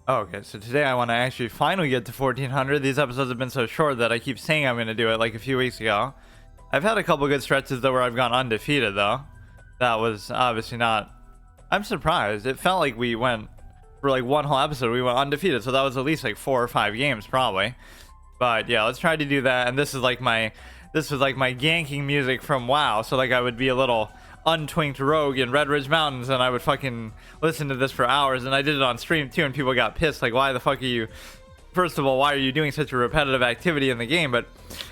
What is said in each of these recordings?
Okay, so today I want to actually finally get to 1400. These episodes have been so short that I keep saying I'm going to do it like a few weeks ago. I've had a couple good stretches though where I've gone undefeated though. That was obviously not... I'm surprised. It felt like we went, for like one whole episode, we went undefeated. So that was at least like 4 or 5 games probably. But yeah, let's try to do that. And this was like my ganking music from WoW. So like I would be a little untwinked rogue in Red Ridge Mountains and I would fucking listen to this for hours, and I did it on stream too, and people got pissed like, why the fuck are you, first of all, why are you doing such a repetitive activity in the game, but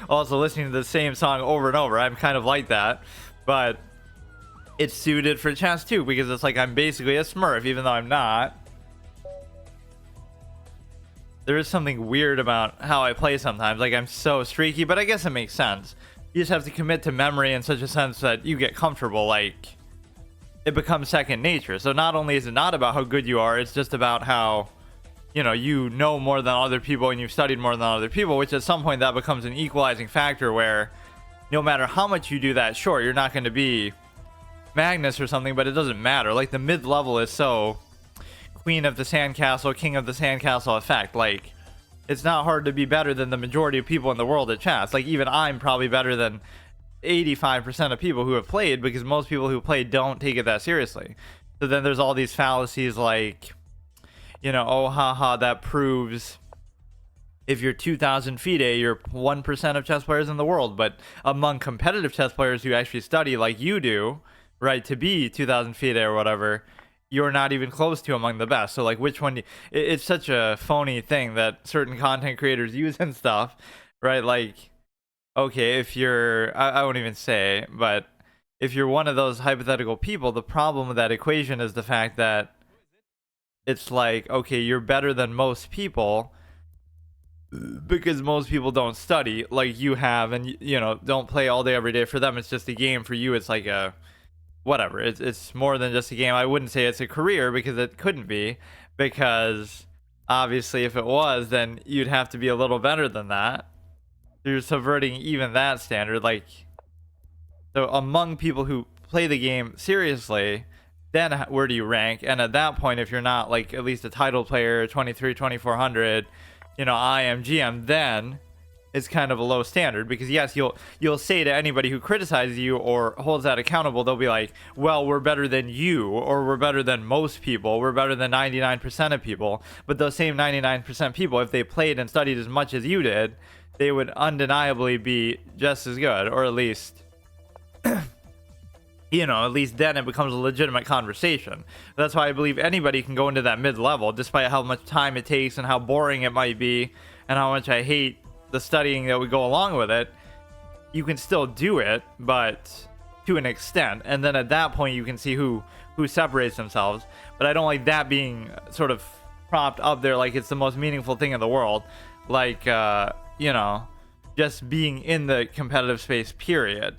also listening to the same song over and over? I'm kind of like that, but it's suited for chess too, because it's like I'm basically a smurf even though I'm not. There is something weird about how I play sometimes, like I'm so streaky, but I guess it makes sense. You just have to commit to memory in such a sense that you get comfortable, like it becomes second nature. So not only is it not about how good you are, it's just about how, you know more than other people and you've studied more than other people, which at some point that becomes an equalizing factor where no matter how much you do that, sure, you're not going to be Magnus or something, but it doesn't matter. Like the mid-level is so queen of the sandcastle, king of the sandcastle effect. Like it's not hard to be better than the majority of people in the world at chess. Like even I'm probably better than 85% of people who have played, because most people who play don't take it that seriously. So then there's all these fallacies like, oh haha, that proves if you're 2000 FIDE, you're 1% of chess players in the world. But among competitive chess players who actually study like you do, right, to be 2000 FIDE or whatever, you're not even close to among the best. So like which one it's such a phony thing that certain content creators use and stuff, right? Like, okay, if you're I won't even say, but if you're one of those hypothetical people, the problem with that equation is the fact that it's like, okay, you're better than most people because most people don't study like you have, and don't play all day every day. For them it's just a game. For you it's like a whatever. It's more than just a game. I wouldn't say it's a career, because it couldn't be, because obviously if it was, then you'd have to be a little better than that. You're subverting even that standard. Like, so among people who play the game seriously, then where do you rank? And at that point, if you're not like at least a title player, 23, 2400, IM, GM, then it's kind of a low standard. Because yes, you'll say to anybody who criticizes you or holds that accountable, they'll be like, well, we're better than you, or we're better than most people, we're better than 99% of people. But those same 99% people, if they played and studied as much as you did, they would undeniably be just as good, or at least at least then it becomes a legitimate conversation. That's why I believe anybody can go into that mid-level, despite how much time it takes and how boring it might be and how much I hate the studying that would go along with it. You can still do it, but to an extent, and then at that point you can see who separates themselves. But I don't like that being sort of propped up there like it's the most meaningful thing in the world, like just being in the competitive space, period.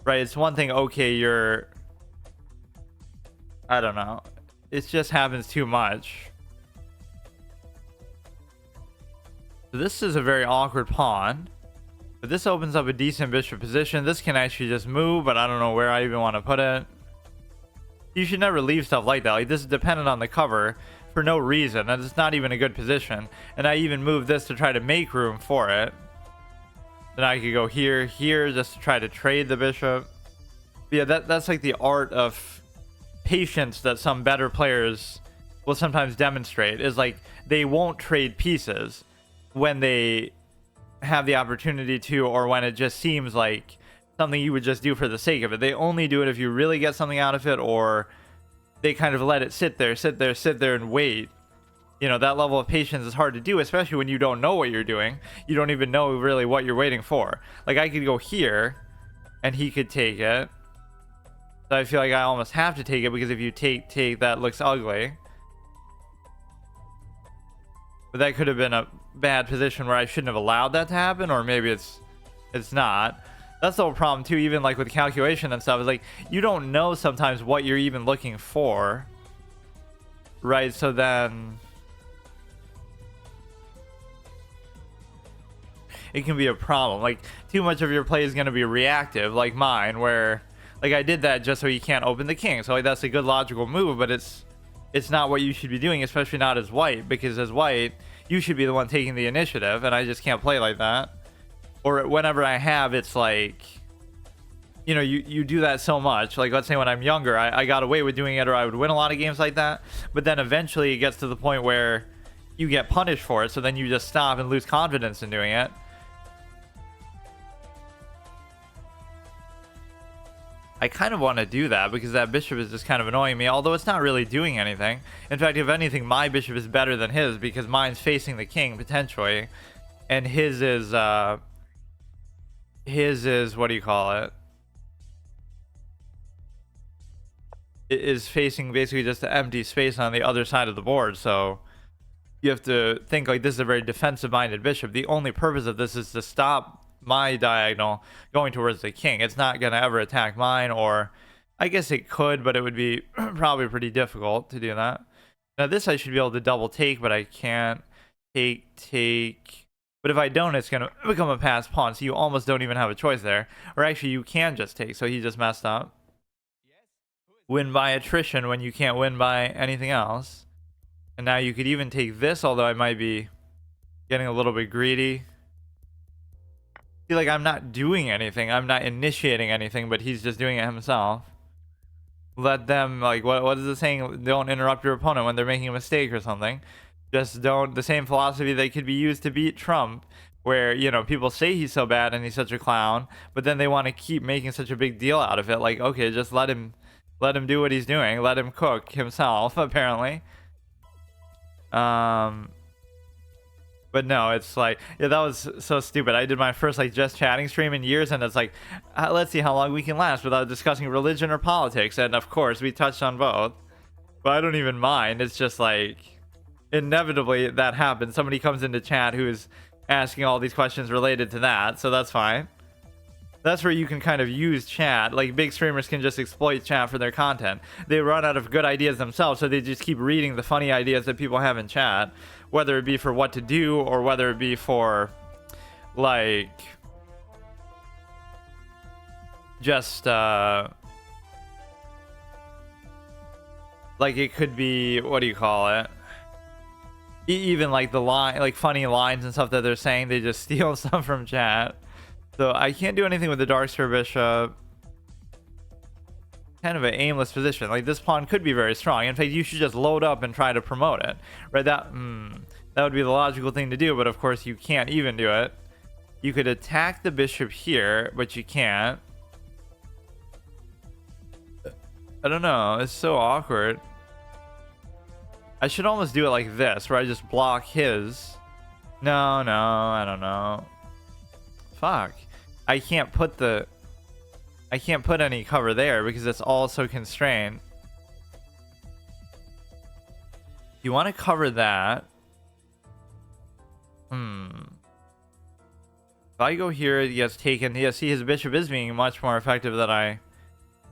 Right? It's one thing, okay, I don't know, it just happens too much. So this is a very awkward pawn, but this opens up a decent bishop position. This can actually just move, but I don't know where I even want to put it. You should never leave stuff like that. Like, this is dependent on the cover for no reason, and it's not even a good position. And I even moved this to try to make room for it. Then I could go here just to try to trade the bishop. But yeah, that's like the art of patience that some better players will sometimes demonstrate, is like they won't trade pieces when they have the opportunity to, or when it just seems like something you would just do for the sake of it. They only do it if you really get something out of it, or they kind of let it sit there and wait. That level of patience is hard to do, especially when you don't know what you're doing. You don't even know really what you're waiting for. Like, I could go here and he could take it. So I feel like I almost have to take it, because if you take, that looks ugly. But that could have been a bad position where I shouldn't have allowed that to happen, or maybe it's not. That's the whole problem too, even like with calculation and stuff, is like you don't know sometimes what you're even looking for, right? So then it can be a problem. Like, too much of your play is going to be reactive, like mine, where like I did that just so he can't open the king. So like that's a good logical move, but it's it's not what you should be doing, especially not as white, because as white, you should be the one taking the initiative, and I just can't play like that. Or whenever I have, it's like, you know, you do that so much. Like, let's say when I'm younger, I got away with doing it, or I would win a lot of games like that. But then eventually it gets to the point where you get punished for it, so then you just stop and lose confidence in doing it. I kind of want to do that because that bishop is just kind of annoying me, although it's not really doing anything. In fact, if anything, my bishop is better than his because mine's facing the king potentially, and his is what do you call it? It is facing basically just an empty space on the other side of the board. So you have to think like this is a very defensive-minded bishop. The only purpose of this is to stop my diagonal going towards the king. It's not going to ever attack mine, or I guess it could, but it would be probably pretty difficult to do that. Now this I should be able to double take, but I can't take. But if I don't, it's going to become a passed pawn, so you almost don't even have a choice there. Or actually, you can just take, so he just messed up. Win by attrition when you can't win by anything else. And now you could even take this, although I might be getting a little bit greedy. Feel like I'm not doing anything. I'm not initiating anything, but he's just doing it himself. Let them, like, what is the saying? Don't interrupt your opponent when they're making a mistake or something. Just don't. The same philosophy that could be used to beat Trump, where, you know, people say he's so bad and he's such a clown, but then they want to keep making such a big deal out of it. Like, okay, just let him do what he's doing. Let him cook himself, apparently. But no, it's like, yeah, that was so stupid. I did my first like just chatting stream in years, and it's like, let's see how long we can last without discussing religion or politics. And of course, we touched on both. But I don't even mind. It's just like, inevitably that happens. Somebody comes into chat who's asking all these questions related to that, so that's fine. That's where you can kind of use chat. Like, big streamers can just exploit chat for their content. They run out of good ideas themselves, so they just keep reading the funny ideas that people have in chat, whether it be for what to do or whether it be for, like, just, like, it could be, what do you call it? Even, like, the line, like, funny lines and stuff that they're saying, they just steal stuff from chat. So I can't do anything with the Darkster Bishop. Kind of an aimless position. Like, this pawn could be very strong. In fact, you should just load up and try to promote it. Right? That would be the logical thing to do, but of course you can't even do it. You could attack the bishop here, but you can't. I don't know. It's so awkward. I should almost do it like this, where I just block his. No, I don't know. Fuck. I can't put any cover there because it's all so constrained. You want to cover that. If I go here, it gets taken. Yeah, see, his bishop is being much more effective than I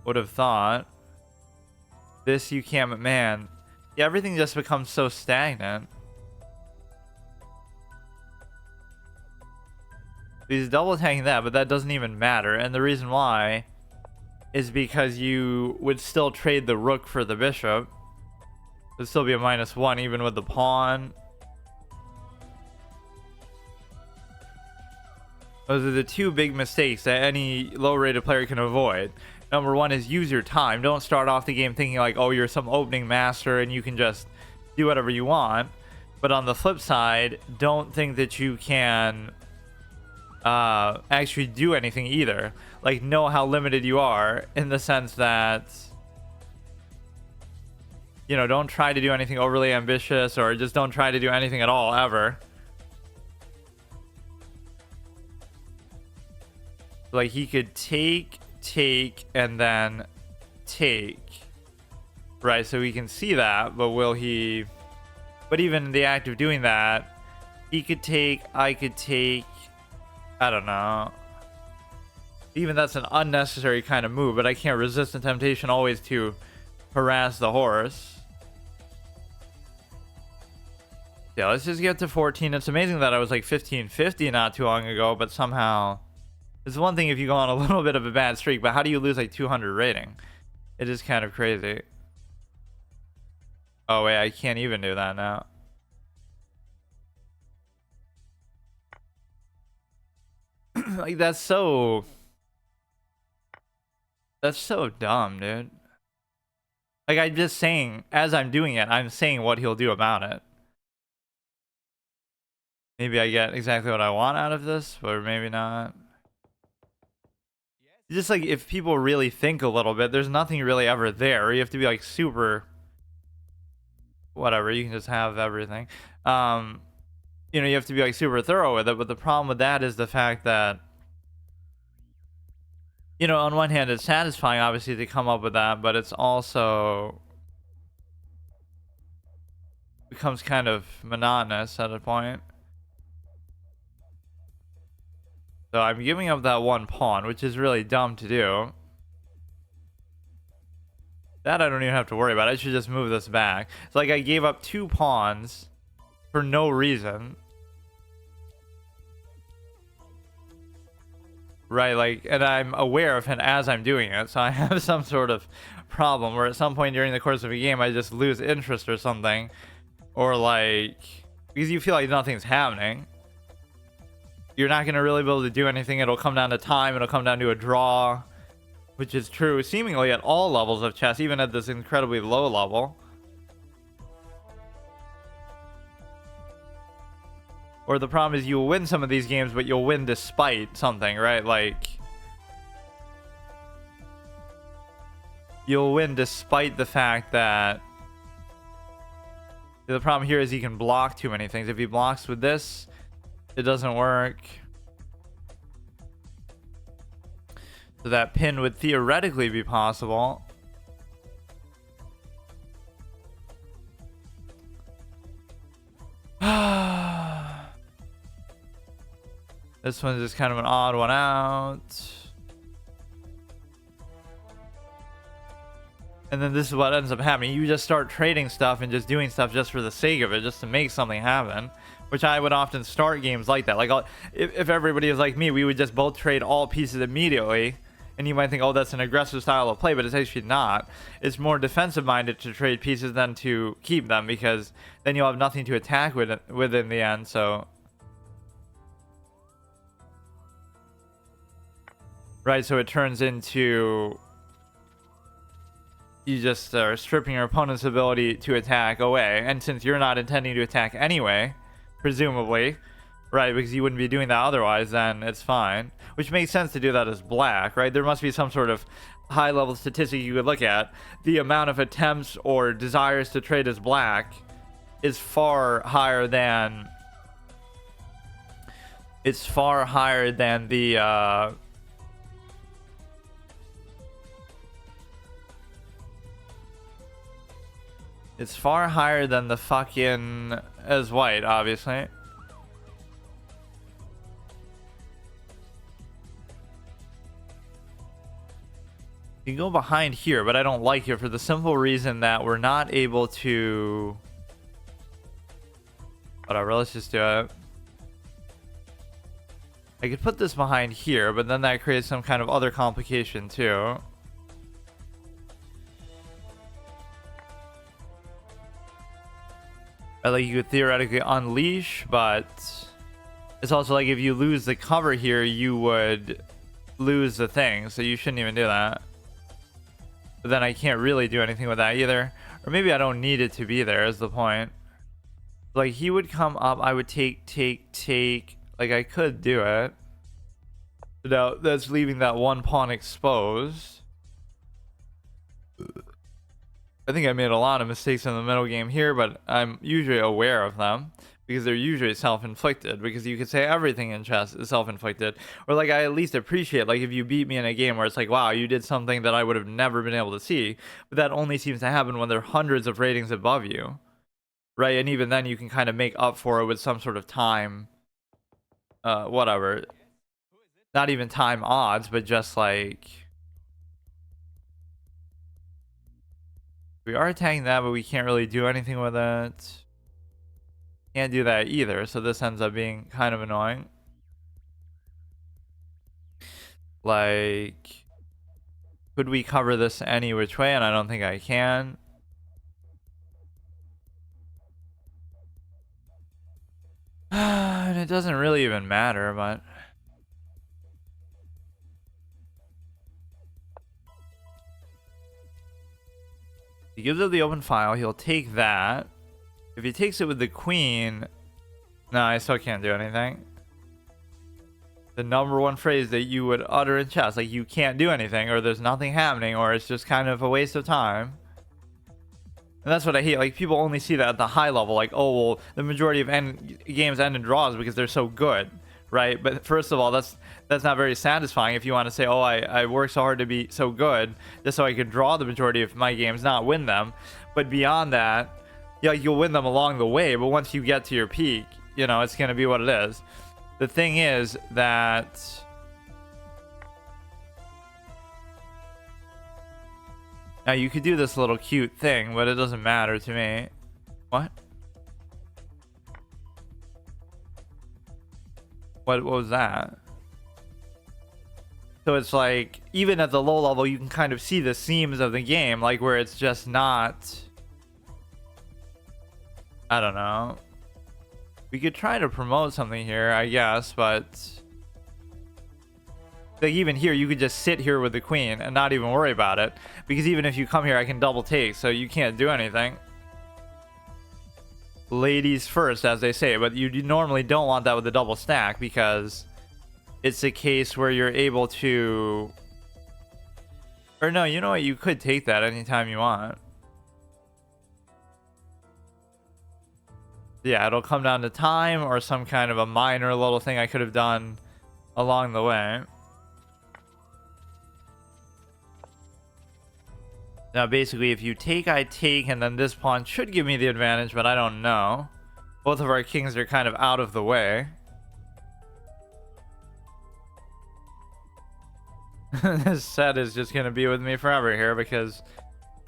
would have thought. This you can't, man. Yeah, everything just becomes so stagnant. He's double attacking that, but that doesn't even matter. And the reason why is because you would still trade the rook for the bishop. It would still be a -1 even with the pawn. Those are the two big mistakes that any low-rated player can avoid. Number one is use your time. Don't start off the game thinking like, oh, you're some opening master and you can just do whatever you want. But on the flip side, don't think that you can actually do anything either. Like, know how limited you are, in the sense that, you know, don't try to do anything overly ambitious, or just don't try to do anything at all ever. Like, he could take, and then take, right? So we can see that, but will he? But even in the act of doing that, he could take, I could take. I don't know. Even that's an unnecessary kind of move, but I can't resist the temptation always to harass the horse. Yeah, let's just get to 14. It's amazing that I was like 1550 not too long ago, but somehow it's one thing if you go on a little bit of a bad streak, but how do you lose like 200 rating? It is kind of crazy. Oh wait, I can't even do that now. Like that's so dumb, dude. Like I'm just saying, as I'm doing it, I'm saying what he'll do about it. Maybe I get exactly what I want out of this, or maybe not. Just like if people really think a little bit, there's nothing really ever there. You have to be like super whatever. You can just have everything. Um, you know, you have to be like super thorough with it. But the problem with that is the fact that, you know, on one hand, it's satisfying obviously to come up with that, but it's also becomes kind of monotonous at a point. So I'm giving up that one pawn, which is really dumb to do. That I don't even have to worry about. I should just move this back. It's like I gave up 2 pawns for no reason. Right, like, and I'm aware of it as I'm doing it, so I have some sort of problem where at some point during the course of a game I just lose interest or something. Or like, because you feel like nothing's happening. You're not going to really be able to do anything. It'll come down to time. It'll come down to a draw. Which is true seemingly at all levels of chess, even at this incredibly low level. Or the problem is you'll win some of these games, but you'll win despite something, right? Like, you'll win despite the fact that the problem here is he can block too many things. If he blocks with this, it doesn't work. So that pin would theoretically be possible. This one's just kind of an odd one out. And then this is what ends up happening. You just start trading stuff and just doing stuff just for the sake of it, just to make something happen. Which I would often start games like that. Like, if everybody is like me, we would just both trade all pieces immediately. And you might think, oh, that's an aggressive style of play, but it's actually not. It's more defensive minded to trade pieces than to keep them, because then you'll have nothing to attack with in the end. So, right, so it turns into you just are stripping your opponent's ability to attack away. And since you're not intending to attack anyway, presumably, right, because you wouldn't be doing that otherwise, then it's fine. Which makes sense to do that as black, right? There must be some sort of high-level statistic you could look at. The amount of attempts or desires to trade as black is far higher than... It's far higher than the... It's far higher than the fucking as white, obviously. You can go behind here, but I don't like it for the simple reason that we're not able to... Whatever, let's just do it. I could put this behind here, but then that creates some kind of other complication too. Like you could theoretically unleash, but it's also like if you lose the cover here, you would lose the thing, so you shouldn't even do that. But then I can't really do anything with that either. Or maybe I don't need it to be there is the point. Like he would come up, I would take. Like I could do it. Now that's leaving that one pawn exposed. I think I made a lot of mistakes in the middle game here, but I'm usually aware of them because they're usually self-inflicted, because you could say everything in chess is self-inflicted. Or like I at least appreciate, like if you beat me in a game where it's like, wow, you did something that I would have never been able to see, but that only seems to happen when there are hundreds of ratings above you, right? And even then you can kind of make up for it with some sort of time, whatever, not even time odds, but just like, we are attacking that, but we can't really do anything with it. Can't do that either, so this ends up being kind of annoying. Like, could we cover this any which way? And I don't think I can. It doesn't really even matter, but he gives up the open file. He'll take that. If he takes it with the queen, no, I still can't do anything. The number one phrase that you would utter in chess, like you can't do anything, or there's nothing happening, or it's just kind of a waste of time. And that's what I hate. Like, people only see that at the high level. Like, oh, well, the majority of games end in draws because they're so good, right? But first of all, that's not very satisfying if you want to say, oh, I worked so hard to be so good just so I could draw the majority of my games, not win them. But beyond that, yeah, you'll win them along the way. But once you get to your peak, you know, it's going to be what it is. The thing is that... Now, you could do this little cute thing, but it doesn't matter to me. What? What was that? So it's like, even at the low level, you can kind of see the seams of the game, like where it's just not... I don't know. We could try to promote something here, I guess, but... Like, even here, you could just sit here with the queen and not even worry about it. Because even if you come here, I can double take, so you can't do anything. Ladies first, as they say, but you normally don't want that with the double stack because it's a case where you're able to... Or no, you know what? You could take that anytime you want. Yeah, it'll come down to time or some kind of a minor little thing I could have done along the way. Now, basically, if you take, I take, and then this pawn should give me the advantage, but I don't know. Both of our kings are kind of out of the way. This set is just going to be with me forever here because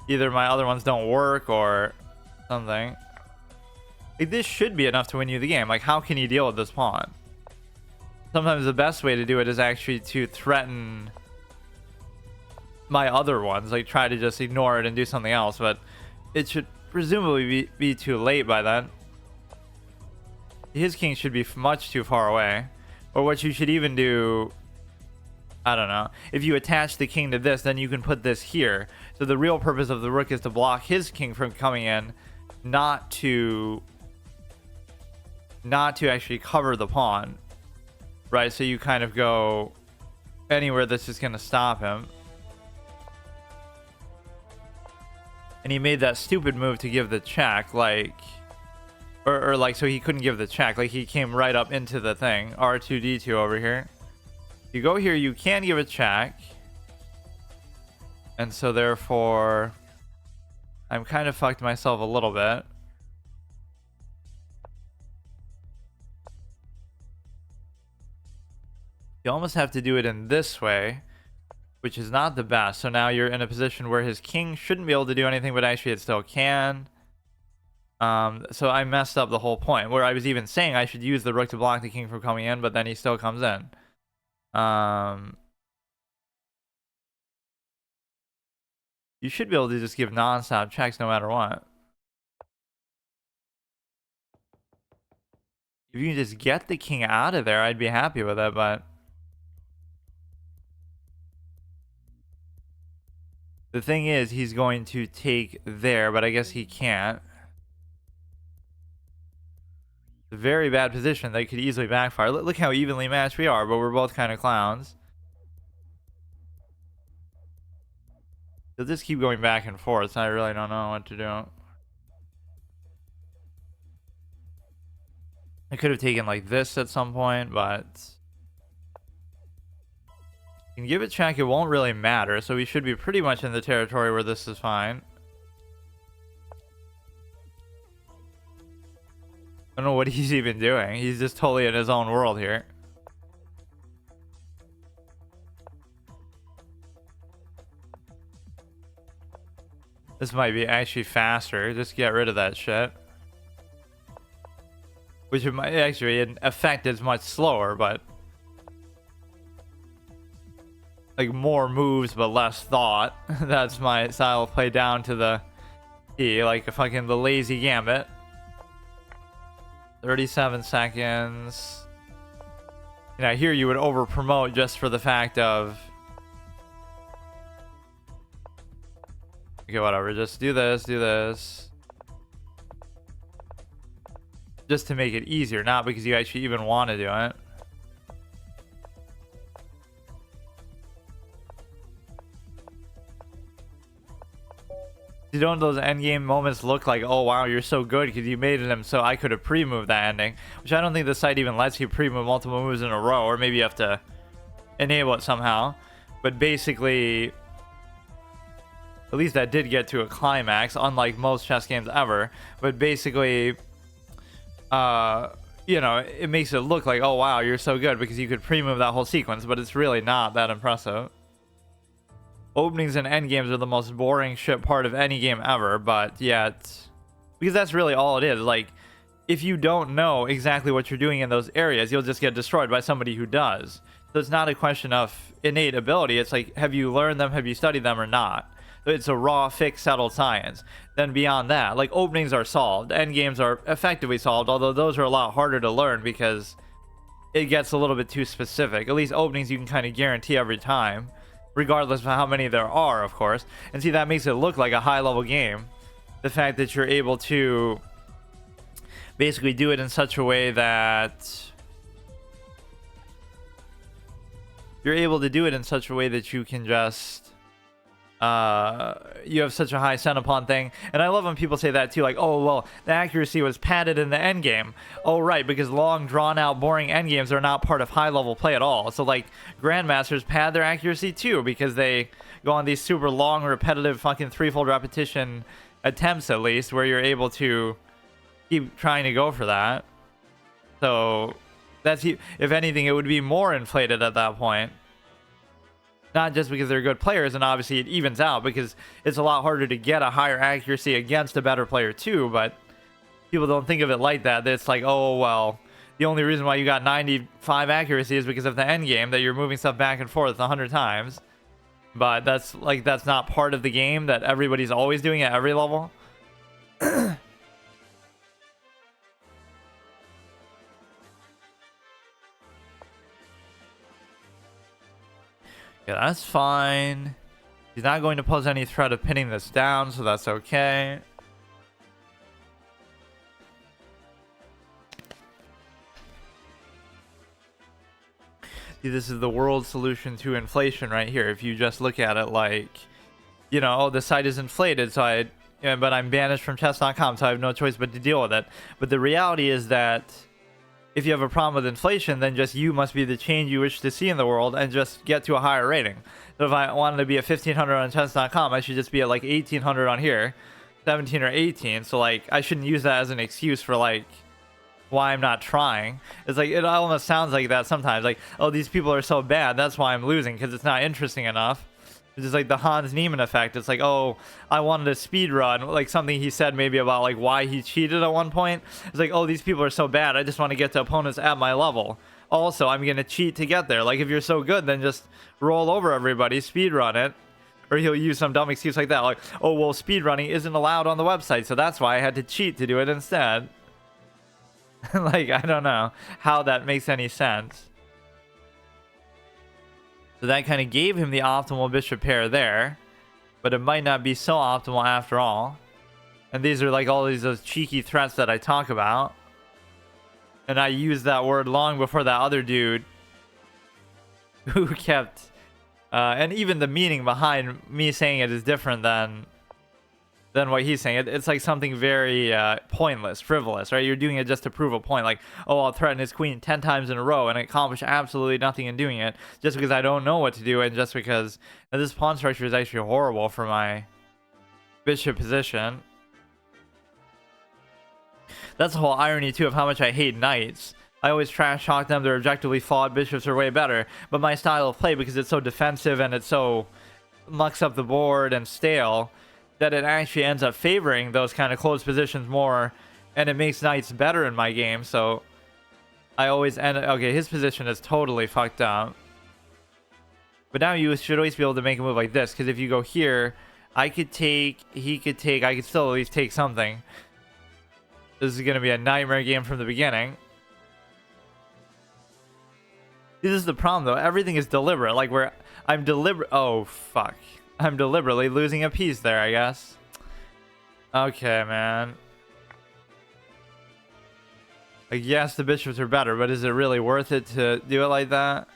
either my other ones don't work or something. Like, this should be enough to win you the game. Like, how can you deal with this pawn? Sometimes the best way to do it is actually to threaten my other ones, like try to just ignore it and do something else, but it should presumably be too late by then. His king should be much too far away. Or what you should even do, I don't know, if you attach the king to this, then you can put this here. So the real purpose of the rook is to block his king from coming in, not to actually cover the pawn, right? So you kind of go anywhere that's just going to stop him. And he made that stupid move to give the check, like, or like, so he couldn't give the check. Like, he came right up into the thing. R2D2 over here. You go here, you can give a check. And so therefore, I'm kind of fucked myself a little bit. You almost have to do it in this way, which is not the best. So now you're in a position where his king shouldn't be able to do anything, but actually it still can. So I messed up the whole point, where I was even saying I should use the rook to block the king from coming in, but then he still comes in. You should be able to just give non-stop checks no matter what. If you can just get the king out of there, I'd be happy with it, but... The thing is, he's going to take there, but I guess he can't. It's a very bad position that could easily backfire. Look how evenly matched we are, but we're both kind of clowns. They'll just keep going back and forth, so I really don't know what to do. I could have taken like this at some point, but... You can give it check, it won't really matter, so we should be pretty much in the territory where this is fine. I don't know what he's even doing. He's just totally in his own world here. This might be actually faster. Just get rid of that shit. Which it might actually, in effect, is much slower, but... Like, more moves, but less thought. That's my style of play down to the T. Like, fucking the lazy gambit. 37 seconds. You know, here you would over promote just for the fact of, okay, whatever, just do this just to make it easier, not because you actually even want to do it. Don't those endgame moments look like, oh wow, you're so good because you made them so I could have pre-moved that ending, which I don't think the site even lets you pre-move multiple moves in a row, or maybe you have to enable it somehow. But basically, at least that did get to a climax, unlike most chess games ever. But basically, you know, it makes it look like, oh wow, you're so good because you could pre-move that whole sequence, but it's really not that impressive. Openings and endgames are the most boring shit part of any game ever, but yet, because that's really all it is. Like, if you don't know exactly what you're doing in those areas, you'll just get destroyed by somebody who does. So it's not a question of innate ability. It's like, have you learned them, have you studied them, or not? It's a raw, fixed, settled science. Then beyond that, like, openings are solved, endgames are effectively solved, although those are a lot harder to learn because it gets a little bit too specific. At least openings you can kind of guarantee every time, regardless of how many there are, of course. And see, that makes it look like a high-level game. The fact that you're able to basically do it in such a way that you can just you have such a high cent upon thing. And I love when people say that too, like, oh well, the accuracy was padded in the end game. Oh right, because long drawn out boring end games are not part of high level play at all. So like grandmasters pad their accuracy too, because they go on these super long repetitive fucking threefold repetition attempts, at least, where you're able to keep trying to go for that. So that's, if anything, it would be more inflated at that point. Not just because they're good players, and obviously it evens out because it's a lot harder to get a higher accuracy against a better player too, but people don't think of it like that. It's like, oh well, the only reason why you got 95 accuracy is because of the end game, that you're moving stuff back and forth 100 times. But that's not part of the game that everybody's always doing at every level. Yeah, that's fine. He's not going to pose any threat of pinning this down, so that's okay. See, this is the world solution to inflation right here. If you just look at it like, you know, oh, the site is inflated, so but I'm banished from chess.com, so I have no choice but to deal with it. But the reality is that if you have a problem with inflation, then just you must be the change you wish to see in the world and just get to a higher rating. So if I wanted to be at 1500 on chess.com, I should just be at like 1800 on here, 17 or 18. So like, I shouldn't use that as an excuse for like why I'm not trying. It's like, it almost sounds like that sometimes, like, oh, these people are so bad, that's why I'm losing, because it's not interesting enough. It's just like the Hans Niemann effect. It's like, oh, I wanted a speed run, like something he said maybe about like why he cheated at one point. It's like, oh, these people are so bad, I just want to get to opponents at my level. Also, I'm gonna cheat to get there. Like, if you're so good, then just roll over everybody, speed run it. Or he'll use some dumb excuse like that, like, oh well, speed running isn't allowed on the website, so that's why I had to cheat to do it instead. Like, I don't know how that makes any sense. So that kind of gave him the optimal bishop pair there, but it might not be so optimal after all. And these are like all those cheeky threats that I talk about. And I used that word long before that other dude who kept... and even the meaning behind me saying it is different than what he's saying. It's like something very pointless, frivolous, right? You're doing it just to prove a point. Like, oh, I'll threaten his queen 10 times in a row and accomplish absolutely nothing in doing it just because I don't know what to do, and just because this pawn structure is actually horrible for my bishop position. That's the whole irony, too, of how much I hate knights. I always trash talk them. They're objectively flawed. Bishops are way better. But my style of play, because it's so defensive and it's so mucks up the board and stale, that it actually ends up favoring those kind of closed positions more, and it makes knights better in my game. So I always end up... Okay, his position is totally fucked up. But now you should always be able to make a move like this, because if you go here, I could take, he could take, I could still at least take something. This is going to be a nightmare game from the beginning. This is the problem, though. Everything is deliberate. Like, I'm deliberate. Oh, fuck. I'm deliberately losing a piece there, I guess. Okay, man. Like, yes, the bishops are better, but is it really worth it to do it like that?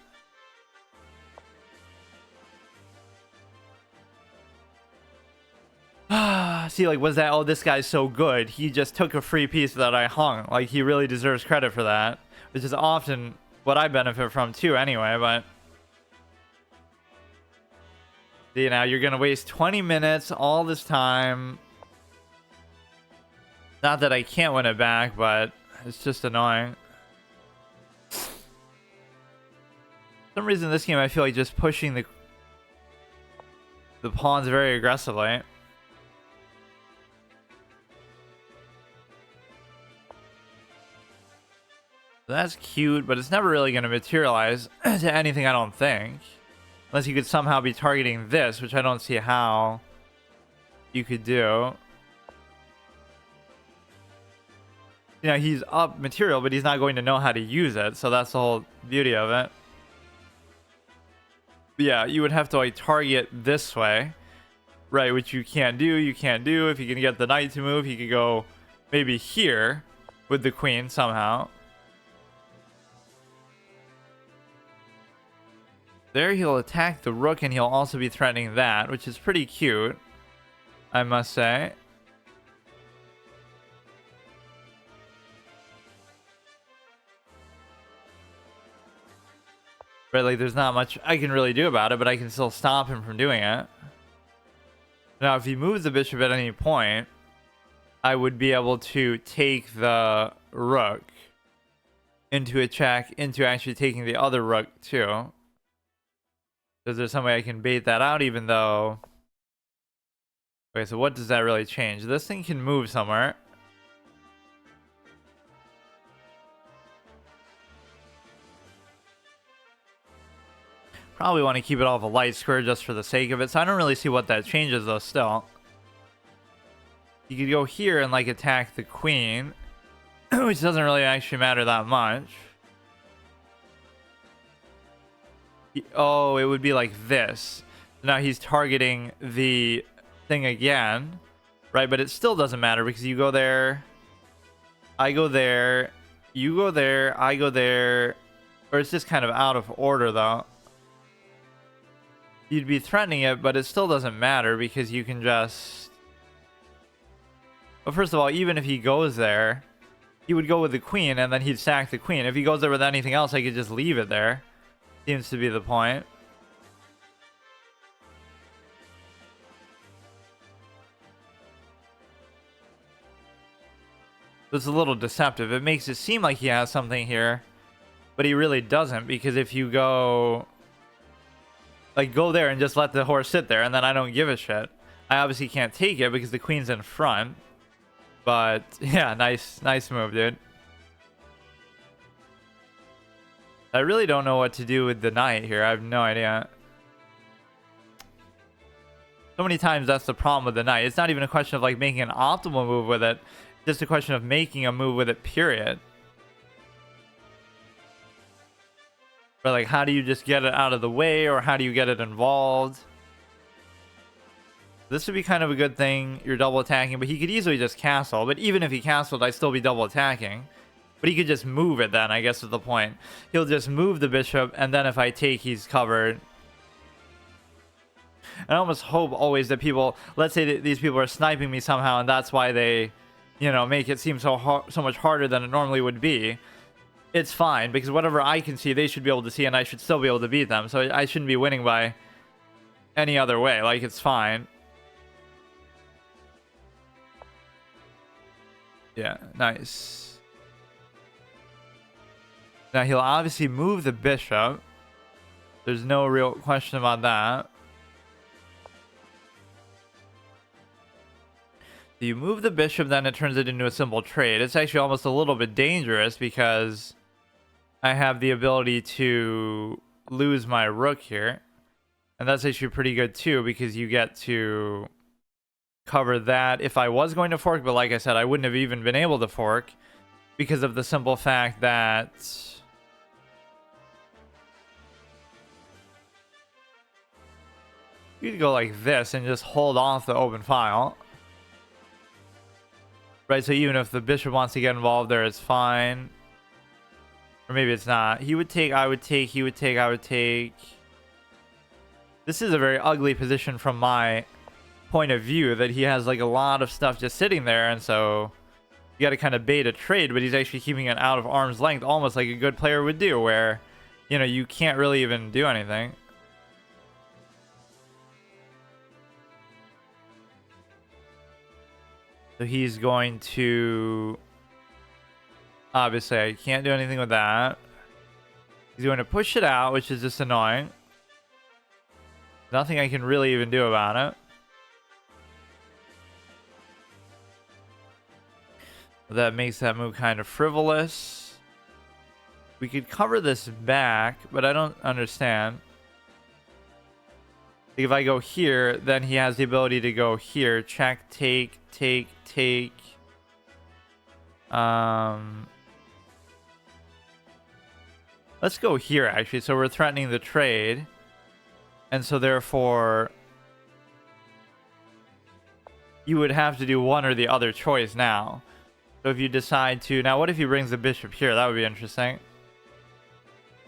See, like, was that, oh, this guy's so good. He just took a free piece that I hung. Like, he really deserves credit for that. Which is often what I benefit from, too, anyway, but... See, now you're gonna waste 20 minutes, all this time. Not that I can't win it back, but it's just annoying. For some reason, this game, I feel like just pushing the pawns very aggressively. That's cute, but it's never really going to materialize to anything, I don't think. Unless you could somehow be targeting this, which I don't see how you could do. You know, he's up material, but he's not going to know how to use it, so that's the whole beauty of it. But yeah, you would have to, like, target this way. Right, which you can't do, you can't do. If you can get the knight to move, he could go maybe here with the queen somehow. There he'll attack the rook, and he'll also be threatening that, which is pretty cute, I must say. Right, like, there's not much I can really do about it, but I can still stop him from doing it. Now, if he moves the bishop at any point, I would be able to take the rook into a check, into actually taking the other rook, too. Is there some way I can bait that out, even though... Okay, so what does that really change? This thing can move somewhere. Probably want to keep it off a light square just for the sake of it, so I don't really see what that changes, though, still. You could go here and, like, attack the queen, which doesn't really actually matter that much. Oh, it would be like this. Now he's targeting the thing again, right? But it still doesn't matter because you go there, I go there, you go there, I go there. Or it's just kind of out of order, though. You'd be threatening it, but it still doesn't matter because you can just... Well, first of all, even if he goes there, he would go with the queen and then he'd sack the queen. If he goes there with anything else, I could just leave it there. Seems to be the point. It's a little deceptive. It makes it seem like he has something here, but he really doesn't, because if you go... Like, go there and just let the horse sit there, and then I don't give a shit. I obviously can't take it because the queen's in front. But, yeah, nice move, dude. I really don't know what to do with the knight here. I have no idea. So many times that's the problem with the knight. It's not even a question of, like, making an optimal move with it. It's just a question of making a move with it, period. Or, like, how do you just get it out of the way, or how do you get it involved? This would be kind of a good thing. You're double attacking, but he could easily just castle. But even if he castled, I'd still be double attacking. But he could just move it then, I guess is the point. He'll just move the bishop, and then if I take, he's covered. I almost hope always that people, let's say that these people are sniping me somehow, and that's why they, you know, make it seem so much harder than it normally would be. It's fine, because whatever I can see, they should be able to see, and I should still be able to beat them. So I shouldn't be winning by any other way. Like, it's fine. Yeah, nice. Now, he'll obviously move the bishop. There's no real question about that. So you move the bishop, then it turns it into a simple trade. It's actually almost a little bit dangerous because I have the ability to lose my rook here. And that's actually pretty good too, because you get to cover that if I was going to fork. But like I said, I wouldn't have even been able to fork because of the simple fact that You could go like this and just hold off the open file. Right, so even if the bishop wants to get involved there, it's fine. Or maybe it's not. He would take, I would take, he would take, I would take. This is a very ugly position from my point of view, that he has like a lot of stuff just sitting there, and so you got to kind of bait a trade, but he's actually keeping it out of arm's length, almost like a good player would do, where, you know, you can't really even do anything. So he's going to, obviously I can't do anything with that. He's going to push it out, which is just annoying. Nothing I can really even do about it. That makes that move kind of frivolous. We could cover this back, but I don't understand. If I go here, then he has the ability to go here. Check, take, take, take. Let's go here, actually. So we're threatening the trade. And so therefore, you would have to do one or the other choice now. So if you decide to... Now, what if he brings the bishop here? That would be interesting.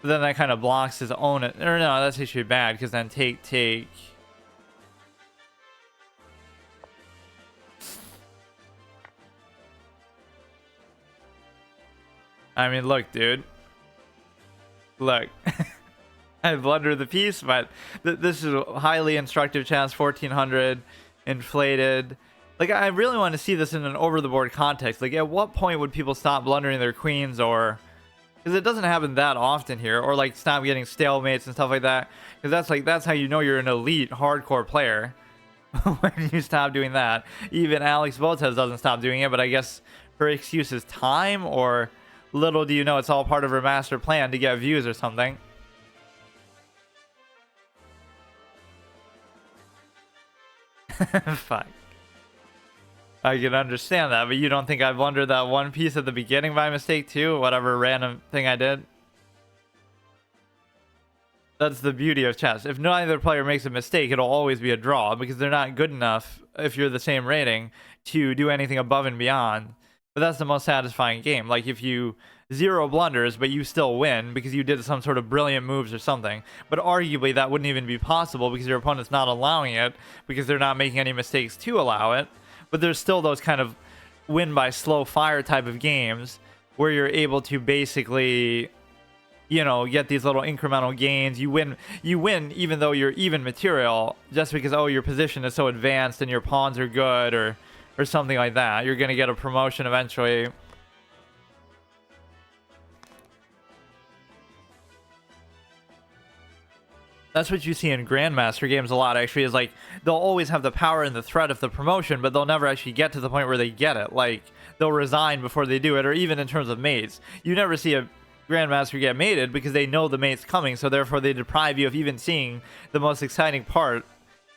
But then that kind of blocks his own... Or no, that's actually bad, because then take, take... I mean, look, dude. Look. I blundered the piece, but this is a highly instructive chance. 1400 inflated. Like, I really want to see this in an over-the-board context. Like, at what point would people stop blundering their queens, or... Because it doesn't happen that often here, or like stop getting stalemates and stuff like that. Because that's how you know you're an elite hardcore player. When you stop doing that. Even Alex Botez doesn't stop doing it, but I guess her excuse is time, or little do you know it's all part of her master plan to get views or something. Fuck. I can understand that, but you don't think I blundered that one piece at the beginning by mistake too? Whatever random thing I did? That's the beauty of chess. If neither player makes a mistake, it'll always be a draw, because they're not good enough, if you're the same rating, to do anything above and beyond. But that's the most satisfying game. Like, if you 0 blunders, but you still win because you did some sort of brilliant moves or something. But arguably, that wouldn't even be possible because your opponent's not allowing it, because they're not making any mistakes to allow it. But there's still those kind of win by slow fire type of games where you're able to basically, you know, get these little incremental gains. You win even though you're even material, just because, oh, your position is so advanced and your pawns are good, or something like that. You're going to get a promotion eventually. That's what you see in Grandmaster games a lot, actually, is like, they'll always have the power and the threat of the promotion, but they'll never actually get to the point where they get it. Like, they'll resign before they do it, or even in terms of mates. You never see a Grandmaster get mated because they know the mate's coming, so therefore they deprive you of even seeing the most exciting part,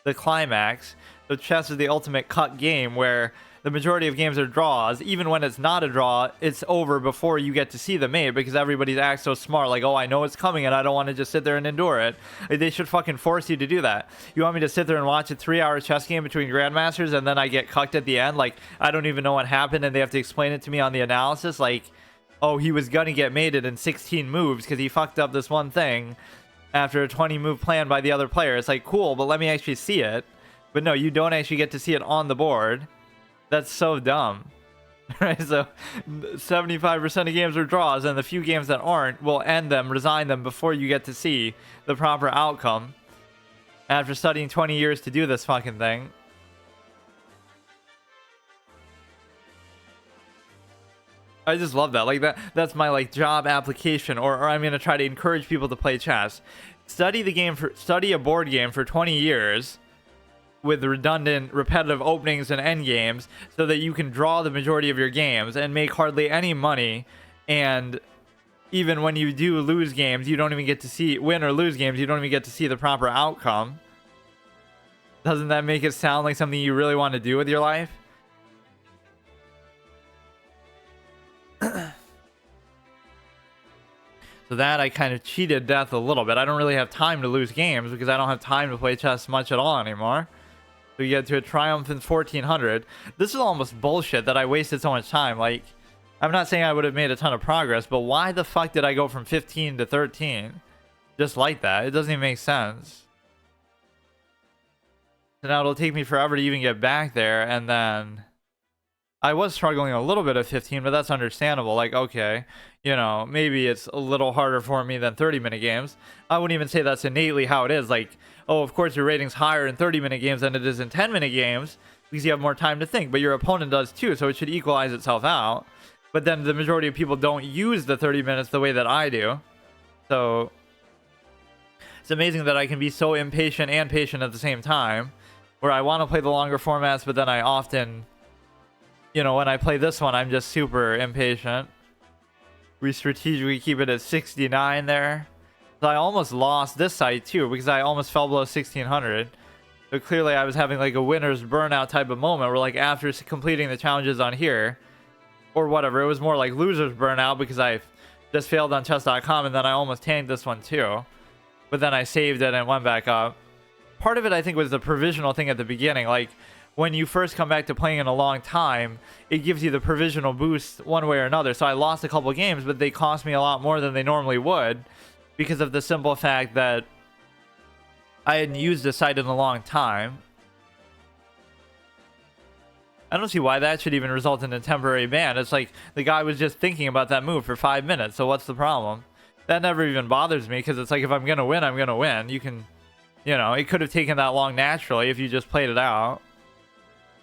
the climax. So chess is the ultimate cut game, where the majority of games are draws. Even when it's not a draw, it's over before you get to see the mate, because everybody's acts so smart, like, oh, I know it's coming and I don't want to just sit there and endure it. Like, they should fucking force you to do that. You want me to sit there and watch a 3-hour chess game between grandmasters and then I get cucked at the end? Like, I don't even know what happened and they have to explain it to me on the analysis. Like, oh, he was gonna get mated in 16 moves because he fucked up this one thing after a 20 move plan by the other player. It's like, cool, but let me actually see it. But no, you don't actually get to see it on the board. That's so dumb. Right? So 75% of games are draws, and the few games that aren't will end them, resign them before you get to see the proper outcome. After studying 20 years to do this fucking thing. I just love that. Like, that's my like job application, or I'm gonna try to encourage people to play chess. Study a board game for 20 years with redundant, repetitive openings and end games, so that you can draw the majority of your games and make hardly any money. And even when you do lose games, you don't even get to see, win or lose games, you don't even get to see the proper outcome. Doesn't that make it sound like something you really want to do with your life? So that I kind of cheated death a little bit. I don't really have time to lose games because I don't have time to play chess much at all anymore. So we get to a triumph in 1400. This is almost bullshit that I wasted so much time. Like, I'm not saying I would have made a ton of progress, but why the fuck did I go from 15 to 13? Just like that. It doesn't even make sense. So now it'll take me forever to even get back there, and then I was struggling a little bit at 15, but that's understandable. Like, okay, you know, maybe it's a little harder for me than 30-minute games. I wouldn't even say that's innately how it is. Like, oh, of course your rating's higher in 30-minute games than it is in 10-minute games because you have more time to think, but your opponent does too, so it should equalize itself out. But then the majority of people don't use the 30 minutes the way that I do. So it's amazing that I can be so impatient and patient at the same time, where I want to play the longer formats, but then I often, you know, when I play this one, I'm just super impatient. We strategically keep it at 69 there. So I almost lost this site too, because I almost fell below 1600. But clearly I was having like a winner's burnout type of moment, where like after completing the challenges on here, or whatever, it was more like loser's burnout because I just failed on chess.com, and then I almost tanked this one too. But then I saved it and went back up. Part of it, I think, was the provisional thing at the beginning. Like, when you first come back to playing in a long time, it gives you the provisional boost one way or another. So I lost a couple games, but they cost me a lot more than they normally would because of the simple fact that I hadn't used the site in a long time. I don't see why that should even result in a temporary ban. It's like the guy was just thinking about that move for 5 minutes, so what's the problem? That never even bothers me, because it's like, if I'm going to win, I'm going to win. You can, you know, it could have taken that long naturally if you just played it out.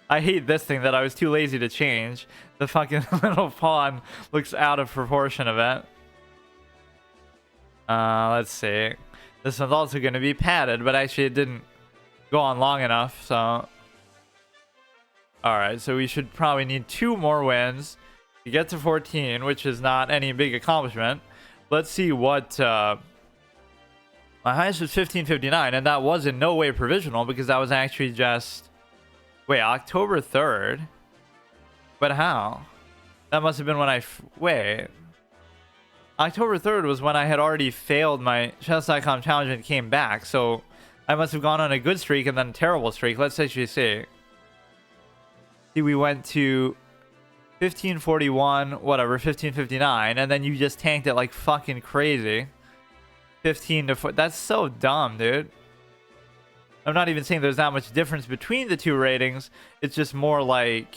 I hate this thing that I was too lazy to change. The fucking little pawn looks out of proportion of it. Let's see. This one's also going to be padded, but actually it didn't go on long enough, so... Alright, so we should probably need 2 more wins to get to 14, which is not any big accomplishment. Let's see what... my highest was 1559, and that was in no way provisional, because that was actually just... Wait, October 3rd? But how? That must have been when I... Wait... October 3rd was when I had already failed my chess.com challenge and came back, so I must have gone on a good streak and then a terrible streak. Let's actually see. See, we went to 1541, whatever, 1559, and then you just tanked it like fucking crazy. 15 to 4. That's so dumb, dude. I'm not even saying there's that much difference between the two ratings. It's just more like,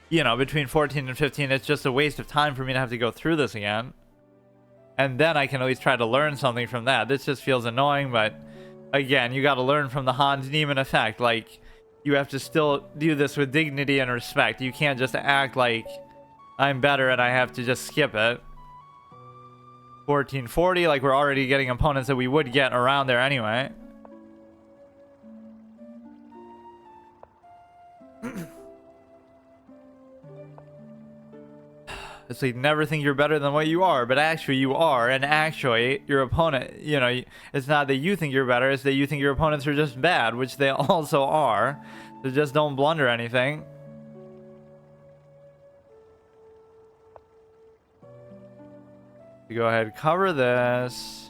you know, between 14 and 15, it's just a waste of time for me to have to go through this again. And then I can at least try to learn something from that. This just feels annoying, but again, you got to learn from the Hans Niemann effect. Like, you have to still do this with dignity and respect. You can't just act like I'm better and I have to just skip it. 1440, like we're already getting opponents that we would get around there anyway. It's like, never think you're better than what you are, but actually you are, and actually your opponent, you know, it's not that you think you're better, it's that you think your opponents are just bad, which they also are. So just don't blunder anything. Go ahead, cover this.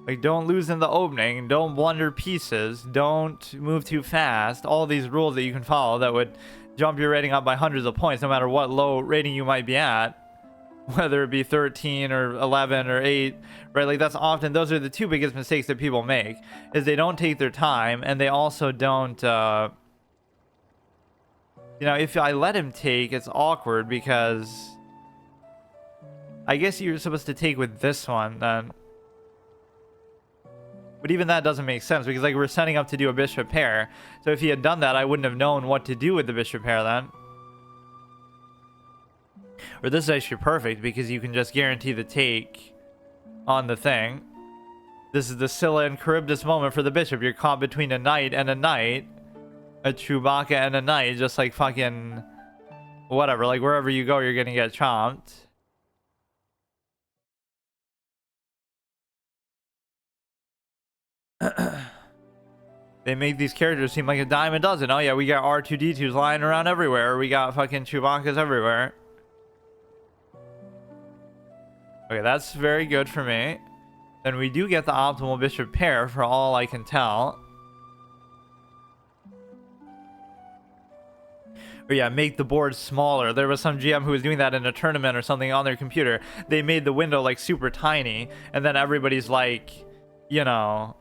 Like, don't lose in the opening, don't blunder pieces, don't move too fast. All these rules that you can follow that would jump your rating up by hundreds of points, no matter what low rating you might be at, whether it be 13 or 11 or 8, right? Like, that's often, those are the two biggest mistakes that people make, is they don't take their time, and they also don't, you know, if I let him take, it's awkward, because I guess you're supposed to take with this one, then. But even that doesn't make sense, because like we're setting up to do a bishop pair. So if he had done that, I wouldn't have known what to do with the bishop pair then. Or this is actually perfect, because you can just guarantee the take on the thing. This is the Scylla and Charybdis moment for the bishop. You're caught between a knight and a knight. A Chewbacca and a knight, just like fucking whatever. Like wherever you go, you're gonna get chomped. They make these characters seem like a dime a dozen. Oh yeah, we got R2-D2s lying around everywhere. We got fucking Chewbacca's everywhere. Okay, that's very good for me. Then we do get the optimal bishop pair for all I can tell. Or yeah, make the board smaller. There was some GM who was doing that in a tournament or something on their computer. They made the window like super tiny, and then everybody's like, you know,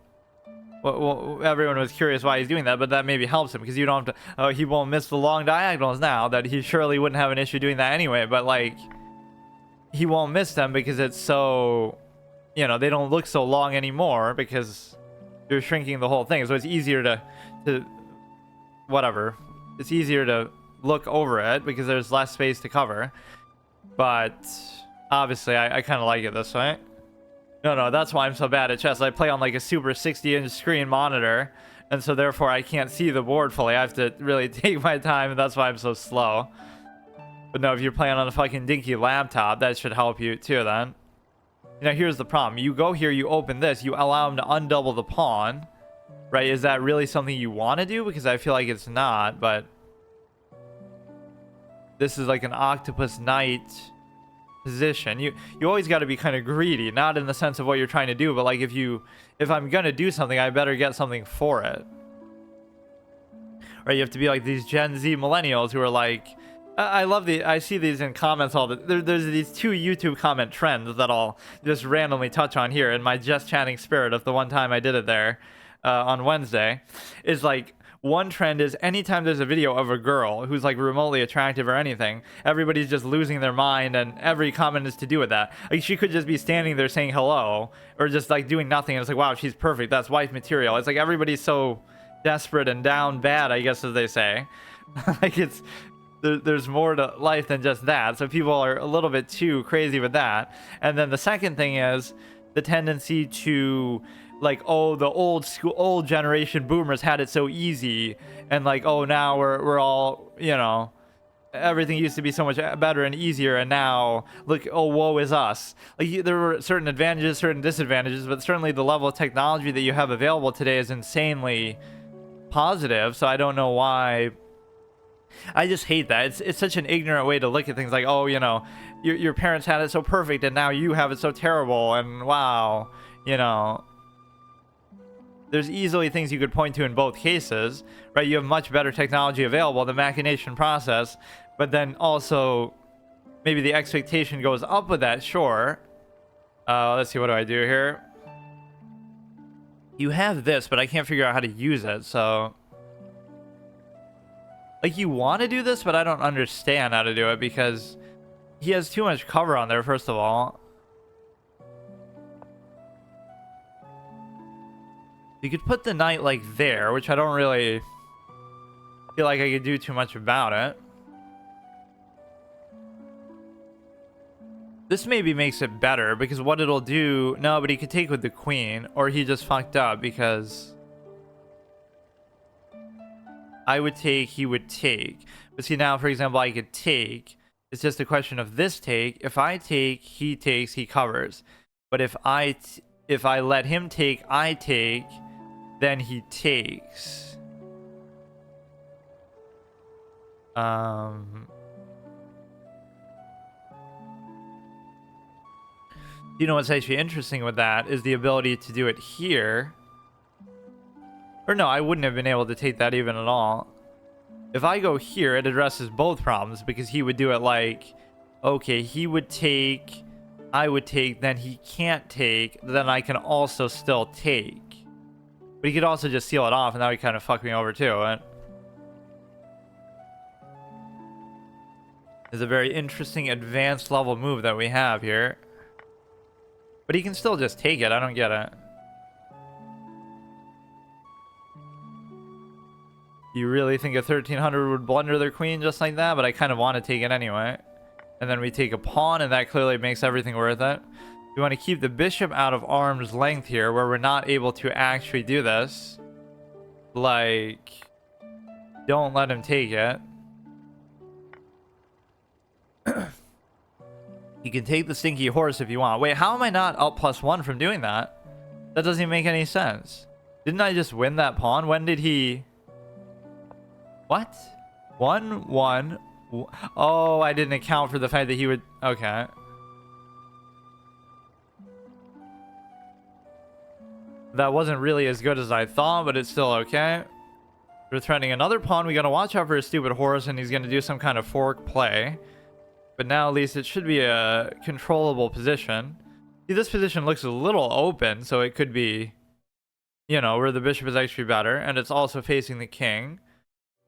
well, everyone was curious why he's doing that, but that maybe helps him because you don't have to. Oh, he won't miss the long diagonals now. That he surely wouldn't have an issue doing that anyway. But like, he won't miss them because it's so, you know, they don't look so long anymore because you're shrinking the whole thing. So it's easier to whatever. It's easier to look over it because there's less space to cover. But obviously I kind of like it this way. No, that's why I'm so bad at chess. I play on like a super 60-inch screen monitor, and so therefore I can't see the board fully. I have to really take my time, and that's why I'm so slow. But no, if you're playing on a fucking dinky laptop, that should help you too then. Now here's the problem. You go here, you open this, you allow him to undouble the pawn. Right, is that really something you want to do? Because I feel like it's not, but this is like an octopus knight position. You always got to be kind of greedy, not in the sense of what you're trying to do, but like if I'm gonna do something, I better get something for it. Right, you have to be like these Gen Z millennials who are like, I see these in comments all the there's these two YouTube comment trends that I'll just randomly touch on here in my just chatting spirit of the one time I did it there on Wednesday. Is like, one trend is anytime there's a video of a girl who's like remotely attractive or anything, everybody's just losing their mind, and every comment is to do with that. Like, she could just be standing there saying hello or just like doing nothing, and it's like, wow, she's perfect, that's wife material. It's like everybody's so desperate and down bad, I guess, as they say. Like, it's there's more to life than just that, so people are a little bit too crazy with that. And then the second thing is the tendency to like, oh, the old generation boomers had it so easy, and like, oh, now we're all, you know, everything used to be so much better and easier, and now look, oh, woe is us. Like, there were certain advantages, certain disadvantages, but certainly the level of technology that you have available today is insanely positive. So I don't know why. I just hate that. It's such an ignorant way to look at things. Like, oh, you know, your parents had it so perfect, and now you have it so terrible, and wow, you know. There's easily things you could point to in both cases, right? You have much better technology available, the machination process, but then also maybe the expectation goes up with that, sure. Let's see, what do I do here? You have this, but I can't figure out how to use it, so... Like, you want to do this, but I don't understand how to do it because he has too much cover on there, first of all. You could put the knight like there, which I don't really feel like I could do too much about it. This maybe makes it better because what it'll do... No, but he could take with the queen, or he just fucked up because I would take, he would take. But see, now, for example, I could take. It's just a question of this take. If I take, he takes, he covers. But if I let him take, I take, then he takes. You know what's actually interesting with that is the ability to do it here. Or no, I wouldn't have been able to take that even at all. If I go here, it addresses both problems because he would do it like, okay, he would take, I would take, then he can't take, then I can also still take. But he could also just seal it off, and that would kind of fuck me over too. Right? It's a very interesting advanced level move that we have here. But he can still just take it. I don't get it. You really think a 1300 would blunder their queen just like that? But I kind of want to take it anyway. And then we take a pawn, and that clearly makes everything worth it. We want to keep the bishop out of arm's length here, where we're not able to actually do this. Like, don't let him take it. You can take the stinky horse if you want. Wait, how am I not up +1 from doing that? That doesn't even make any sense. Didn't I just win that pawn? When did he... What? 1-1. Oh, I didn't account for the fact that he would... Okay. That wasn't really as good as I thought, but it's still okay. We're threatening another pawn. We gotta watch out for his stupid horse, and he's gonna do some kind of fork play. But now at least it should be a controllable position. See, this position looks a little open, so it could be, you know, where the bishop is actually better, and it's also facing the king.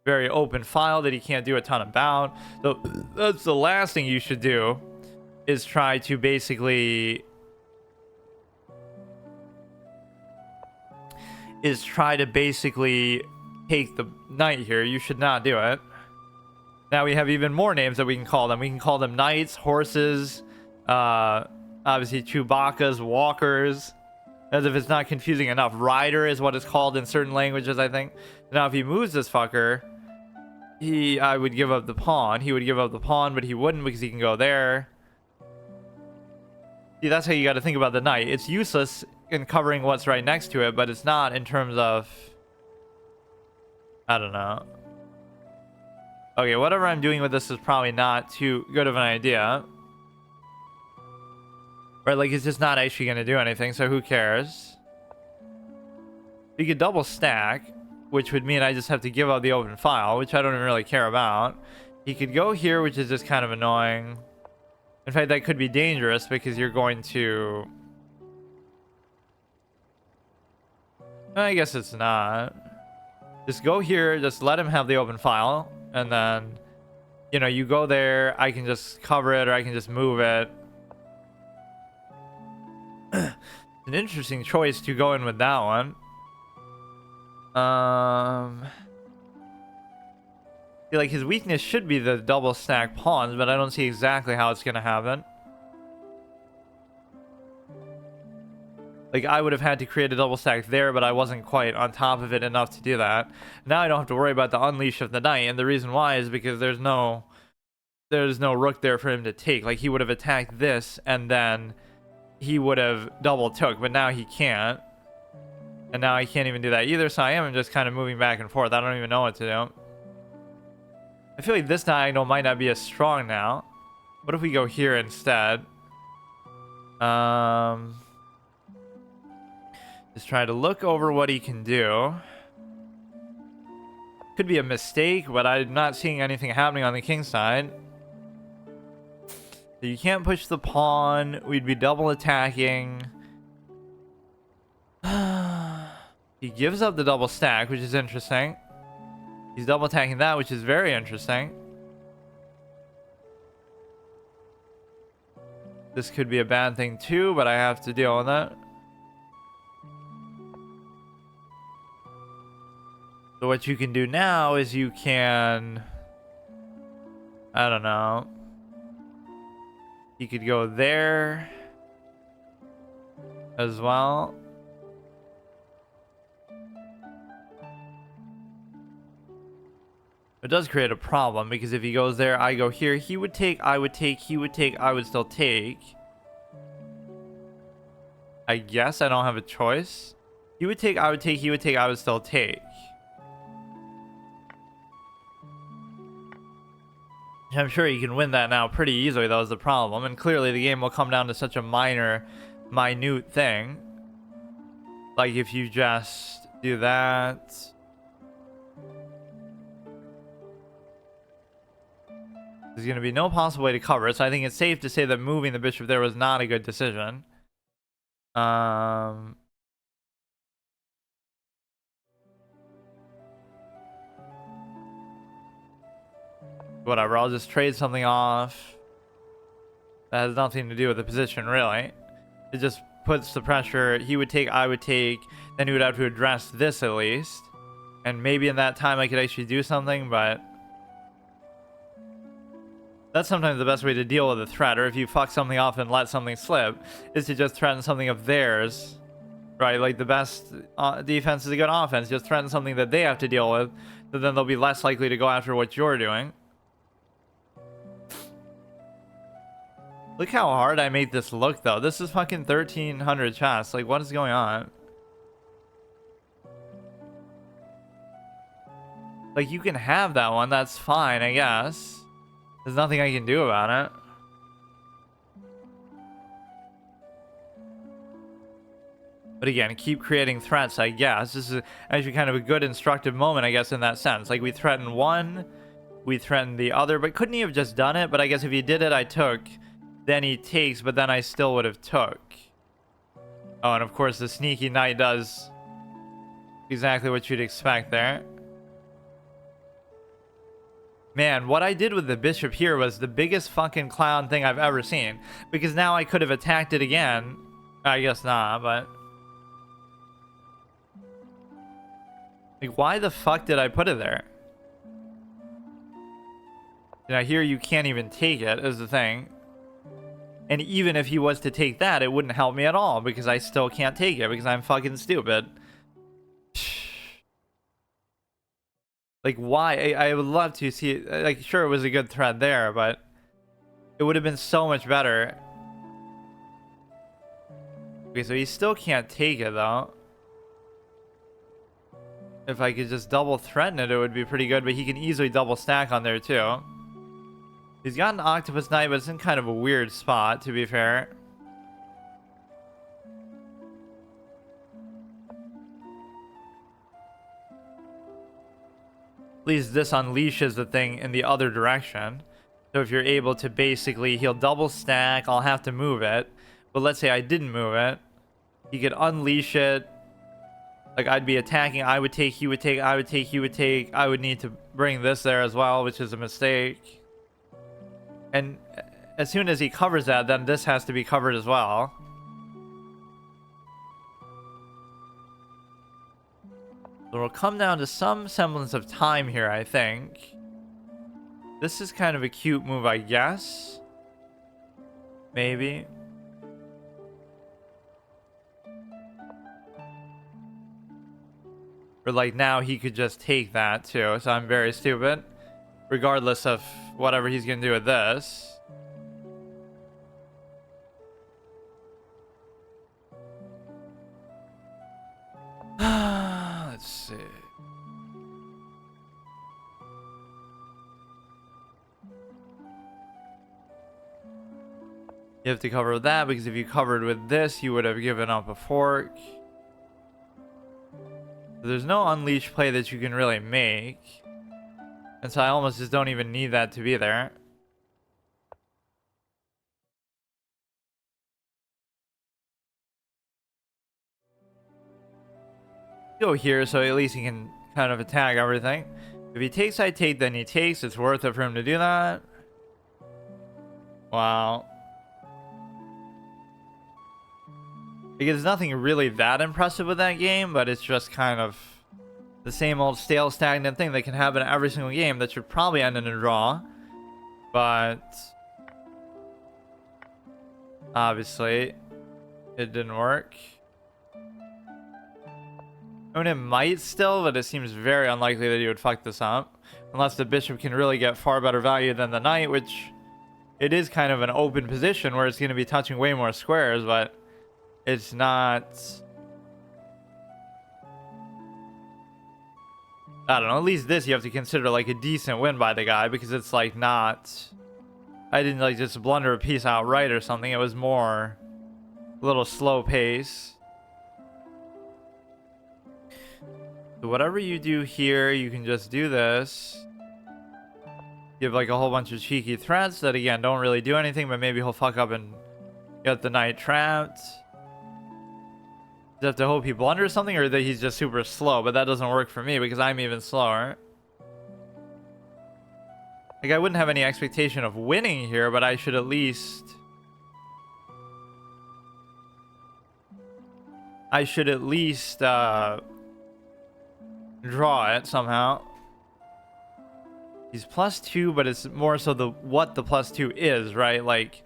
Very open file that he can't do a ton about. So that's the last thing you should do, is try to basically take the knight here. You should not do it. Now we have even more names that we can call them. We can call them knights, horses, obviously Chewbacca's, walkers, as if it's not confusing enough. Rider is what it's called in certain languages, I think. Now if he moves this fucker, I would give up the pawn. He would give up the pawn, but he wouldn't because he can go there. See, that's how you got to think about the knight. It's useless in covering what's right next to it, but it's not in terms of, I don't know. Okay, whatever I'm doing with this is probably not too good of an idea. Right, like it's just not actually going to do anything, so who cares? You could double stack, which would mean I just have to give up the open file, which I don't even really care about. He could go here, which is just kind of annoying. In fact, that could be dangerous because you're going to... I guess it's not. Just go here, just let him have the open file, and then, you know, you go there, I can just cover it, or I can just move it. An interesting choice to go in with that one. Feel like his weakness should be the double stack pawns, but I don't see exactly how it's gonna happen. Like, I would have had to create a double stack there, but I wasn't quite on top of it enough to do that. Now I don't have to worry about the unleash of the knight, and the reason why is because there's no rook there for him to take. Like, he would have attacked this, and then he would have double took, but now he can't. And now I can't even do that either, so I am just kind of moving back and forth. I don't even know what to do. I feel like this diagonal might not be as strong now. What if we go here instead? Just try to look over what he can do. Could be a mistake, but I'm not seeing anything happening on the king side. So you can't push the pawn. We'd be double attacking. He gives up the double stack, which is interesting. He's double attacking that, which is very interesting. This could be a bad thing too, but I have to deal with it. So what you can do now is you can... I don't know. You could go there as well. It does create a problem because if he goes there, I go here, he would take, I would take, he would take, I would still take. I guess I don't have a choice. He would take, I would take, he would take, I would still take. I'm sure you can win that now pretty easily, though, is the problem. And clearly the game will come down to such a minute thing. Like if you just do that. There's going to be no possible way to cover it, so I think it's safe to say that moving the bishop there was not a good decision. Whatever, I'll just trade something off. That has nothing to do with the position, really. It just puts the pressure. He would take, I would take. Then he would have to address this at least. And maybe in that time I could actually do something, but... that's sometimes the best way to deal with a threat, or if you fuck something off and let something slip, is to just threaten something of theirs. Right, like the best defense is a good offense. Just threaten something that they have to deal with, so then they'll be less likely to go after what you're doing. Look how hard I made this look, though. This is fucking 1300 chess. Like, what is going on? Like, you can have that one. That's fine, I guess. There's nothing I can do about it. But again, keep creating threats, I guess. This is actually kind of a good instructive moment, I guess, in that sense. Like, we threatened one, we threatened the other, but couldn't he have just done it? But I guess if he did it, I took. Then he takes, but then I still would have took. Oh, and of course the sneaky knight does exactly what you'd expect there. Man, what I did with the bishop here was the biggest fucking clown thing I've ever seen. Because now I could have attacked it again. I guess not, but... like, why the fuck did I put it there? Now here you can't even take it, is the thing. And even if he was to take that, it wouldn't help me at all. Because I still can't take it, because I'm fucking stupid. Like, why? I would love to see... like, sure, it was a good thread there, but... it would have been so much better. Okay, so he still can't take it, though. If I could just double threaten it, it would be pretty good, but he can easily double stack on there, too. He's got an Octopus Knight, but it's in kind of a weird spot, to be fair. At least this unleashes the thing in the other direction. So if you're able to basically... he'll double stack, I'll have to move it. But let's say I didn't move it. He could unleash it. Like, I'd be attacking, I would take, he would take, I would take, he would take. I would need to bring this there as well, which is a mistake. And as soon as he covers that, then this has to be covered as well. So it'll come down to some semblance of time here, I think. This is kind of a cute move, I guess. Maybe. Or like now he could just take that too, so I'm very stupid. Regardless of whatever he's gonna do with this. Let's see. You have to cover that because if you covered with this, you would have given up a fork. There's no unleash play that you can really make. And so I almost just don't even need that to be there. Go here so at least he can kind of attack everything. If he takes, I take, then he takes. It's worth it for him to do that. Wow. Because there's nothing really that impressive with that game, but it's just kind of the same old stale, stagnant thing that can happen in every single game that should probably end in a draw. But obviously, it didn't work. I mean, it might still, but it seems very unlikely that he would fuck this up. Unless the bishop can really get far better value than the knight, which it is kind of an open position where it's going to be touching way more squares, but it's not... I don't know, at least this you have to consider like a decent win by the guy, because it's like not... I didn't like just blunder a piece outright or something. It was more a little slow pace. So whatever you do here, you can just do this. You have like a whole bunch of cheeky threats that again don't really do anything, but maybe he'll fuck up and get the knight trapped. You have to hope he blunders something, or that he's just super slow, but that doesn't work for me because I'm even slower. Like, I wouldn't have any expectation of winning here, but I should at least... draw it somehow. He's +2, but it's more so the what the +2 is, right? Like,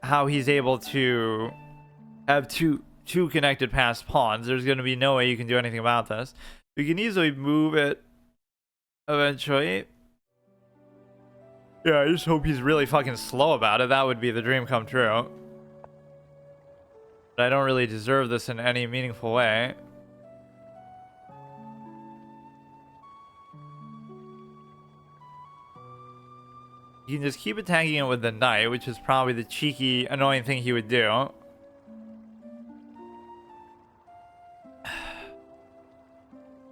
how he's able to have two connected passed pawns. There's going to be no way you can do anything about this. We can easily move it eventually. Yeah, I just hope he's really fucking slow about it. That would be the dream come true. But I don't really deserve this in any meaningful way. You can just keep attacking it with the knight, which is probably the cheeky, annoying thing he would do.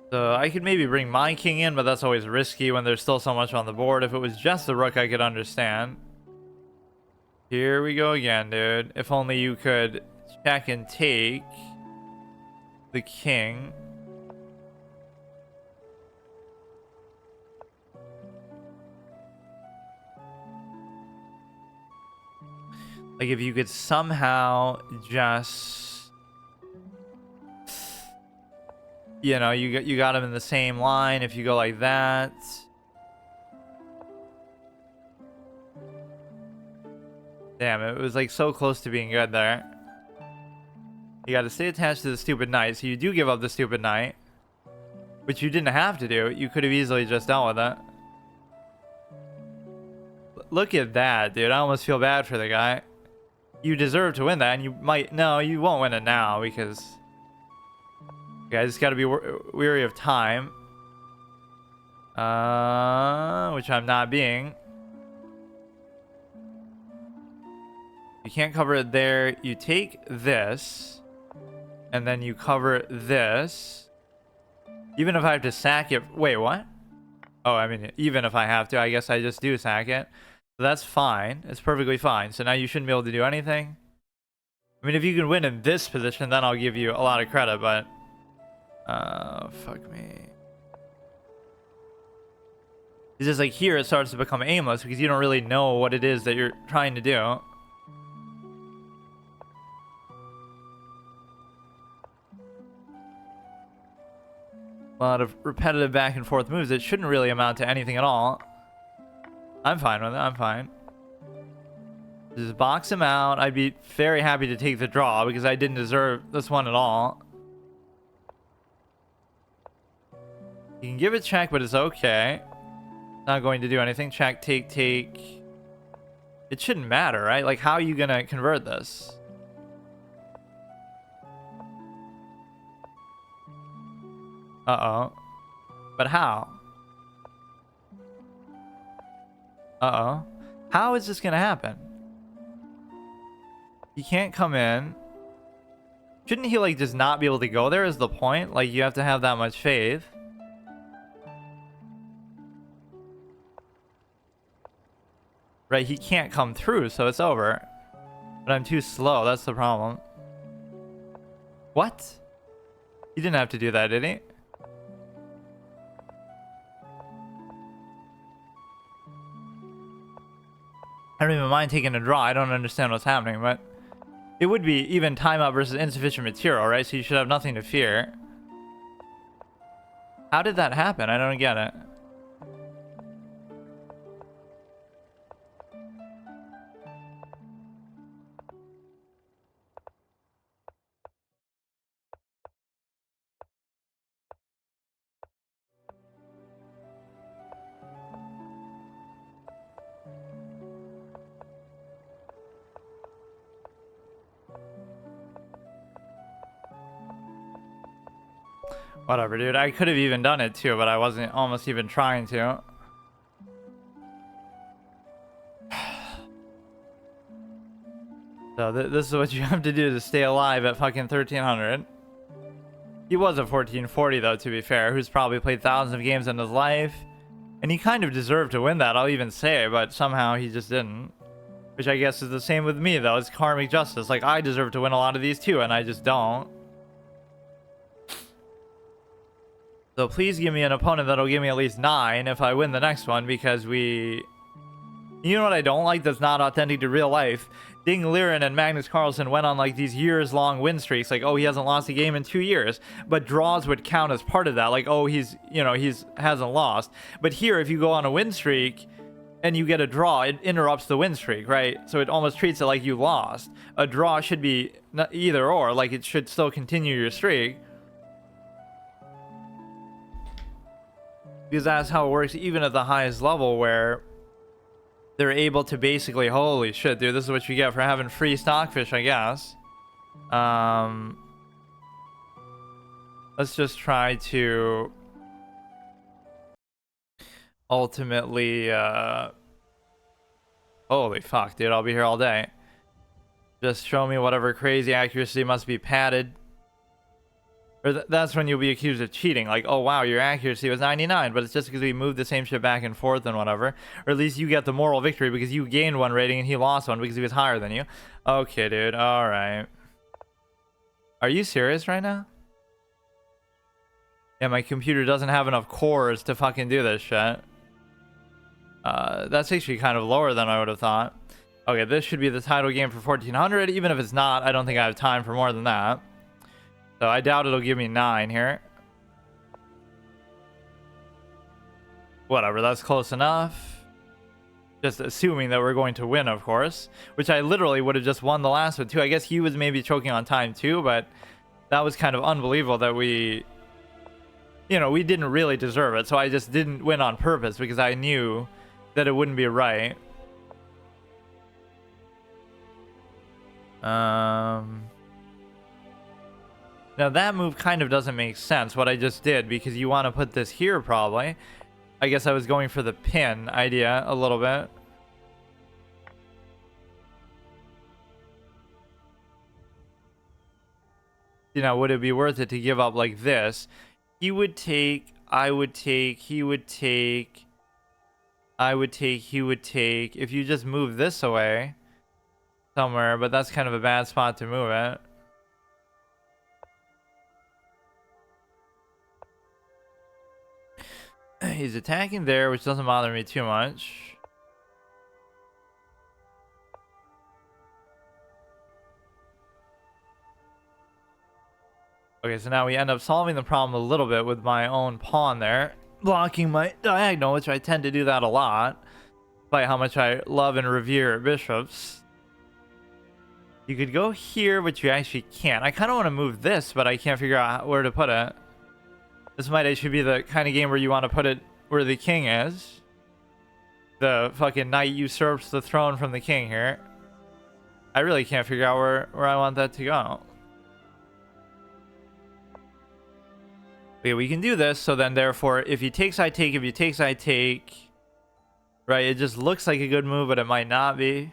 So I could maybe bring my king in, but that's always risky when there's still so much on the board. If it was just the rook, I could understand. Here we go again, dude. If only you could check and take the king. Like if you could somehow just, you know, you got him in the same line. If you go like that. Damn, it was like so close to being good there. You got to stay attached to the stupid knight. So you do give up the stupid knight, which you didn't have to do. You could have easily just dealt with it. Look at that, dude. I almost feel bad for the guy. You deserve to win that, and you might... No, you won't win it now, because... You guys got to be weary of time. Which I'm not being. You can't cover it there. You take this, and then you cover this. Even if I have to sack it... Wait, what? Oh, I mean, even if I have to, I guess I just do sack it. So that's fine. It's perfectly fine. So now you shouldn't be able to do anything. I mean, if you can win in this position, then I'll give you a lot of credit, but... fuck me. It's just like here, it starts to become aimless because you don't really know what it is that you're trying to do. A lot of repetitive back and forth moves that shouldn't really amount to anything at all. I'm fine with it. I'm fine. Just box him out. I'd be very happy to take the draw because I didn't deserve this one at all. You can give it check, but it's okay. Not going to do anything. Check, take, take. It shouldn't matter, right? Like, how are you going to convert this? Uh-oh. But how? Uh-oh. How is this going to happen? You can't come in. Shouldn't he, like, just not be able to go there is the point? Like, you have to have that much faith. Right, he can't come through, so it's over. But I'm too slow, that's the problem. What? He didn't have to do that, did he? I don't even mind taking a draw. I don't understand what's happening, but... It would be even timeout versus insufficient material, right? So you should have nothing to fear. How did that happen? I don't get it. Whatever, dude. I could have even done it too, but I wasn't almost even trying to. So this is what you have to do to stay alive at fucking 1300. He was at 1440 though, to be fair, who's probably played thousands of games in his life. And he kind of deserved to win that, I'll even say, but somehow he just didn't. Which I guess is the same with me though, it's karmic justice. Like, I deserve to win a lot of these too, and I just don't. So please give me an opponent that'll give me at least 9 if I win the next one, because we... You know what I don't like that's not authentic to real life? Ding Liren and Magnus Carlsen went on like these years-long win streaks. Like, oh, he hasn't lost a game in 2 years. But draws would count as part of that. Like, oh, he's hasn't lost. But here, if you go on a win streak and you get a draw, it interrupts the win streak, right? So it almost treats it like you lost. A draw should be either or. Like, it should still continue your streak. Because that's how it works even at the highest level, where they're able to basically... Holy shit, dude. This is what you get for having free stockfish, I guess. Let's just try to... ultimately... Holy fuck, dude. I'll be here all day. Just show me whatever crazy accuracy must be padded. Or that's when you'll be accused of cheating. Like, oh wow, your accuracy was 99, but it's just because we moved the same shit back and forth and whatever. Or at least you get the moral victory because you gained 1 rating and he lost 1 because he was higher than you. Okay, dude. All right. Are you serious right now? Yeah, my computer doesn't have enough cores to fucking do this shit. That's actually kind of lower than I would have thought. Okay, this should be the title game for 1400. Even if it's not, I don't think I have time for more than that. So I doubt it'll give me 9 here. Whatever, that's close enough. Just assuming that we're going to win, of course. Which I literally would have just won the last one too. I guess he was maybe choking on time too, but that was kind of unbelievable that we... You know, we didn't really deserve it. So I just didn't win on purpose because I knew that it wouldn't be right. Now that move kind of doesn't make sense, what I just did, because you want to put this here probably. I guess I was going for the pin idea a little bit. You know, would it be worth it to give up like this? He would take, I would take, he would take, I would take, he would take. If you just move this away somewhere, but that's kind of a bad spot to move it. He's attacking there, which doesn't bother me too much. Okay, so now we end up solving the problem a little bit with my own pawn there, blocking my diagonal, which I tend to do that a lot, despite how much I love and revere bishops. You could go here, but you actually can't. I kind of want to move this, but I can't figure out where to put it. This might actually be the kind of game where you want to put it where the king is. The fucking knight usurps the throne from the king here. I really can't figure out where I want that to go. Okay, we can do this, so then therefore, if he takes, I take. If he takes, I take. Right, it just looks like a good move, but it might not be.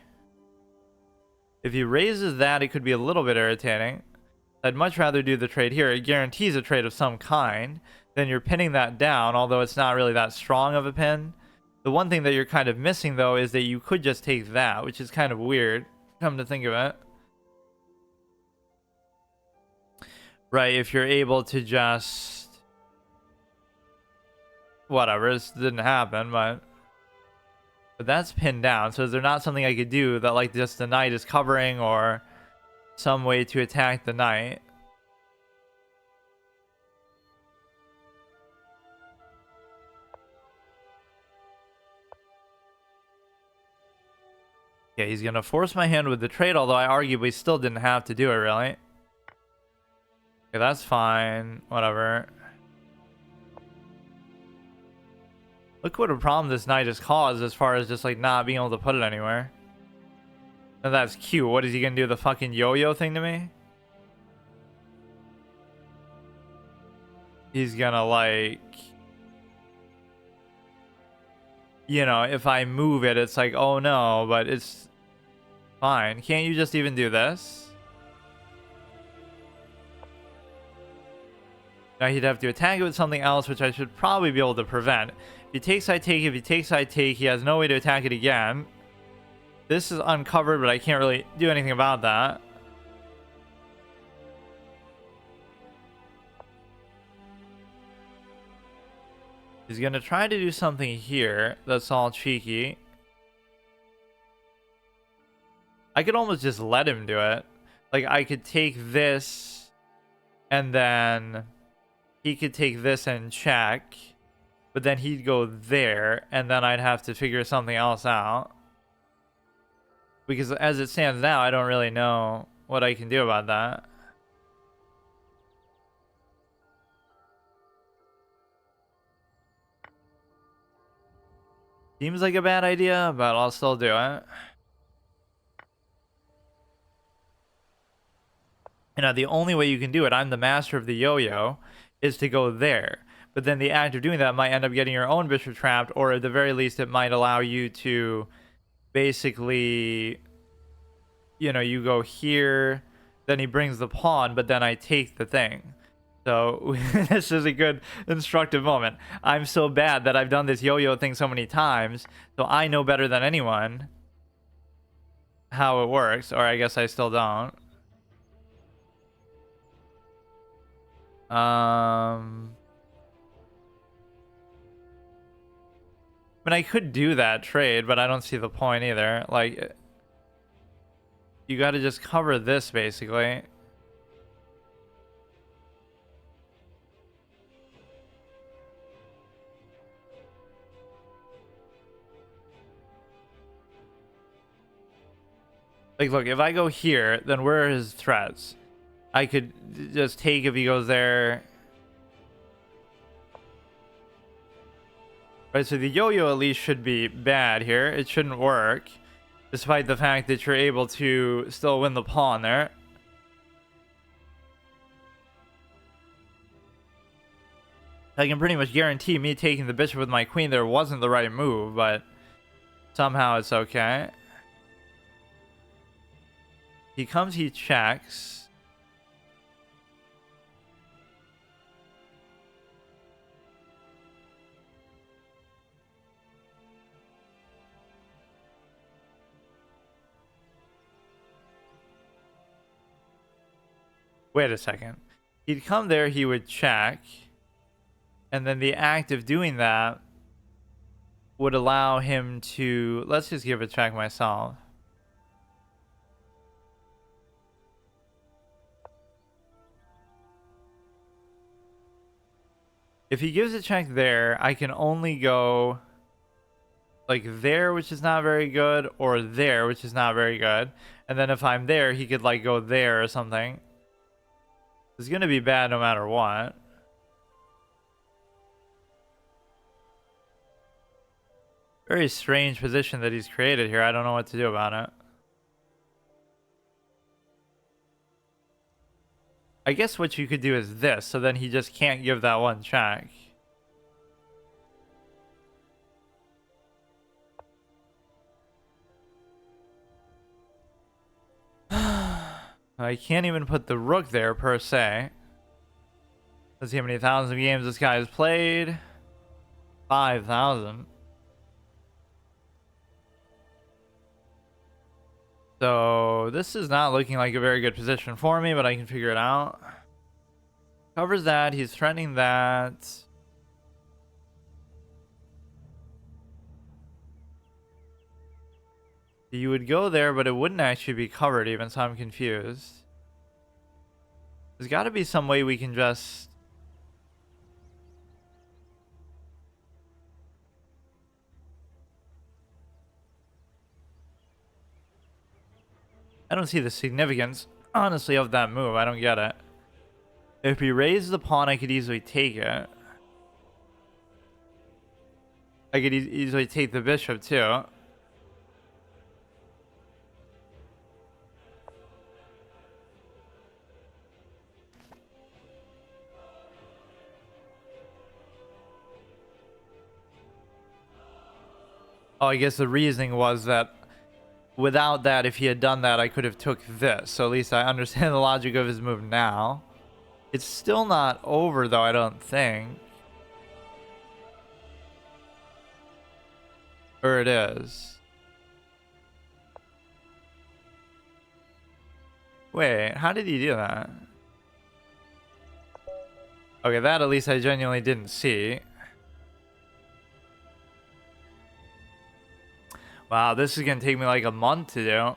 If he raises that, it could be a little bit irritating. I'd much rather do the trade here. It guarantees a trade of some kind. Then you're pinning that down, although it's not really that strong of a pin. The one thing that you're kind of missing, though, is that you could just take that, which is kind of weird, come to think of it. Right, if you're able to just... Whatever, this didn't happen, but that's pinned down. So is there not something I could do that, like, just the knight is covering, or some way to attack the knight? Yeah, he's gonna force my hand with the trade, although I arguably still didn't have to do it, really. Okay, that's fine. Whatever. Look what a problem this knight has caused as far as just, like, not being able to put it anywhere. And that's cute. What is he gonna do? The fucking yo-yo thing to me? He's gonna, like... You know, if I move it, it's like, oh no, but it's fine. Can't you just even do this? Now he'd have to attack it with something else, which I should probably be able to prevent. If he takes, I take. If he takes, I take. He has no way to attack it again. This is uncovered, but I can't really do anything about that. He's gonna try to do something here that's all cheeky. I could almost just let him do it. Like, I could take this, and then he could take this and check, but then he'd go there, and then I'd have to figure something else out. Because as it stands now, I don't really know what I can do about that. Seems like a bad idea, but I'll still do it. You know, the only way you can do it, I'm the master of the yo-yo, is to go there. But then the act of doing that might end up getting your own bishop trapped, or at the very least, it might allow you to basically, you know, you go here, then he brings the pawn, but then I take the thing. So this is a good instructive moment. I'm so bad that I've done this yo-yo thing so many times, so I know better than anyone how it works, or I guess I still don't. I mean, I could do that trade, but I don't see the point either. Like, you got to just cover this, basically. Like, look, if I go here, then where are his threats? I could just take if he goes there. Right, so the yo-yo at least should be bad here. It shouldn't work, despite the fact that you're able to still win the pawn there. I can pretty much guarantee me taking the bishop with my queen there wasn't the right move, but somehow it's okay. He comes, he checks. Wait a second. He'd come there, he would check. And then the act of doing that would allow him to... Let's just give a check myself. If he gives a check there, I can only go like there, which is not very good, or there, which is not very good. And then if I'm there, he could like go there or something. It's going to be bad no matter what. Very strange position that he's created here. I don't know what to do about it. I guess what you could do is this, so then he just can't give that one check. I can't even put the rook there per se. Let's see how many thousands of games this guy has played. 5,000. So this is not looking like a very good position for me, but I can figure it out. Covers that. He's threatening that. You would go there, but it wouldn't actually be covered even, so I'm confused. There's got to be some way we can just... I don't see the significance, honestly, of that move. I don't get it. If he raised the pawn, I could easily take it. I could easily take the bishop, too. Oh, I guess the reasoning was that without that, if he had done that, I could have took this. So at least I understand the logic of his move now. It's still not over, though, I don't think. Or it is. Wait, how did he do that? Okay, that at least I genuinely didn't see. Wow, this is gonna take me like a month to do.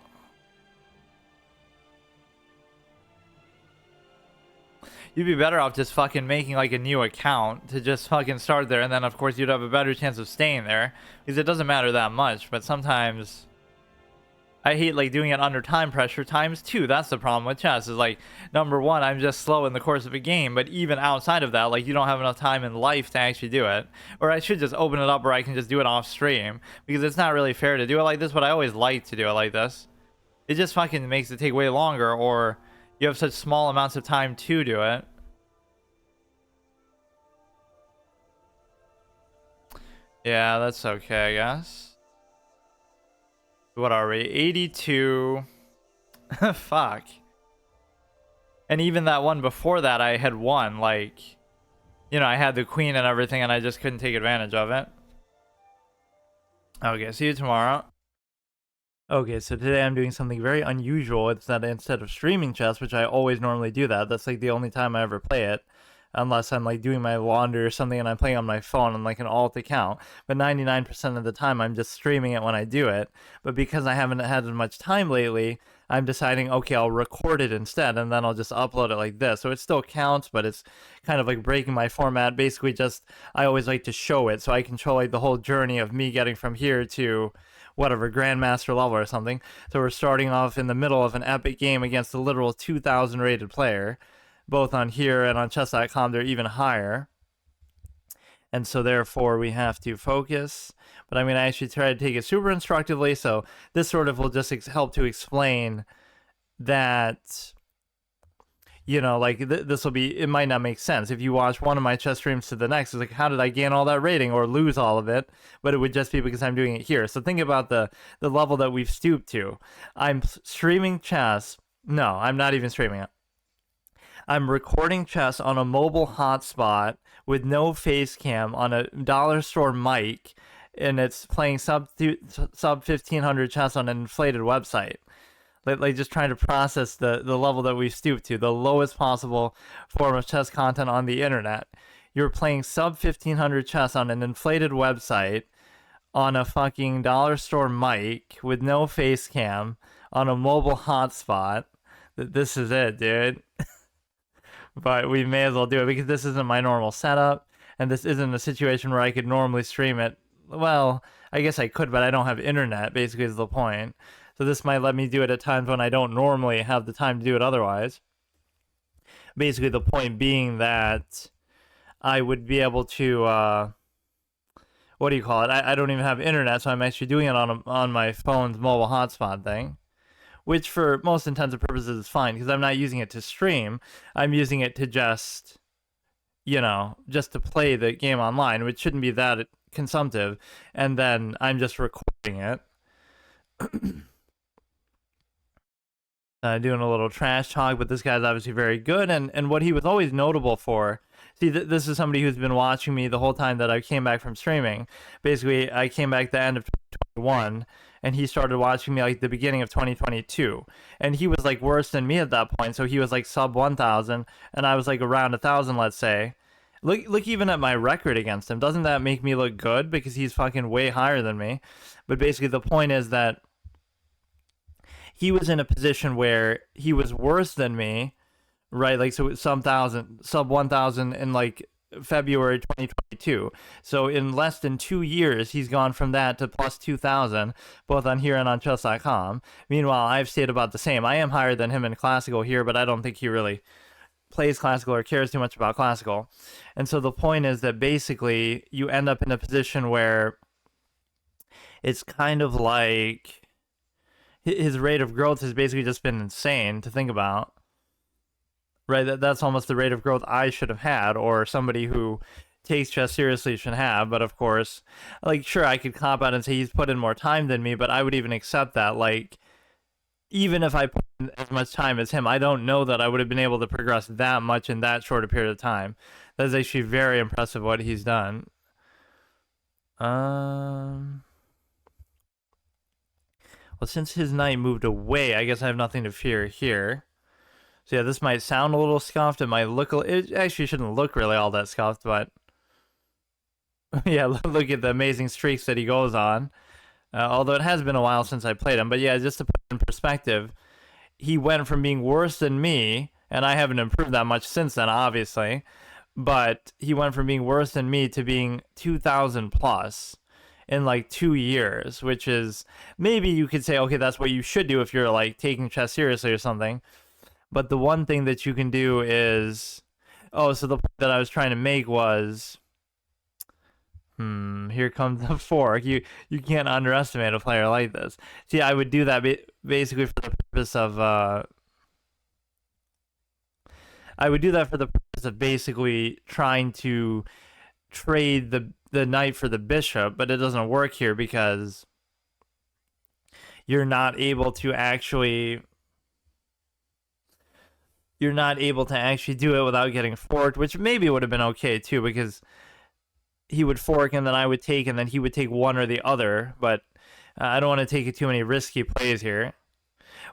You'd be better off just fucking making like a new account to just fucking start there, and then of course you'd have a better chance of staying there, because it doesn't matter that much. But sometimes I hate like doing it under time pressure times 2. That's the problem with chess, is like, number one, I'm just slow in the course of a game, but even outside of that, like, you don't have enough time in life to actually do it. Or I should just open it up where I can just do it off stream, because it's not really fair to do it like this, but I always like to do it like this. It just fucking makes it take way longer, or you have such small amounts of time to do it. Yeah, that's okay, I guess. What are we? 82. Fuck. And even that one before that, I had won. Like, you know, I had the queen and everything, and I just couldn't take advantage of it. Okay, see you tomorrow. Okay, so today I'm doing something very unusual. It's that instead of streaming chess, which I always normally do that's like the only time I ever play it, unless I'm like doing my laundry or something and I'm playing on my phone on like an alt account. But 99% of the time I'm just streaming it when I do it. But because I haven't had as much time lately, I'm deciding, okay, I'll record it instead and then I'll just upload it like this. So it still counts, but it's kind of like breaking my format. Basically, just I always like to show it so I can show like the whole journey of me getting from here to whatever grandmaster level or something. So we're starting off in the middle of an epic game against a literal 2000 rated player. Both on here and on chess.com they're even higher, and so therefore we have to focus. But I'm going to actually try to take it super instructively, so this sort of will just help to explain that, you know, like this will be, it might not make sense if you watch one of my chess streams to the next. It's like, how did I gain all that rating or lose all of it? But it would just be because I'm doing it here. So think about the level that we've stooped to. I'm streaming chess. No, I'm not even streaming it. I'm recording chess on a mobile hotspot with no face cam on a dollar store mic, and it's playing sub 1500 chess on an inflated website. Like just trying to process the level that we've stooped to, the lowest possible form of chess content on the internet. You're playing sub 1500 chess on an inflated website on a fucking dollar store mic with no face cam on a mobile hotspot. This is it, dude. But we may as well do it because this isn't my normal setup, and this isn't a situation where I could normally stream it. Well, I guess I could, but I don't have internet, basically, is the point. So this might let me do it at times when I don't normally have the time to do it otherwise. Basically, the point being that I would be able to, what do you call it? I don't even have internet, so I'm actually doing it on my phone's mobile hotspot thing, which for most intents and purposes is fine because I'm not using it to stream. I'm using it to just, you know, just to play the game online, which shouldn't be that consumptive. And then I'm just recording it. Doing a little trash talk, but this guy's obviously very good. And what he was always notable for, see, this is somebody who's been watching me the whole time that I came back from streaming. Basically, I came back the end of 2021, and he started watching me like the beginning of 2022. And he was like worse than me at that point, so he was like sub 1000, and I was like around 1000, let's say. Look even at my record against him. Doesn't that make me look good? Because he's fucking way higher than me. But basically the point is that he was in a position where he was worse than me, right? Like, so sub 1000 in like February 2022. So in less than 2 years, he's gone from that to plus 2000, both on here and on chess.com. Meanwhile, I've stayed about the same. I am higher than him in classical here, but I don't think he really plays classical or cares too much about classical. And so the point is that basically you end up in a position where it's kind of like his rate of growth has basically just been insane to think about. Right, that's almost the rate of growth I should have had, or somebody who takes chess seriously should have. But of course, like, sure, I could cop out and say he's put in more time than me, but I would even accept that. Like, even if I put in as much time as him, I don't know that I would have been able to progress that much in that short a period of time. That's actually very impressive what he's done. Well, since his knight moved away, I guess I have nothing to fear here. So yeah, this might sound a little scuffed. It might look, it actually shouldn't look really all that scuffed, but yeah, look at the amazing streaks that he goes on. Although it has been a while since I played him. But yeah, just to put it in perspective, he went from being worse than me, and I haven't improved that much since then, obviously, but he went from being worse than me to being 2000 plus in like 2 years, which is, maybe you could say, okay, that's what you should do if you're like taking chess seriously or something. But the one thing that you can do is, oh, so the point that I was trying to make was, here comes the fork. You can't underestimate a player like this. See, I would do that basically for the purpose of, basically trying to trade the knight for the bishop, but it doesn't work here because you're not able to actually you're not able to actually do it without getting forked, which maybe would have been okay too, because he would fork and then I would take, and then he would take one or the other. But I don't want to take too many risky plays here.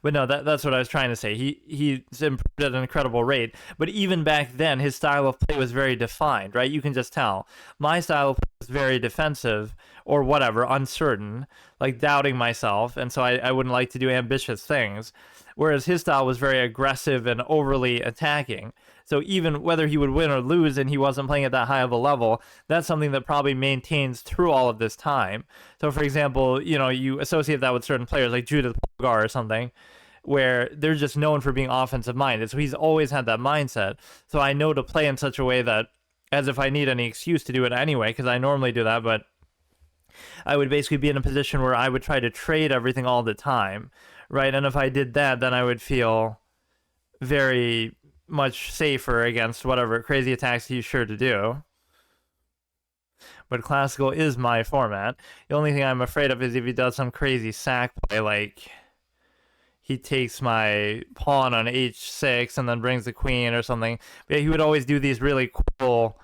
But no, that's what I was trying to say. He's improved at an incredible rate. But even back then, his style of play was very defined, right? You can just tell. My style of play was very defensive, or whatever, uncertain, like doubting myself, and so I wouldn't like to do ambitious things. Whereas his style was very aggressive and overly attacking. So even whether he would win or lose and he wasn't playing at that high of a level, that's something that probably maintains through all of this time. So for example, you associate that with certain players like Judith Polgar or something, where they're just known for being offensive minded. So he's always had that mindset. So I know to play in such a way that, as if I need any excuse to do it anyway, because I normally do that, but I would basically be in a position where I would try to trade everything all the time, right? And if I did that, then I would feel very much safer against whatever crazy attacks he's sure to do. But classical is my format. The only thing I'm afraid of is if he does some crazy sack play, like he takes my pawn on h6 and then brings the queen or something. But he would always do these really cool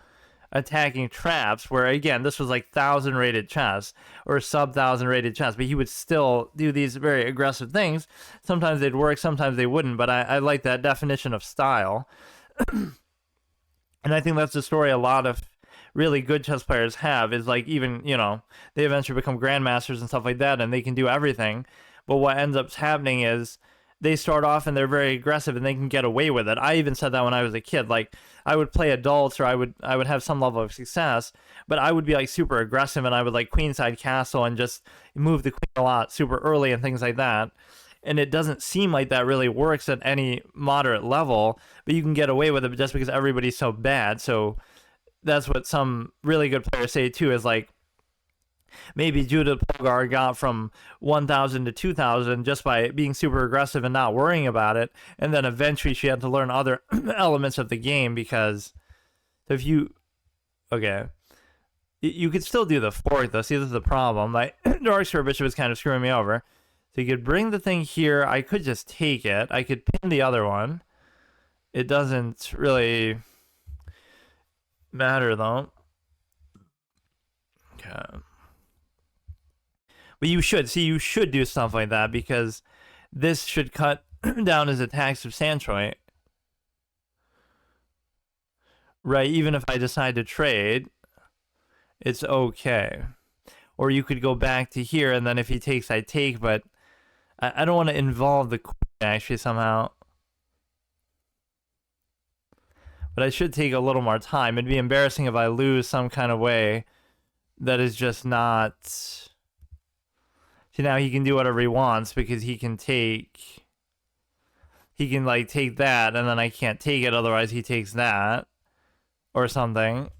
attacking traps where, again, this was like 1,000 rated chess or sub 1,000 rated chess, but he would still do these very aggressive things. Sometimes they'd work, sometimes they wouldn't, but I like that definition of style. And I think that's the story a lot of really good chess players have, is like, even, they eventually become grandmasters and stuff like that, and they can do everything. But what ends up happening is they start off and they're very aggressive and they can get away with it. I even said that when I was a kid. Like, I would play adults, or I would have some level of success, but I would be like super aggressive and I would like queenside castle and just move the queen a lot super early and things like that. And it doesn't seem like that really works at any moderate level, but you can get away with it just because everybody's so bad. So that's what some really good players say too, is like, maybe Judith Polgar got from 1,000 to 2,000 just by being super aggressive and not worrying about it. And then eventually she had to learn other elements of the game, because if you... Okay. You could still do the fork, though. See, this is the problem. My dark square bishop is kind of screwing me over. So you could bring the thing here. I could just take it. I could pin the other one. It doesn't really matter, though. Okay. But you should do stuff like that, because this should cut down his attack substantially. Right, even if I decide to trade, it's okay. Or you could go back to here, and then if he takes, I take, but I don't want to involve the queen, actually, somehow. But I should take a little more time. It'd be embarrassing if I lose some kind of way that is just not... See, now he can do whatever he wants, because he can like take that, and then I can't take it, otherwise he takes that or something.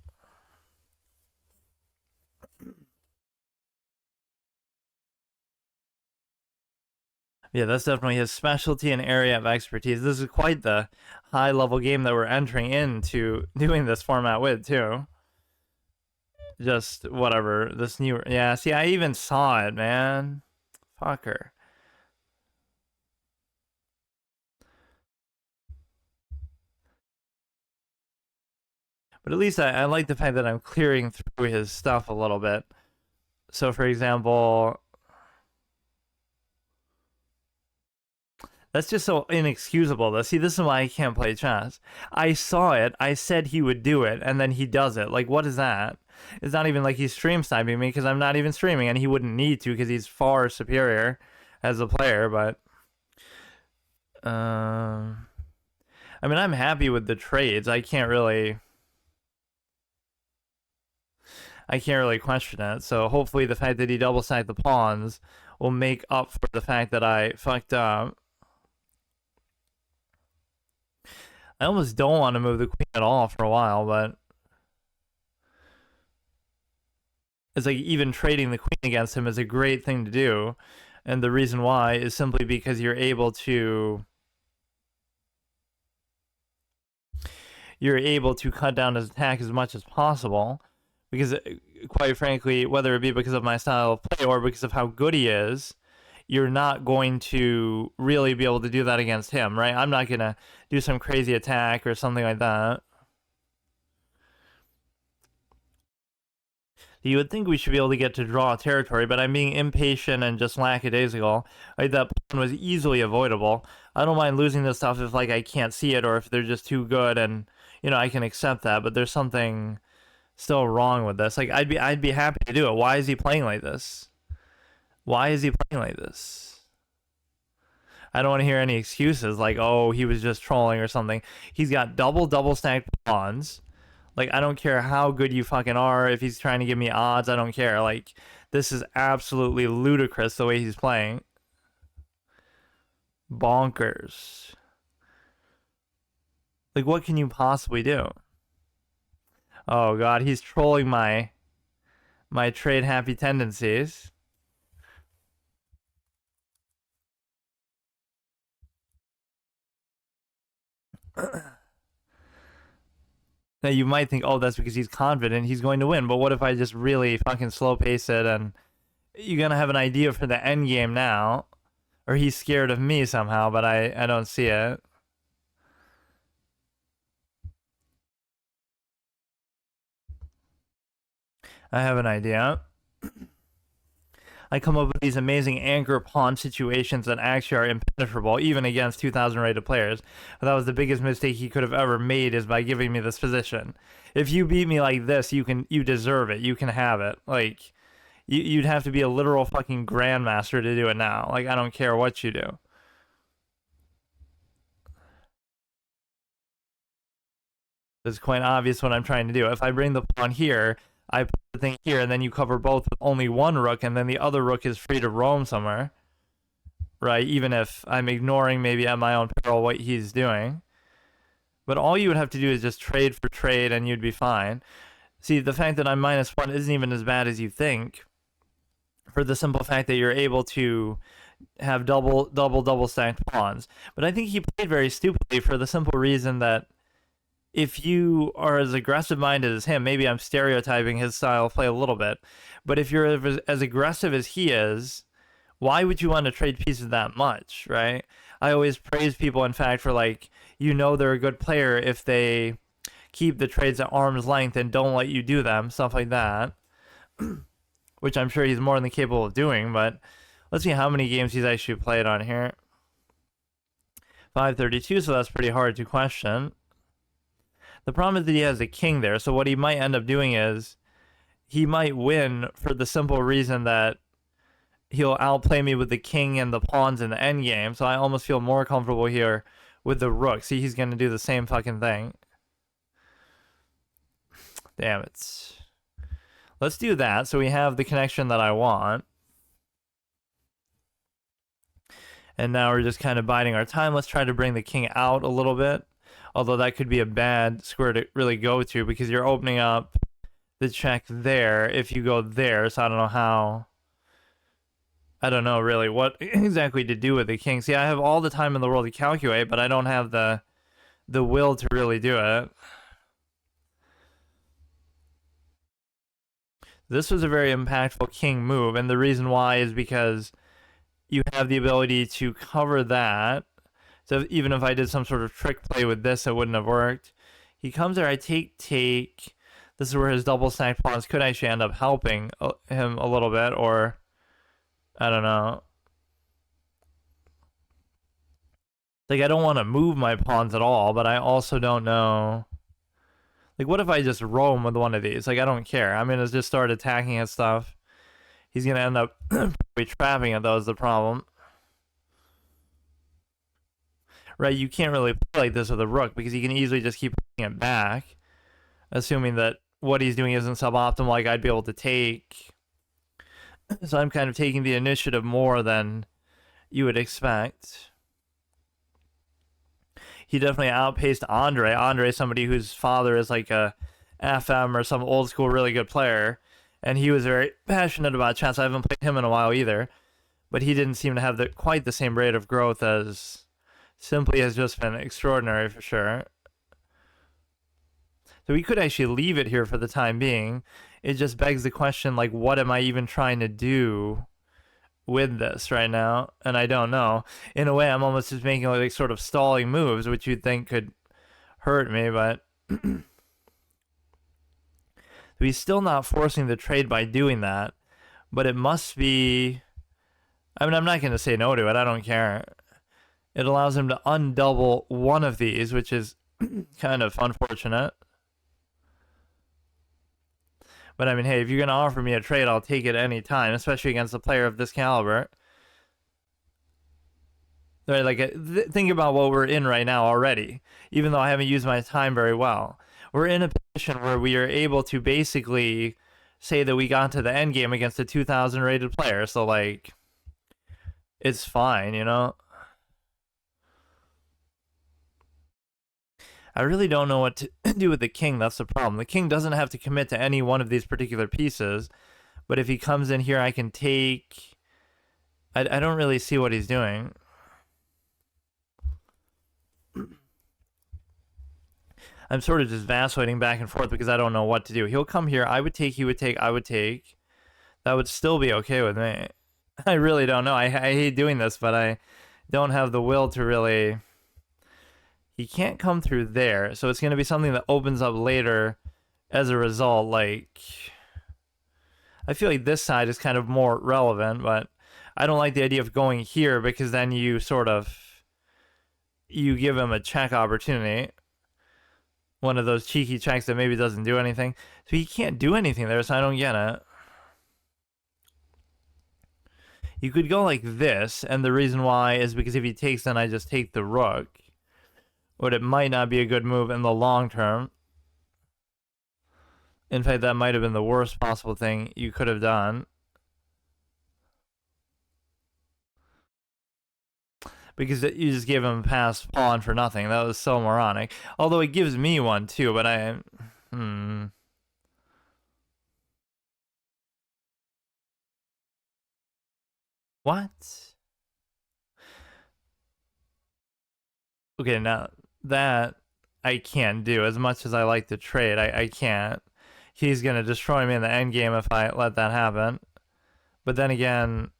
Yeah, that's definitely his specialty and area of expertise. This is quite the high level game that we're entering into doing this format with, too. Just whatever, this new... Yeah, see, I even saw it, man. Fucker. But at least I like the fact that I'm clearing through his stuff a little bit. So, for example... That's just so inexcusable, though. See, this is why I can't play chess. I saw it, I said he would do it, and then he does it. Like, what is that? It's not even like he's stream sniping me, because I'm not even streaming, and he wouldn't need to, because he's far superior as a player, but... I mean, I'm happy with the trades. I can't really question it, so hopefully the fact that he double-stacked the pawns will make up for the fact that I fucked up. I almost don't want to move the queen at all for a while, but... It's like, even trading the queen against him is a great thing to do, and the reason why is simply because you're able to cut down his attack as much as possible, because quite frankly, whether it be because of my style of play or because of how good he is, you're not going to really be able to do that against him, right? I'm not going to do some crazy attack or something like that. You would think we should be able to get to draw territory, but I'm being impatient and just lackadaisical. Like, that pawn was easily avoidable. I don't mind losing this stuff if, like, I can't see it or if they're just too good, and, you know, I can accept that, but there's something still wrong with this. Like, I'd be happy to do it. Why is he playing like this? Why is he playing like this? I don't want to hear any excuses like, oh, he was just trolling or something. He's got double stacked pawns. Like, I don't care how good you fucking are. If he's trying to give me odds, I don't care. Like, this is absolutely ludicrous the way he's playing. Bonkers. Like, what can you possibly do? Oh god, he's trolling my trade happy tendencies. Now you might think, oh, that's because he's confident he's going to win. But what if I just really fucking slow pace it, and you're gonna have an idea for the end game now, or he's scared of me somehow, but I don't see it. I have an idea. I come up with these amazing anchor pawn situations that actually are impenetrable, even against 2,000 rated players. But that was the biggest mistake he could have ever made, is by giving me this position. If you beat me like this, you deserve it. You can have it. Like, you'd have to be a literal fucking grandmaster to do it now. Like, I don't care what you do. It's quite obvious what I'm trying to do. If I bring the pawn here, I put the thing here, and then you cover both with only one rook, and then the other rook is free to roam somewhere. Right? Even if I'm ignoring maybe at my own peril what he's doing. But all you would have to do is just trade for trade, and you'd be fine. See, the fact that I'm -1 isn't even as bad as you think, for the simple fact that you're able to have double stacked pawns. But I think he played very stupidly for the simple reason that if you are as aggressive minded as him, maybe I'm stereotyping his style of play a little bit, but if you're as aggressive as he is, why would you want to trade pieces that much, right? I always praise people, in fact, for, like, you know, they're a good player if they keep the trades at arm's length and don't let you do them, stuff like that. Which I'm sure he's more than capable of doing, but let's see how many games he's actually played on here. 532, so that's pretty hard to question. The problem is that he has a king there, so what he might end up doing is he might win for the simple reason that he'll outplay me with the king and the pawns in the endgame, so I almost feel more comfortable here with the rook. See, he's going to do the same fucking thing. Damn it. Let's do that, so we have the connection that I want. And now we're just kind of biding our time. Let's try to bring the king out a little bit. Although that could be a bad square to really go to, because you're opening up the check there if you go there. So I don't know how. I don't know really what exactly to do with the king. See, I have all the time in the world to calculate, but I don't have the will to really do it. This was a very impactful king move, and the reason why is because you have the ability to cover that. So even if I did some sort of trick play with this, it wouldn't have worked. He comes there, I take. This is where his double stacked pawns could actually end up helping him a little bit, or I don't know. Like, I don't want to move my pawns at all, but I also don't know. Like, what if I just roam with one of these? Like, I don't care. I'm going to just start attacking his stuff. He's going to end up probably trapping it, though, is the problem. Right, you can't really play like this with a rook, because he can easily just keep putting it back, assuming that what he's doing isn't suboptimal, like I'd be able to take. So I'm kind of taking the initiative more than you would expect. He definitely outpaced Andre. Andre is somebody whose father is like a FM or some old school really good player, and he was very passionate about chess. I haven't played him in a while either, but he didn't seem to have quite the same rate of growth as Simply has just been extraordinary for sure. So we could actually leave it here for the time being. It just begs the question, like, what am I even trying to do with this right now, and I don't know. In a way, I'm almost just making like sort of stalling moves, which you'd think could hurt me, but he's still not forcing the trade by doing that. But it must be. I mean, I'm not going to say no to it. I don't care. It allows him to undouble one of these, which is kind of unfortunate. But I mean, hey, if you're going to offer me a trade, I'll take it any time, especially against a player of this caliber. Right, like, think about what we're in right now already, even though I haven't used my time very well. We're in a position where we are able to basically say that we got to the end game against a 2,000 rated player, so, like, it's fine, you know? I really don't know what to do with the king. That's the problem. The king doesn't have to commit to any one of these particular pieces, but if he comes in here, I can take... I don't really see what he's doing. I'm sort of just vacillating back and forth because I don't know what to do. He'll come here. I would take, he would take, I would take. That would still be okay with me. I really don't know. I hate doing this, but I don't have the will to really... He can't come through there, so it's going to be something that opens up later as a result. Like, I feel like this side is kind of more relevant, but I don't like the idea of going here because then you sort of... You give him a check opportunity. One of those cheeky checks that maybe doesn't do anything. So he can't do anything there, so I don't get it. You could go like this, and the reason why is because if he takes, then I just take the rook. But it might not be a good move in the long term. In fact, that might have been the worst possible thing you could have done. Because you just gave him a passed pawn for nothing. That was so moronic. Although it gives me one too, but I... What? Okay, now that I can't do. As much as I like to trade, I can't. He's going to destroy me in the endgame if I let that happen. But then again...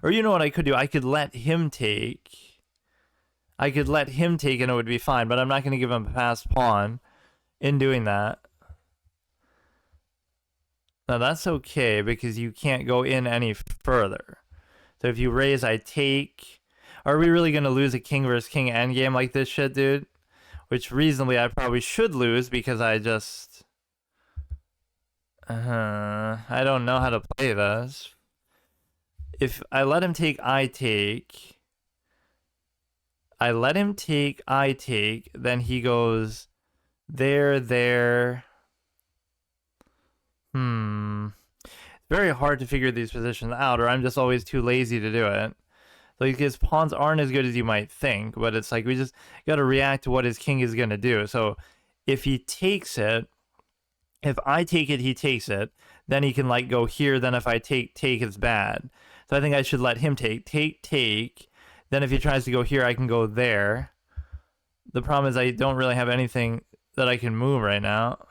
Or you know what I could do? I could let him take. I could let him take and it would be fine, but I'm not going to give him a passed pawn in doing that. Now that's okay because you can't go in any further. So if you raise, I take... Are we really going to lose a king versus king endgame like this shit, dude? Which reasonably I probably should lose because I just... I don't know how to play this. If I let him take, I take. I let him take, I take. Then he goes there, there. It's very hard to figure these positions out, or I'm just always too lazy to do it. Like, his pawns aren't as good as you might think, but it's like we just got to react to what his king is going to do. So if he takes it, if I take it, he takes it, then he can, like, go here. Then if I take, it's bad. So I think I should let him take. Then if he tries to go here, I can go there. The problem is I don't really have anything that I can move right now.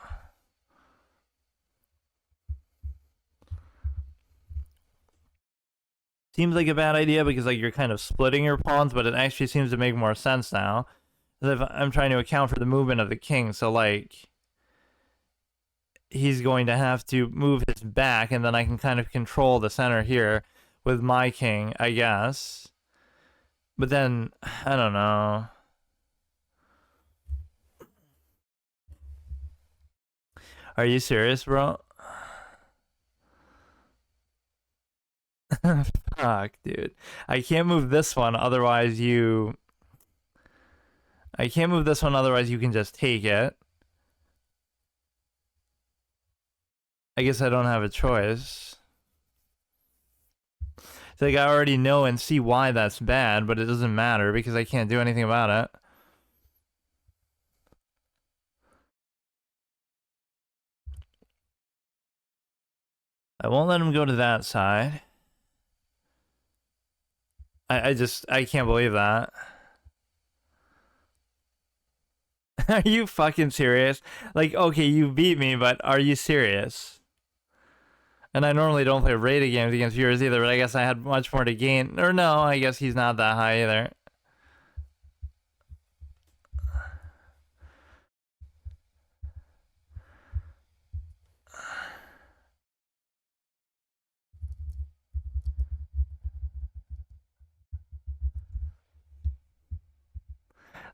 Seems like a bad idea because, like, you're kind of splitting your pawns, but it actually seems to make more sense now. If I'm trying to account for the movement of the king, so, like, he's going to have to move his back, and then I can kind of control the center here with my king, I guess. But then, I don't know. Are you serious, bro? Fuck, dude. I can't move this one, otherwise you... I can't move this one, otherwise you can just take it. I guess I don't have a choice. It's like I already know and see why that's bad, but it doesn't matter because I can't do anything about it. I won't let him go to that side. I can't believe that. Are you fucking serious? Like, okay, you beat me, but are you serious? And I normally don't play rated games against viewers either, but I guess I had much more to gain. Or no, I guess he's not that high either.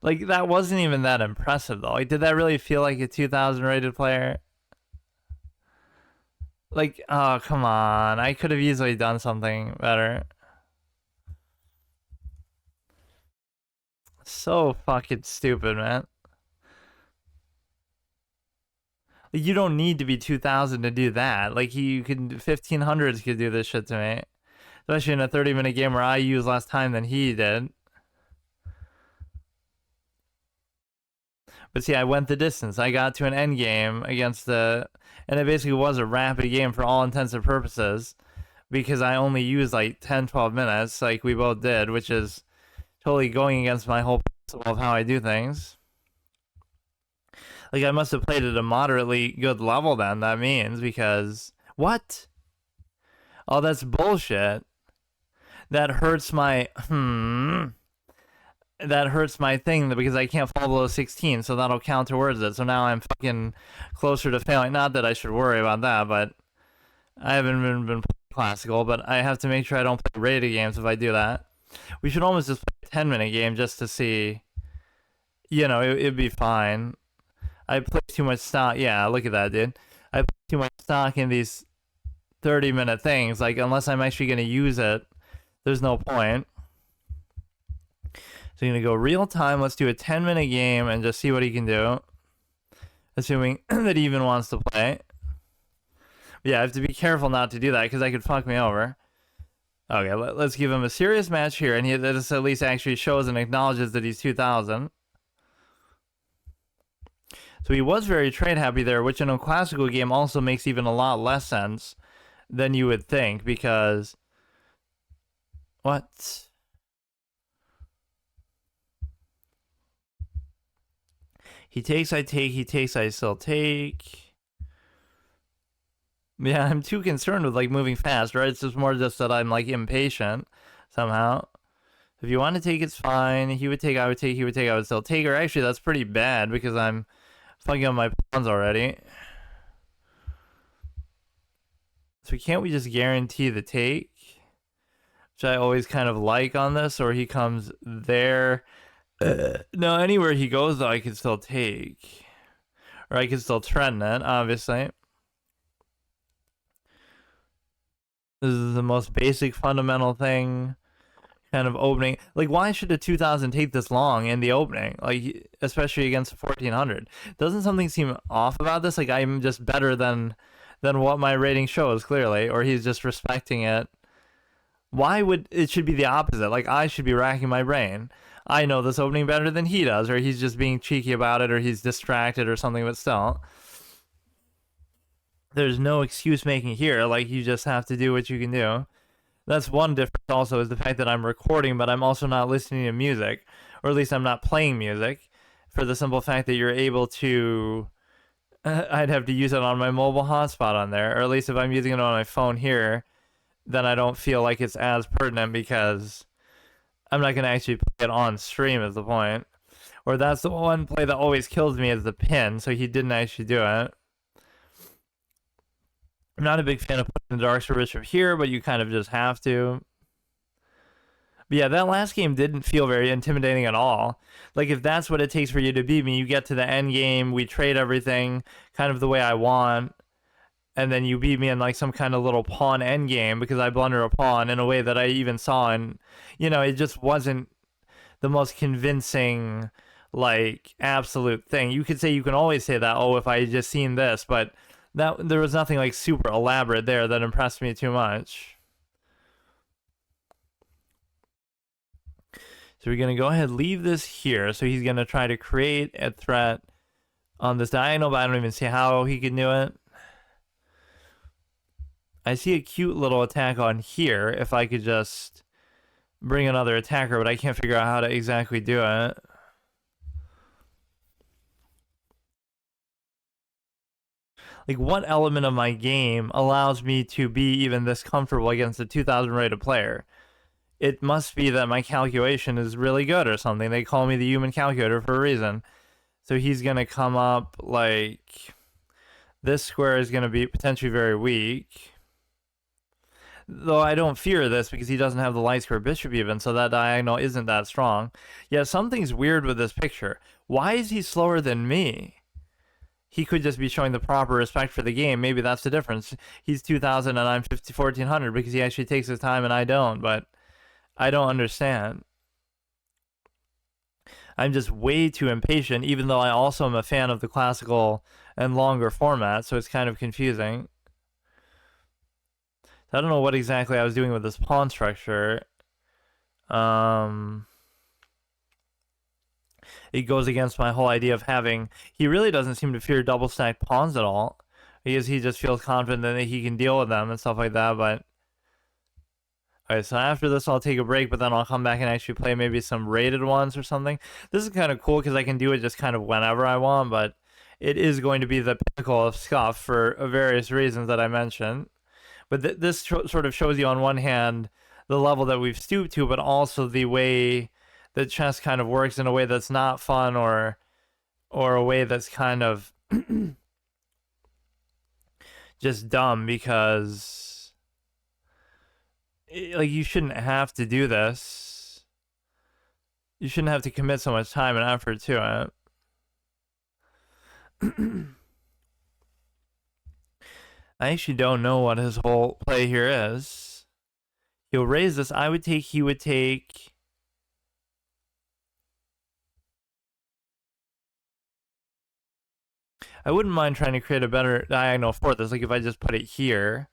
Like, that wasn't even that impressive, though. Like, did that really feel like a 2,000 rated player? Like, oh, come on. I could have easily done something better. So fucking stupid, man. Like, you don't need to be 2,000 to do that. Like, you can 1,500s could do this shit to me. Especially in a 30-minute game where I used less time than he did. But see, I went the distance. I got to an end game against the, and it basically was a rapid game for all intents and purposes, because I only used like 10, 12 minutes, like we both did, which is totally going against my whole principle of how I do things. Like, I must have played at a moderately good level then, that means, because what? Oh, that's bullshit. That hurts my that hurts my thing because I can't fall below 16, so that'll count towards it. So now I'm fucking closer to failing. Not that I should worry about that, but I haven't been playing classical, but I have to make sure I don't play rated games if I do that. We should almost just play a 10-minute game just to see. You know, it'd be fine. I play too much stock. Yeah, look at that, dude. I play too much stock in these 30-minute things. Like, unless I'm actually going to use it, there's no point. So you're going to go real time. Let's do a 10-minute game and just see what he can do. Assuming that he even wants to play. Yeah, I have to be careful not to do that because that could fuck me over. Okay, let's give him a serious match here. And this at least actually shows and acknowledges that he's 2,000. So he was very trade happy there, which in a classical game also makes even a lot less sense than you would think because... What? He takes, I take, he takes, I still take. Yeah, I'm too concerned with like moving fast, right? It's just more just that I'm like impatient somehow. If you want to take, it's fine. He would take, I would take, he would take, I would still take. Or actually, that's pretty bad because I'm fucking up my pawns already. So can't we just guarantee the take? Which I always kind of like on this, or he comes there. No, anywhere he goes, though, I can still take. Or I can still trend it, obviously. This is the most basic fundamental thing. Kind of opening. Like, why should a 2,000 take this long in the opening? Like, especially against a 1,400. Doesn't something seem off about this? Like, I'm just better than what my rating shows, clearly. Or he's just respecting it. Why would it should be the opposite? Like, I should be racking my brain. I know this opening better than he does, or he's just being cheeky about it, or he's distracted or something, but still. There's no excuse making here. Like, you just have to do what you can do. That's one difference also is the fact that I'm recording, but I'm also not listening to music, or at least I'm not playing music, for the simple fact that you're able to... I'd have to use it on my mobile hotspot on there, or at least if I'm using it on my phone here, then I don't feel like it's as pertinent because I'm not going to actually play it on stream is the point. Or that's the one play that always kills me is the pin, so he didn't actually do it. I'm not a big fan of putting the Dark Bishop here, but you kind of just have to. But yeah, that last game didn't feel very intimidating at all. Like, if that's what it takes for you to beat me, you get to the end game, we trade everything kind of the way I want, and then you beat me in like some kind of little pawn end game because I blunder a pawn in a way that I even saw, and you know, it just wasn't the most convincing like absolute thing. You could say, you can always say that, oh, if I had just seen this, but that there was nothing like super elaborate there that impressed me too much. So we're gonna go ahead and leave this here. So he's gonna try to create a threat on this diagonal, but I don't even see how he can do it. I see a cute little attack on here if I could just bring another attacker, but I can't figure out how to exactly do it. Like, what element of my game allows me to be even this comfortable against a 2,000 rated player? It must be that my calculation is really good or something. They call me the human calculator for a reason. So he's going to come up like this square is going to be potentially very weak. Though I don't fear this because he doesn't have the light square bishop even, so that diagonal isn't that strong. Yeah, something's weird with this picture. Why is he slower than me? He could just be showing the proper respect for the game. Maybe that's the difference. He's 2,000 and I'm 1,400 because he actually takes his time and I don't, but I don't understand. I'm just way too impatient, even though I also am a fan of the classical and longer format, so it's kind of confusing. I don't know what exactly I was doing with this pawn structure. It goes against my whole idea of having... He really doesn't seem to fear double stacked pawns at all, because he just feels confident that he can deal with them and stuff like that, but... Alright, so after this I'll take a break, but then I'll come back and actually play maybe some rated ones or something. This is kind of cool because I can do it just kind of whenever I want, but it is going to be the pinnacle of scuff for various reasons that I mentioned. But this sort of shows you on one hand the level that we've stooped to, but also the way that chess kind of works in a way that's not fun or a way that's kind of just dumb because... Like, you shouldn't have to do this. You shouldn't have to commit so much time and effort to it. I actually don't know what his whole play here is. He'll raise this. I would take, he would take. I wouldn't mind trying to create a better diagonal for this. Like, if I just put it here.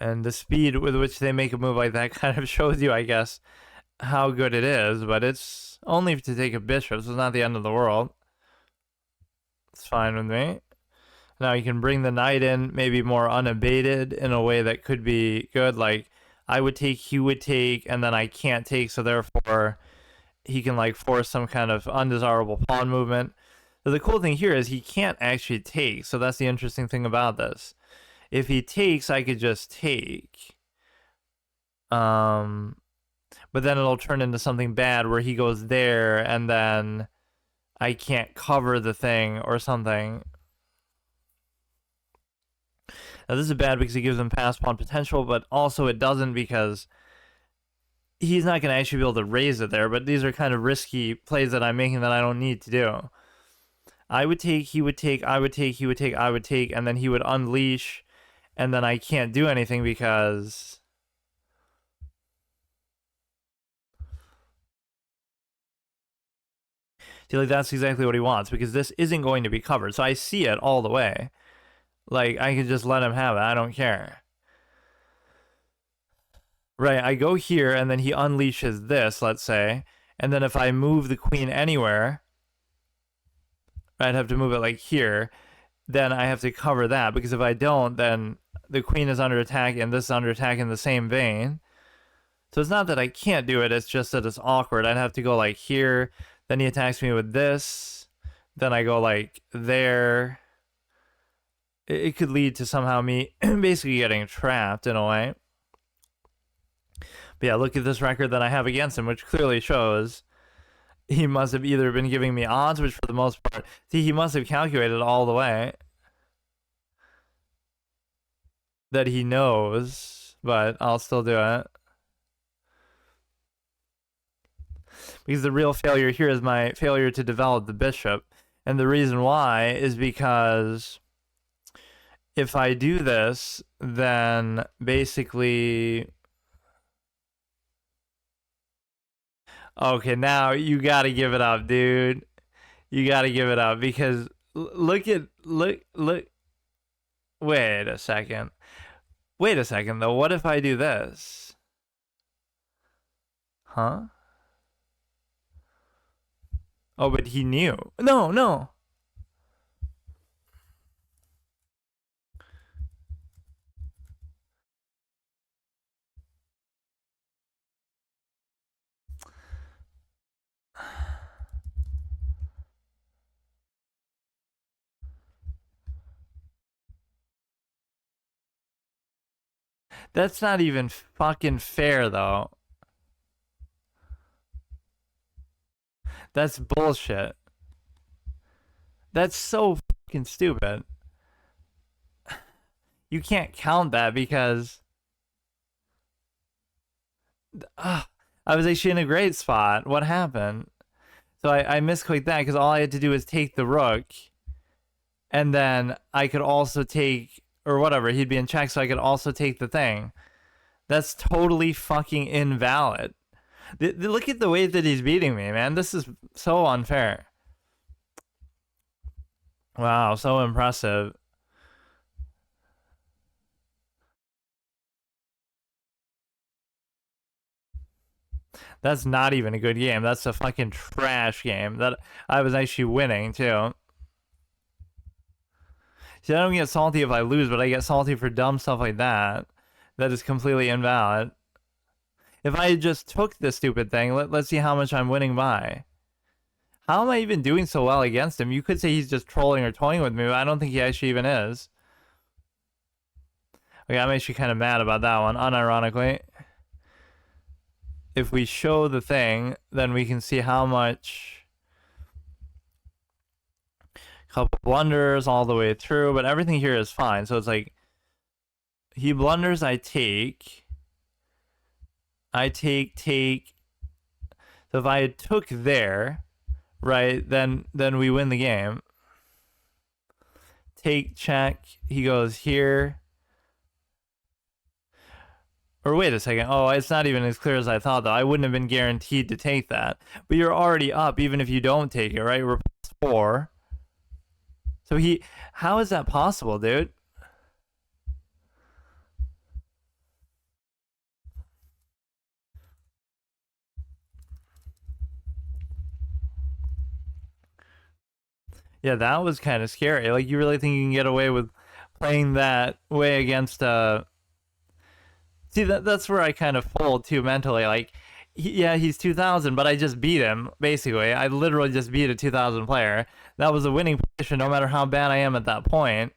And the speed with which they make a move like that kind of shows you, I guess, how good it is. But it's only to take a bishop, so it's not the end of the world. It's fine with me. Now you can bring the knight in, maybe more unabated in a way that could be good. Like, I would take, he would take, and then I can't take, so therefore he can, like, force some kind of undesirable pawn movement. So the cool thing here is he can't actually take, so that's the interesting thing about this. If he takes, I could just take. But then it'll turn into something bad where he goes there and then I can't cover the thing or something. Now this is bad because it gives him pass pawn potential, but also it doesn't because he's not going to actually be able to raise it there, but these are kind of risky plays that I'm making that I don't need to do. I would take, he would take, I would take, he would take, I would take, and then he would unleash, and then I can't do anything because... See, like, that's exactly what he wants, because this isn't going to be covered, so I see it all the way. Like, I can just let him have it, I don't care. Right, I go here, and then he unleashes this, let's say, and then if I move the queen anywhere, I'd have to move it like here, then I have to cover that, because if I don't, then the queen is under attack, and this is under attack in the same vein. So it's not that I can't do it, it's just that it's awkward. I'd have to go like here, then he attacks me with this, then I go like there. It could lead to somehow me basically getting trapped in a way. But yeah, look at this record that I have against him, which clearly shows he must have either been giving me odds, which for the most part, see, he must have calculated all the way that he knows, but I'll still do it. Because the real failure here is my failure to develop the bishop. And the reason why is because if I do this, then basically... Okay, now you gotta give it up, dude. You gotta give it up because look. Wait a second. Wait a second, though. What if I do this? Huh? Oh, but he knew. No, no. That's not even fucking fair, though. That's bullshit. That's so fucking stupid. You can't count that because I was actually in a great spot. What happened? So I misclicked that because all I had to do was take the rook, and then I could also take, or whatever, he'd be in check, so I could also take the thing. That's totally fucking invalid. Look at the way that he's beating me, man. This is so unfair. Wow, so impressive. That's not even a good game. That's a fucking trash game. That I was actually winning too. See, I don't get salty if I lose, but I get salty for dumb stuff like that. That is completely invalid. If I just took this stupid thing, let's see how much I'm winning by. How am I even doing so well against him? You could say he's just trolling or toying with me, but I don't think he actually even is. Okay, I'm actually kind of mad about that one, unironically. If we show the thing, then we can see how much. Couple blunders all the way through, but everything here is fine. So it's like he blunders, I take. So if I took there, right, then we win the game. Take, check. He goes here. Or wait a second. Oh, it's not even as clear as I thought, though. I wouldn't have been guaranteed to take that. But you're already up, even if you don't take it, right? We're plus 4. So how is that possible, dude? Yeah, that was kind of scary. Like, you really think you can get away with playing that way against See, that's where I kind of fold too mentally. Like, yeah, he's 2000, but I just beat him, basically. I literally just beat a 2000 player. That was a winning position no matter how bad I am at that point.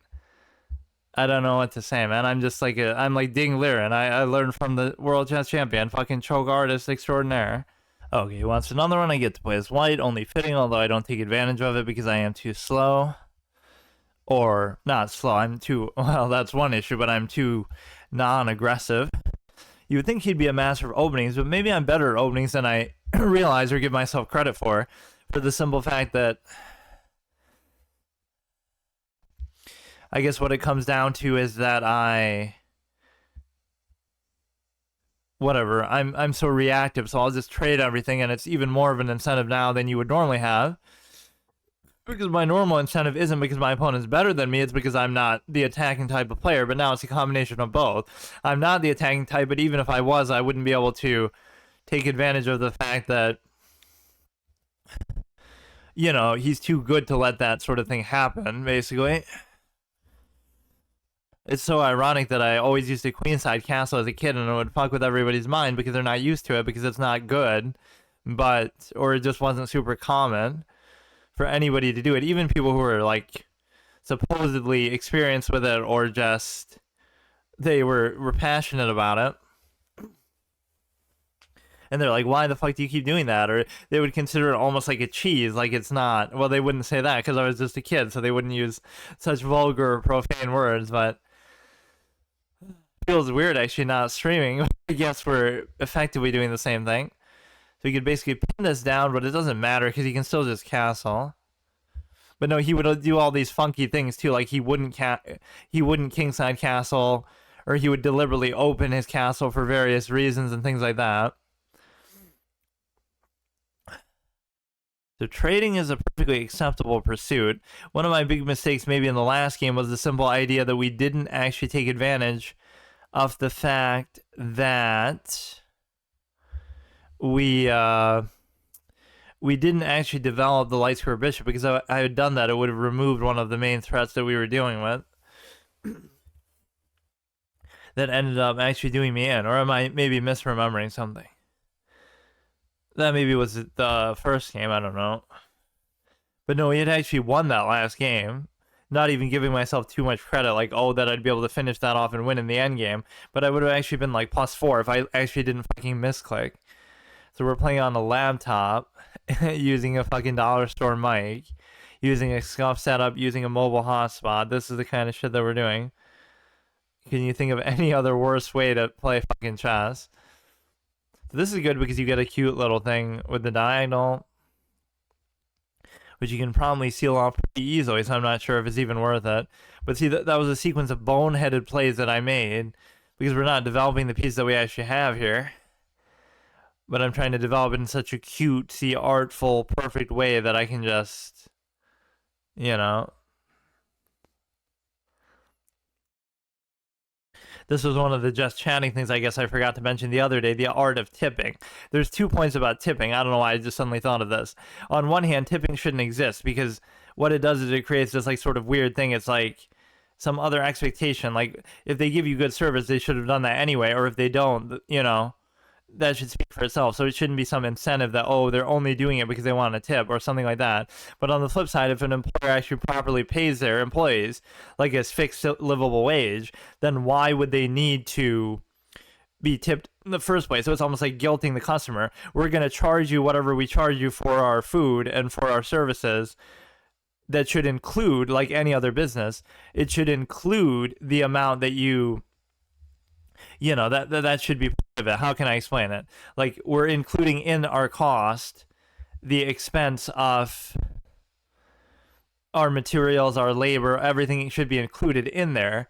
I don't know what to say, man. I'm just like I'm like Ding Liren. I learned from the world chess champion, fucking choke artist extraordinaire. Okay, he wants another one. I get to play as white, only fitting, although I don't take advantage of it because I am too slow. Or, not slow, I'm too, well, that's one issue, but I'm too non-aggressive. You would think he'd be a master of openings, but maybe I'm better at openings than I realize or give myself credit for the simple fact that I guess what it comes down to is that whatever, I'm so reactive, so I'll just trade everything, and it's even more of an incentive now than you would normally have. Because my normal incentive isn't because my opponent's better than me, it's because I'm not the attacking type of player, but now it's a combination of both. I'm not the attacking type, but even if I was, I wouldn't be able to take advantage of the fact that, you know, he's too good to let that sort of thing happen, basically. It's so ironic that I always used to queenside castle as a kid, and it would fuck with everybody's mind because they're not used to it, because it's not good, or it just wasn't super common for anybody to do it. Even people who are like supposedly experienced with it, or just they were passionate about it. And they're like, why the fuck do you keep doing that? Or they would consider it almost like a cheese, like it's not. Well, they wouldn't say that because I was just a kid, so they wouldn't use such vulgar, profane words, but it feels weird actually not streaming. I guess we're effectively doing the same thing. So he could basically pin this down, but it doesn't matter because he can still just castle. But no, he would do all these funky things too, like he wouldn't kingside castle, or he would deliberately open his castle for various reasons and things like that. So trading is a perfectly acceptable pursuit. One of my big mistakes maybe in the last game was the simple idea that we didn't actually take advantage of the fact that we didn't actually develop the light square bishop, because I had done that, it would have removed one of the main threats that we were dealing with. That ended up actually doing me in, or am I maybe misremembering something? That maybe was the first game, I don't know. But no, he had actually won that last game. not even giving myself too much credit, like, oh, that I'd be able to finish that off and win in the end game. But I would have actually been like +4 if I actually didn't fucking misclick. So we're playing on a laptop using a fucking dollar store mic, using a scuff setup, using a mobile hotspot. This is the kind of shit that we're doing. Can you think of any other worse way to play fucking chess? So this is good because you get a cute little thing with the diagonal, which you can probably seal off pretty easily, so I'm not sure if it's even worth it. But see, that was a sequence of boneheaded plays that I made because we're not developing the piece that we actually have here. But I'm trying to develop it in such a cutesy, artful, perfect way that I can just, you know. This was one of the just chatting things I guess I forgot to mention the other day, the art of tipping. There's 2 points about tipping. I don't know why I just suddenly thought of this. On one hand, tipping shouldn't exist because what it does is it creates this like sort of weird thing. It's like some other expectation. Like if they give you good service, they should have done that anyway. Or if they don't, you know, that should speak for itself. So it shouldn't be some incentive that, oh, they're only doing it because they want a tip or something like that. But on the flip side, if an employer actually properly pays their employees like a fixed livable wage, then why would they need to be tipped in the first place? So it's almost like guilting the customer. We're going to charge you whatever we charge you for our food and for our services. That should include, like any other business, it should include the amount that you know, that should be part of it. How can I explain it? Like we're including in our cost the expense of our materials, our labor, everything should be included in there.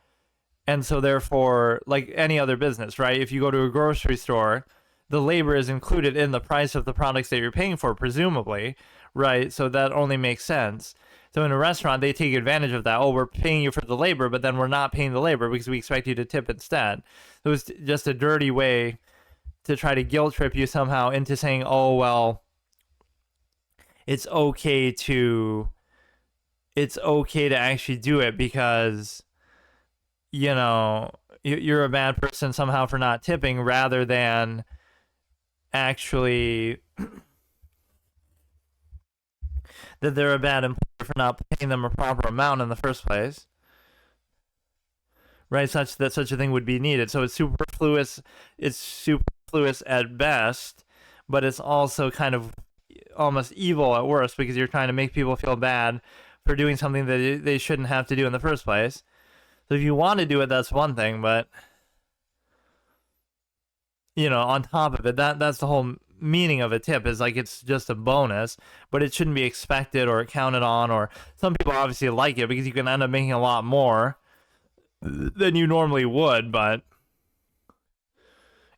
And so therefore, like any other business, right? If you go to a grocery store, the labor is included in the price of the products that you're paying for, presumably, right? So that only makes sense. So in a restaurant, they take advantage of that. Oh, we're paying you for the labor, but then we're not paying the labor because we expect you to tip instead. It was just a dirty way to try to guilt trip you somehow into saying, oh, well, it's okay to actually do it because, you know, you're a bad person somehow for not tipping rather than actually that they're a bad employer for not paying them a proper amount in the first place, right? Such that such a thing would be needed. So it's superfluous. It's superfluous at best, but it's also kind of almost evil at worst because you're trying to make people feel bad for doing something that they shouldn't have to do in the first place. So if you want to do it, that's one thing, but you know, on top of it, that's the whole meaning of a tip is like it's just a bonus, but it shouldn't be expected or counted on. Or some people obviously like it because you can end up making a lot more than you normally would, but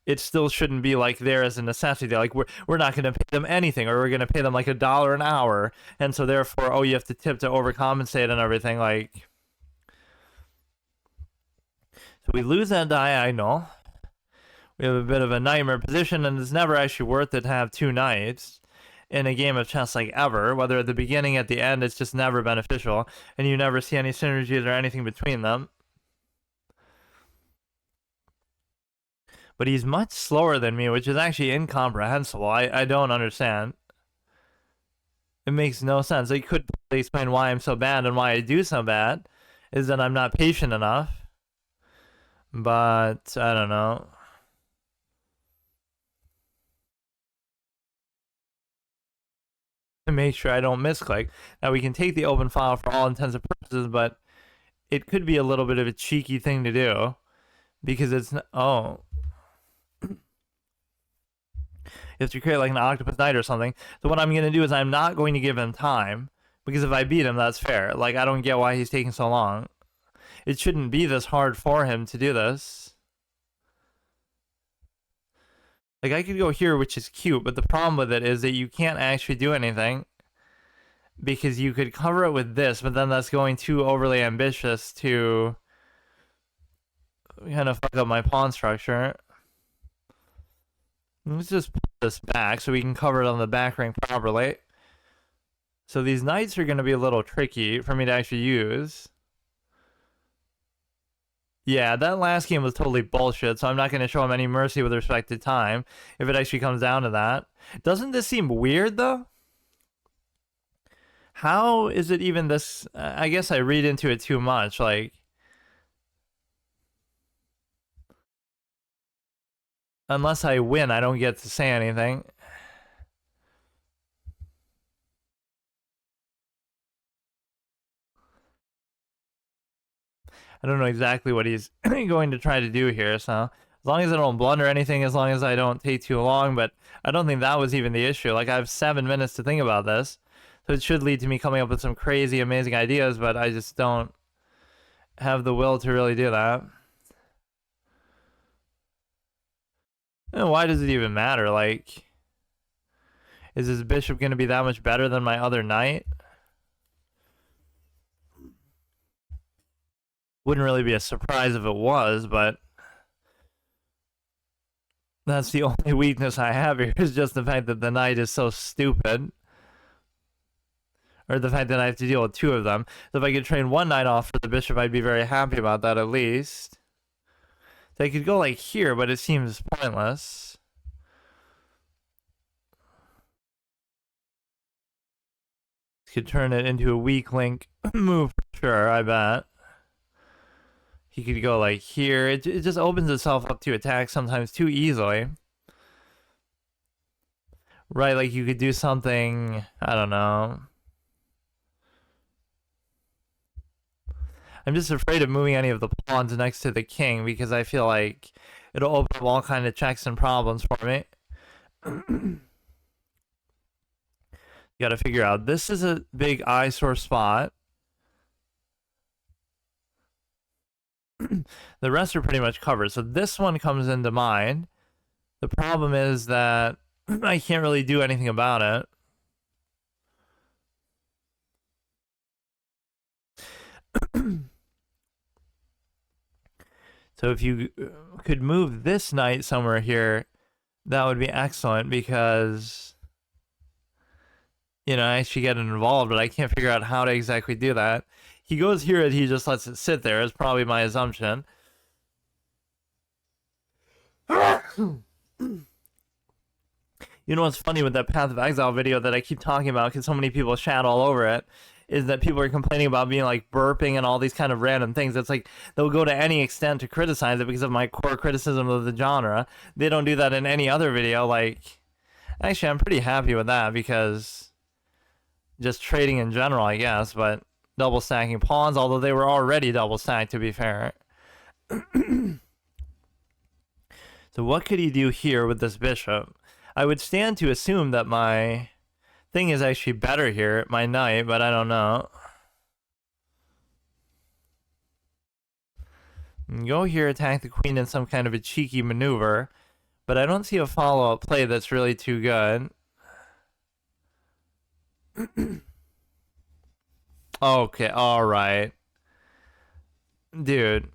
it still shouldn't be like there as a necessity. Like we're not going to pay them anything, or we're going to pay them like $1 an hour, and so therefore, oh, you have to tip to overcompensate and everything. Like, so we lose that diagonal. We have a bit of a nightmare position, and it's never actually worth it to have 2 knights in a game of chess, like ever. Whether at the beginning, at the end, it's just never beneficial, and you never see any synergies or anything between them. But he's much slower than me, which is actually incomprehensible. I don't understand. It makes no sense. I could explain why I'm so bad and why I do so bad, is that I'm not patient enough. But I don't know. To make sure I don't misclick. Now we can take the open file for all intents and purposes, but it could be a little bit of a cheeky thing to do because it's not, oh, you have to create like an octopus knight or something. So what I'm going to do is I'm not going to give him time because if I beat him, that's fair. Like I don't get why he's taking so long. It shouldn't be this hard for him to do this. Like, I could go here, which is cute, but the problem with it is that you can't actually do anything because you could cover it with this, but then that's going too overly ambitious to kind of fuck up my pawn structure. Let's just put this back so we can cover it on the back ring properly. So these knights are going to be a little tricky for me to actually use. Yeah, that last game was totally bullshit, so I'm not going to show him any mercy with respect to time, if it actually comes down to that. Doesn't this seem weird, though? How is it even this? I guess I read into it too much. Like, unless I win, I don't get to say anything. I don't know exactly what he's going to try to do here, so as long as I don't blunder anything, as long as I don't take too long, but I don't think that was even the issue. Like, I have 7 minutes to think about this, so it should lead to me coming up with some crazy, amazing ideas, but I just don't have the will to really do that. And why does it even matter? Like, is this bishop going to be that much better than my other knight? Wouldn't really be a surprise if it was, but that's the only weakness I have here is just the fact that the knight is so stupid. Or the fact that I have to deal with two of them. So if I could train one knight off for the bishop, I'd be very happy about that at least. So I could go like here, but it seems pointless. Could turn it into a weak link move for sure, I bet. He could go like here. It just opens itself up to attack sometimes too easily. Right, like you could do something, I don't know. I'm just afraid of moving any of the pawns next to the king because I feel like it'll open up all kind of checks and problems for me. You gotta figure out, this is a big eyesore spot. The rest are pretty much covered, so this one comes into mind. The problem is that I can't really do anything about it. So if you could move this knight somewhere here, that would be excellent because, you know, I actually get involved, but I can't figure out how to exactly do that. He goes here and he just lets it sit there, is probably my assumption. You know what's funny with that Path of Exile video that I keep talking about because so many people chat all over it is that people are complaining about being like burping and all these kind of random things. It's like they'll go to any extent to criticize it because of my core criticism of the genre. They don't do that in any other video. Like, actually, I'm pretty happy with that because just trading in general, I guess, but double stacking pawns, although they were already double stacked, to be fair. So what could he do here with this bishop? I would stand to assume that my thing is actually better here, my knight, but I don't know. Go here, attack the queen in some kind of a cheeky maneuver, but I don't see a follow-up play that's really too good. Okay, alright. Dude.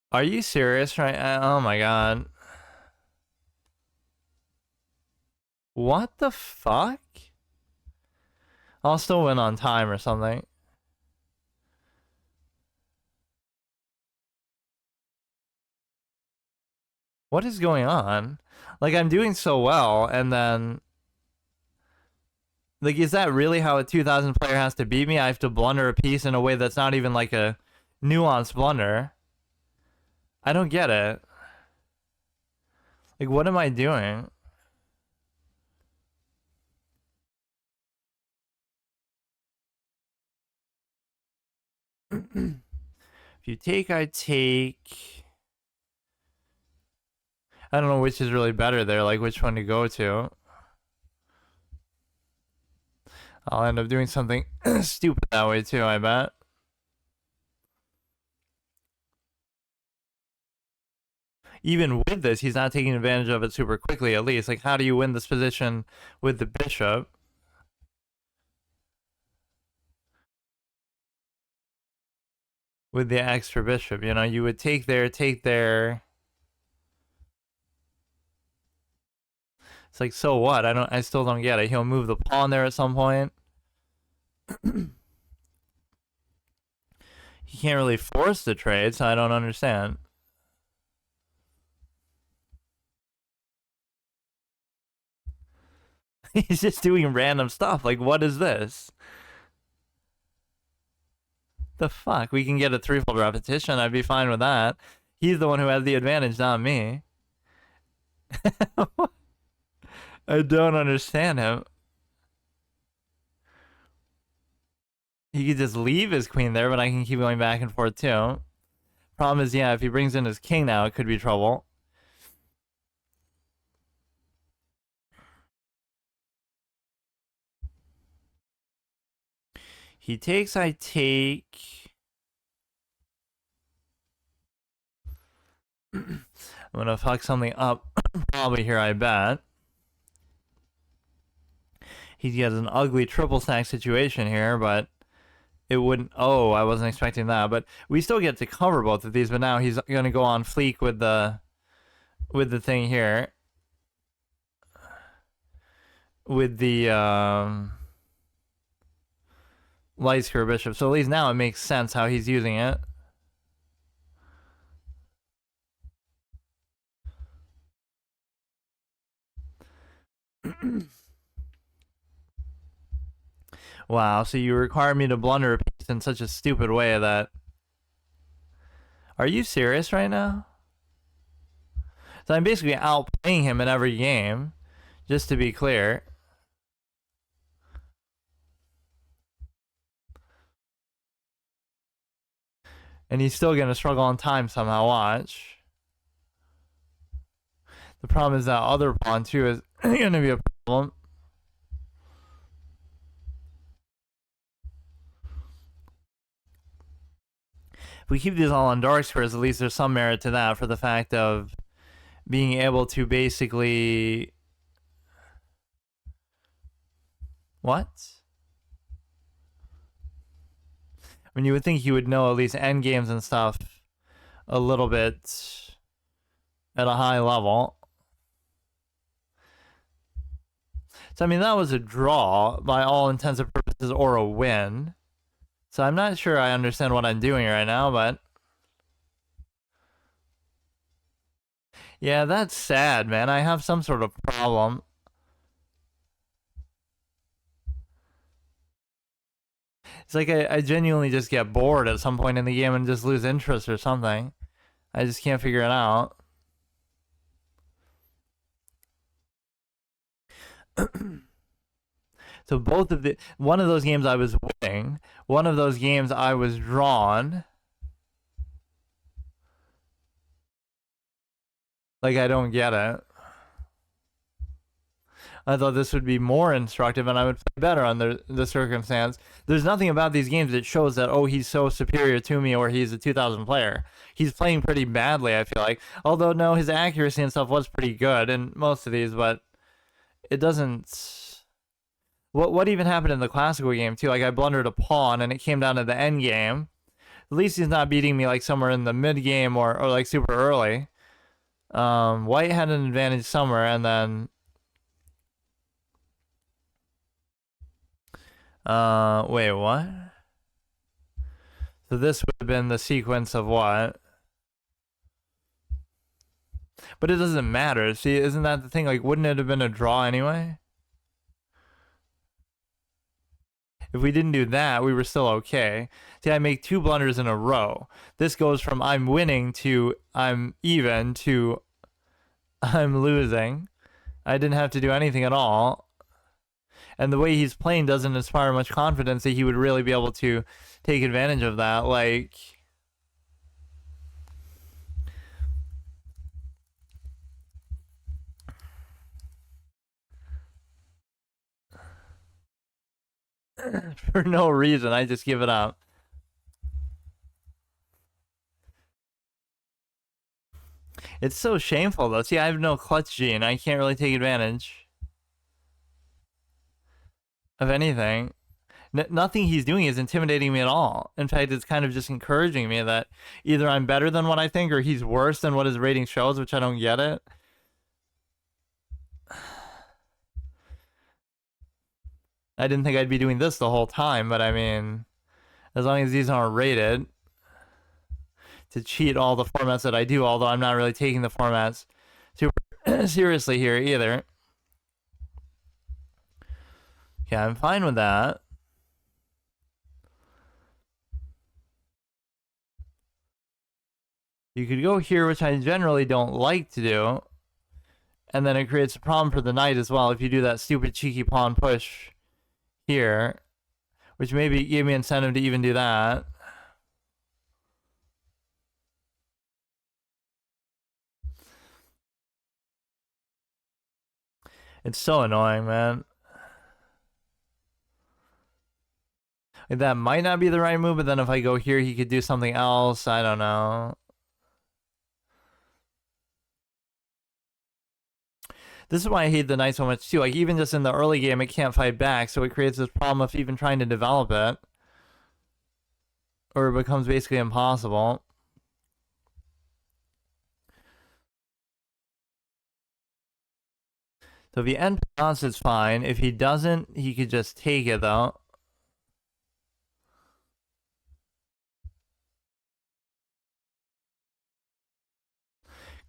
Are you serious right now? Oh my god. What the fuck? I'll still win on time or something. What is going on? Like, I'm doing so well, and then... Like, is that really how a 2000 player has to beat me? I have to blunder a piece in a way that's not even like a nuanced blunder. I don't get it. Like, what am I doing? If you take, I take... I don't know which is really better there, like which one to go to. I'll end up doing something stupid that way too, I bet. Even with this, he's not taking advantage of it super quickly, at least. Like, how do you win this position with the bishop? With the extra bishop, you know, you would take there, take there. It's like, so what? I still don't get it. He'll move the pawn there at some point. He can't really force the trade, so I don't understand. He's just doing random stuff. Like, what is this? The fuck? We can get a threefold repetition. I'd be fine with that. He's the one who has the advantage, not me. I don't understand him. He could just leave his queen there, but I can keep going back and forth too. Problem is, yeah, if he brings in his king now, it could be trouble. He takes, I take. I'm gonna fuck something up probably here, I bet. He gets an ugly triple stack situation here, but it wouldn't. Oh, I wasn't expecting that. But we still get to cover both of these. But now he's gonna go on fleek with the thing here, with the light square bishop. So at least now it makes sense how he's using it. Wow, so you require me to blunder a piece in such a stupid way that... Are you serious right now? So I'm basically outplaying him in every game, just to be clear. And he's still gonna struggle on time somehow, watch. The problem is that other pawn too is gonna be a problem. If we keep these all on dark squares, at least there's some merit to that for the fact of being able to basically... What? I mean, you would think you would know at least end games and stuff a little bit at a high level. So, I mean, that was a draw by all intents and purposes, or a win. So I'm not sure I understand what I'm doing right now, but... Yeah, that's sad, man. I have some sort of problem. It's like I genuinely just get bored at some point in the game and just lose interest or something. I just can't figure it out. So both of the... One of those games I was winning. One of those games I was drawn. Like, I don't get it. I thought this would be more instructive and I would play better under the circumstance. There's nothing about these games that shows that, oh, he's so superior to me or he's a 2000 player. He's playing pretty badly, I feel like. Although, no, his accuracy and stuff was pretty good in most of these, but it doesn't... What even happened in the classical game, too? Like, I blundered a pawn and it came down to the end game. At least he's not beating me, like, somewhere in the mid-game or like, super early. White had an advantage somewhere, and then... wait, what? So this would have been the sequence of what? But it doesn't matter. See, isn't that the thing? Like, wouldn't it have been a draw anyway? If we didn't do that, we were still okay. See, I make 2 blunders in a row. This goes from I'm winning to I'm even to I'm losing. I didn't have to do anything at all. And the way he's playing doesn't inspire much confidence that he would really be able to take advantage of that. Like... For no reason, I just give it up. It's so shameful, though. See, I have no clutch gene. I can't really take advantage of anything. Nothing he's doing is intimidating me at all. In fact, it's kind of just encouraging me that either I'm better than what I think or he's worse than what his rating shows, which I don't get it. I didn't think I'd be doing this the whole time, but I mean, as long as these aren't rated, to cheat all the formats that I do, although I'm not really taking the formats super seriously here either. Yeah, I'm fine with that. You could go here, which I generally don't like to do. And then it creates a problem for the knight as well if you do that stupid cheeky pawn push here. Which maybe gave me incentive to even do that. It's so annoying, man. Like, that might not be the right move, but then if I go here, he could do something else. I don't know. This is why I hate the knight so much too. Like, even just in the early game, it can't fight back, so it creates this problem of even trying to develop it. Or it becomes basically impossible. So if he end pass, it's fine. If he doesn't, he could just take it, though.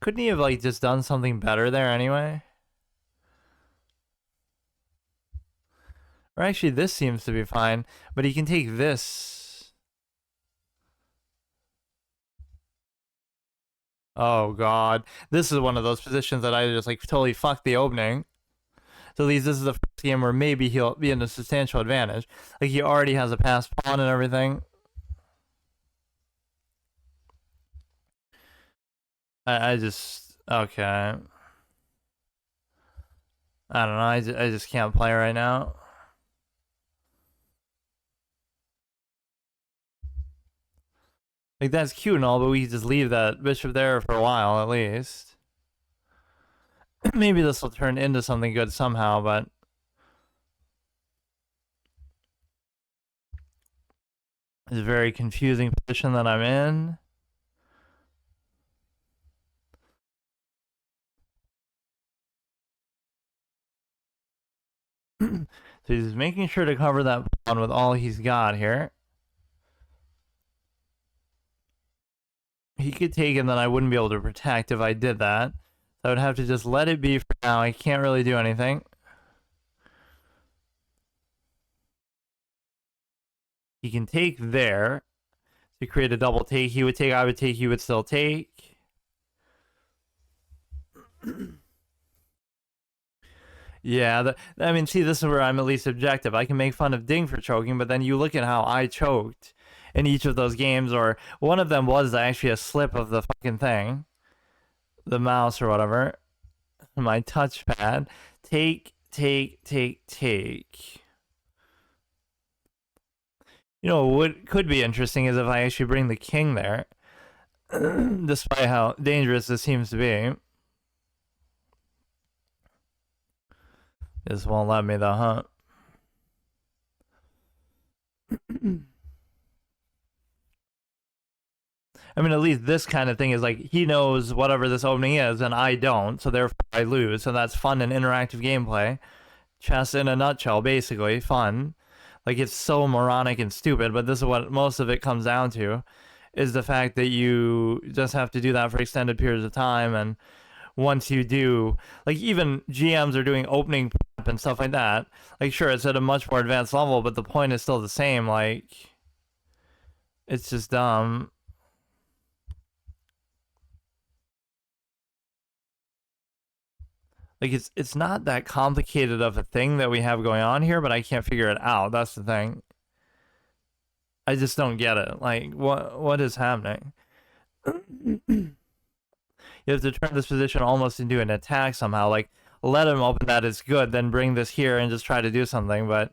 Couldn't he have, like, just done something better there anyway? Or actually, this seems to be fine. But he can take this. Oh, God. This is one of those positions that I just, like, totally fucked the opening. So at least this is the first game where maybe he'll be in a substantial advantage. Like, he already has a passed pawn and everything. I just... Okay. I don't know. I just can't play right now. Like, that's cute and all, but we can just leave that bishop there for a while, at least. Maybe this will turn into something good somehow, but... It's a very confusing position that I'm in. So he's making sure to cover that pawn with all he's got here. He could take it, and then I wouldn't be able to protect if I did that. So I would have to just let it be for now. I can't really do anything. He can take there to create a double take. He would take, I would take, he would still take. Yeah, I mean, see, this is where I'm at least objective. I can make fun of Ding for choking, but then you look at how I choked in each of those games, or one of them was actually a slip of the fucking thing, the mouse or whatever, my touchpad. Take, take, take, take. You know, what could be interesting is if I actually bring the king there, despite how dangerous this seems to be. This won't let me though, huh? I mean, at least this kind of thing is like, he knows whatever this opening is, and I don't, so therefore I lose. So that's fun and interactive gameplay. Chess in a nutshell, basically. Fun. Like, it's so moronic and stupid, but this is what most of it comes down to, is the fact that you just have to do that for extended periods of time, and once you do, like, even GMs are doing opening prep and stuff like that. Like, sure, it's at a much more advanced level, but the point is still the same. Like, it's just dumb. Like, it's not that complicated of a thing that we have going on here, but I can't figure it out. That's the thing. I just don't get it. Like, what is happening? You have to turn this position almost into an attack somehow. Like, let him open that is good, then bring this here and just try to do something, but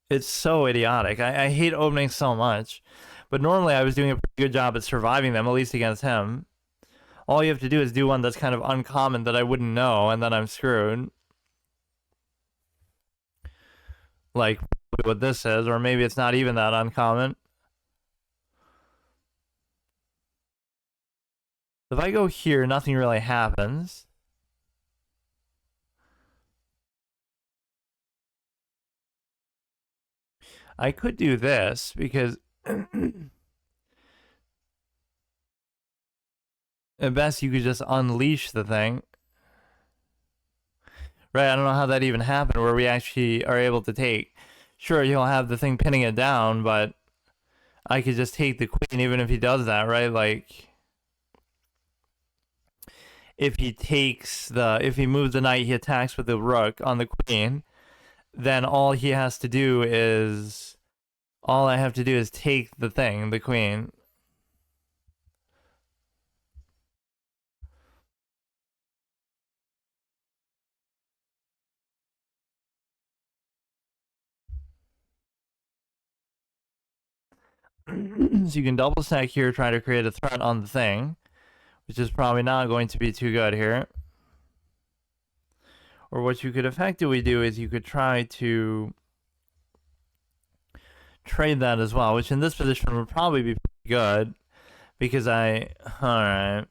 it's so idiotic. I hate opening so much. But normally I was doing a pretty good job at surviving them, at least against him. All you have to do is do one that's kind of uncommon that I wouldn't know, and then I'm screwed. Like what this is, or maybe it's not even that uncommon. If I go here, nothing really happens. I could do this, because at best you could just unleash the thing. Right? I don't know how that even happened where we actually are able to take. Sure, he'll have the thing pinning it down, but I could just take the queen even if he does that, right? Like, if he moves the knight, he attacks with the rook on the queen, then all I have to do is take the thing, the queen. So you can double stack here, try to create a threat on the thing, which is probably not going to be too good here. Or what you could effectively do is you could try to trade that as well, which in this position would probably be pretty good because alright.